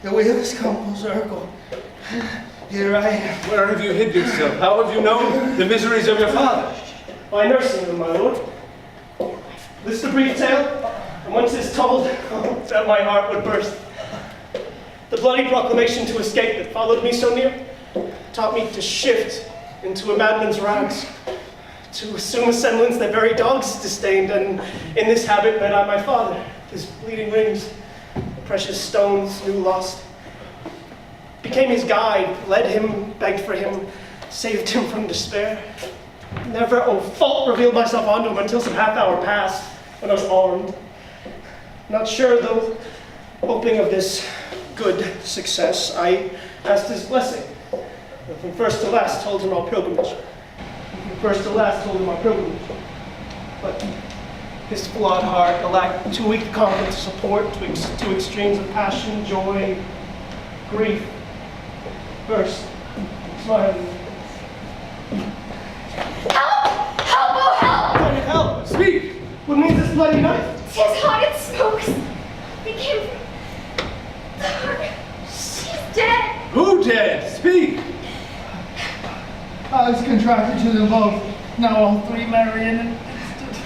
The wheel has come full circle. Here I am. Where have you hid yourself? How have you known the miseries of your father? By nursing them, my lord. This is a brief tale, and once it's told, that my heart would burst. The bloody proclamation to escape that followed me so near taught me to shift into a madman's rags, to assume a semblance that very dogs disdained, and in this habit met I my father, his bleeding rings, the precious stones new lost. Became his guide, led him, begged for him, saved him from despair. Never, oh fault, revealed myself unto him until some half hour passed, when I was armed. Not sure, though, hoping of this good success, I asked his blessing. And from first to last told him our pilgrimage. But his flawed heart, the lack too weak confidence to support, two extremes of passion, joy, grief, burst, smiling. Help! Help! Oh, help! What kind of help? Speak! What means this bloody knife? Tis hot, it smokes. It came from dead? Speak! I was contracted to them both. Now all three marry in an instant.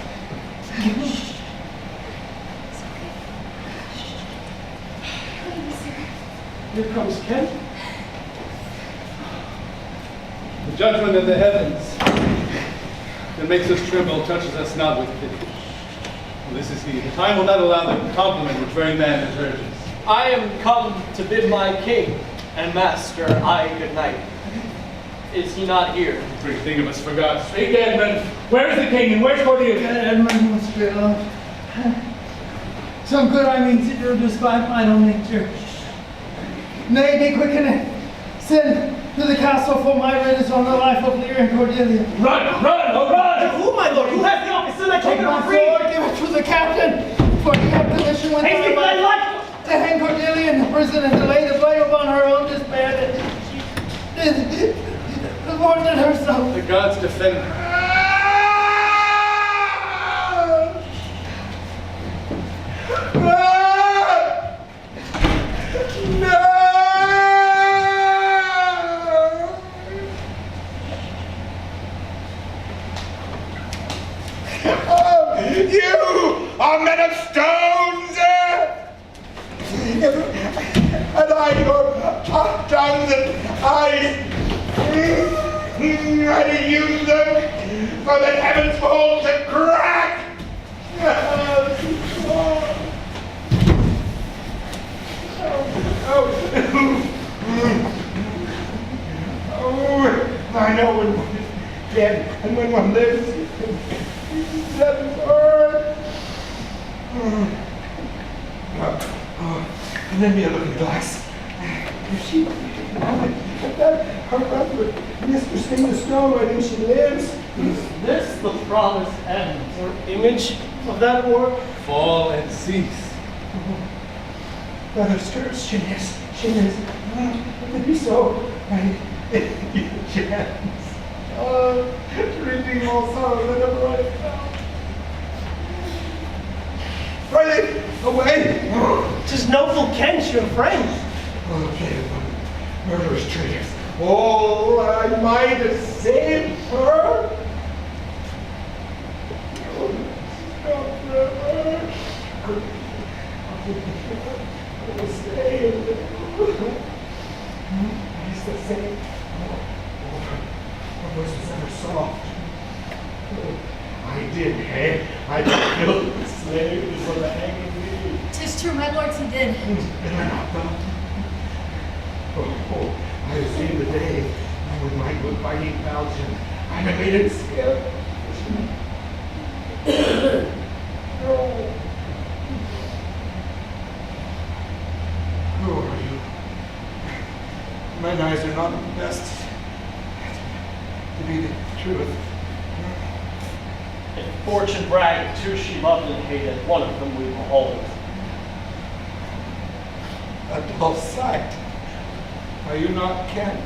Here comes Kent. The judgment of the heavens that makes us tremble touches us not with pity. Well, this is he. The time will not allow the compliment which very man deserves. I am come to bid my king and master I good night. Is he not here? Three thingamous forgot. Speak, Edmund. Where's the king and where's Cordelia? Edmund must be alone. Some good I mean to do despite mine own nature. Nay, be quick and send to the castle for my writ is on the life of Lear and Cordelia. Run, run, oh run! Who, my lord? Who has the officer that Take taken my him free? sword, give it to the captain, for he had permission with Hasty my thy life! to hang Cordelia in the prison and to lay the blame upon her own despair that she aborted herself. The gods defend her. You are men of stones! And I your tongues and eyes, I use them for the heavens behold to crack! Oh, I know when one is dead and when one lives. Seven earth. Lend me a looking glass. If she, her brother, Mr. Sting the Stone, I think she lives. Is this the promised end, or image of that work? Fall and cease. Brother stirs, she lives. If it be so, I give you a chance. To redeem all sorrow that ever I felt. Friday, away! 'Tis noble Kent, your friend. Okay, murderous traitors. Oh, I might have saved her. Oh, stop forever. I will stay and live. He's the same. Her voice was ever soft. I did kill the slave for the hanging me. 'Tis true, my lords, he did. Did I not though? Oh, I have seen the day with my good fighting falchion. I have made it skip. No. Who are you? Mine eyes are not the best to be the truth. If fortune bragged, two she loved and hated, one of them we behold. A dull sight. Are you not Kent?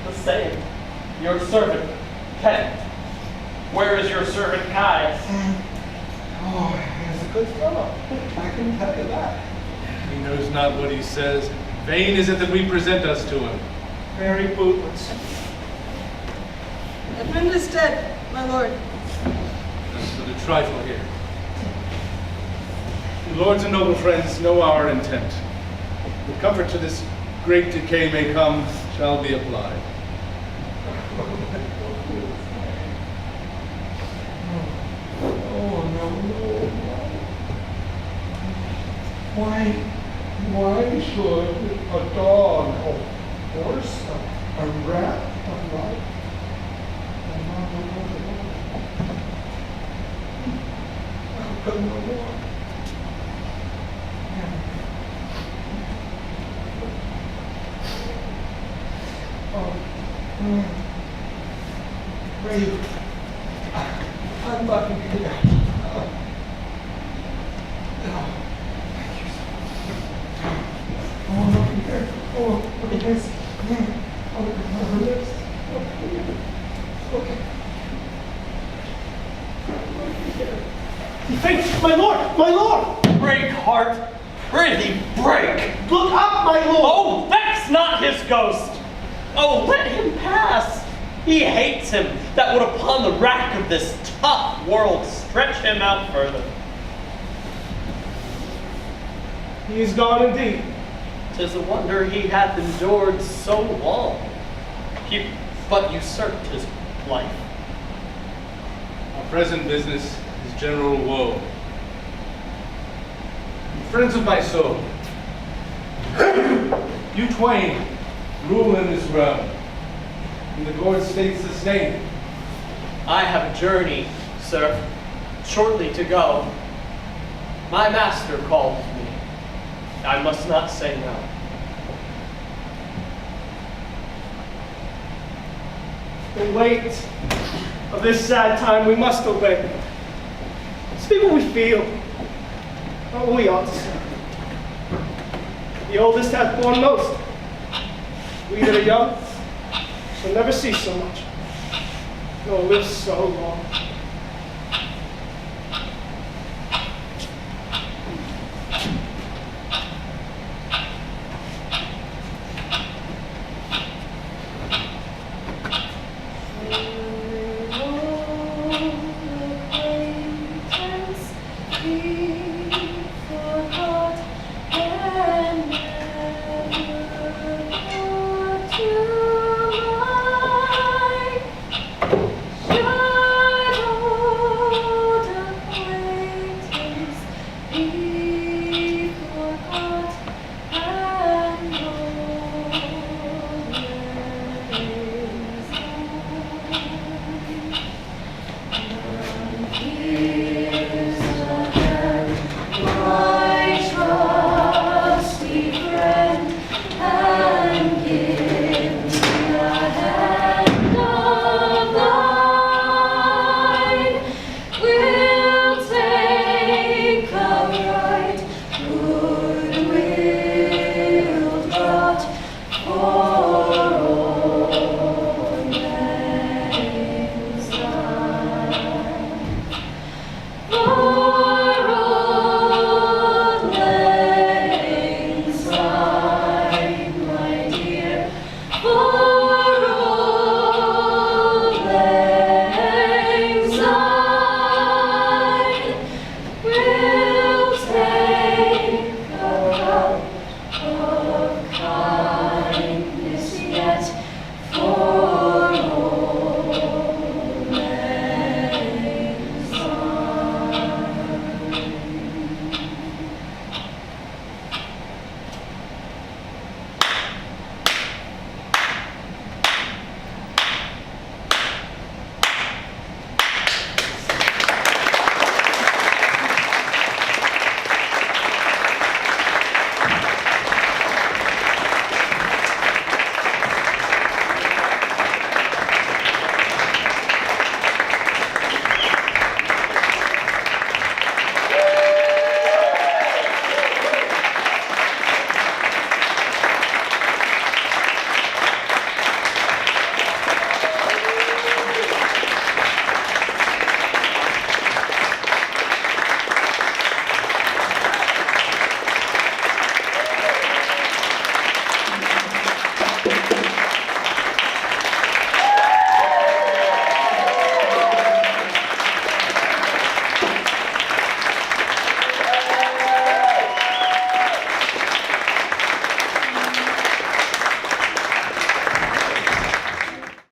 The same. Your servant, Kent. Where is your servant Caius? Oh, he's a good fellow. I can tell you that. He knows not what he says. Vain is it that we present us to him. Very bootless. Edmund is dead, my lord. That's but a trifle here. You lords and noble friends know our intent. The comfort to this great decay may come shall be applied. Oh, no. Why should a dog, a horse, a rat, a life, no more. Brave. I'm lucky to hear. Thank you so much. Oh, look at her. Oh, look at this. Oh, look at her lips. Okay. He faints, my lord, my lord! Break, heart! Prithee, break! Look up, my lord! Oh, vex not his ghost. Oh, let him pass. He hates him that would upon the rack of this tough world stretch him out further. He is gone indeed. 'Tis a wonder he hath endured so long. He but usurped his life. Our present business is general woe. Friends of my soul, you twain rule in this realm, and the Lord states sustain. I have a journey, sir, shortly to go. My master calls me. I must not say no. In late of this sad time, we must obey. Speak what we feel, not what we ought to say. The oldest hath borne most. We that are young shall never see so much, nor live so long.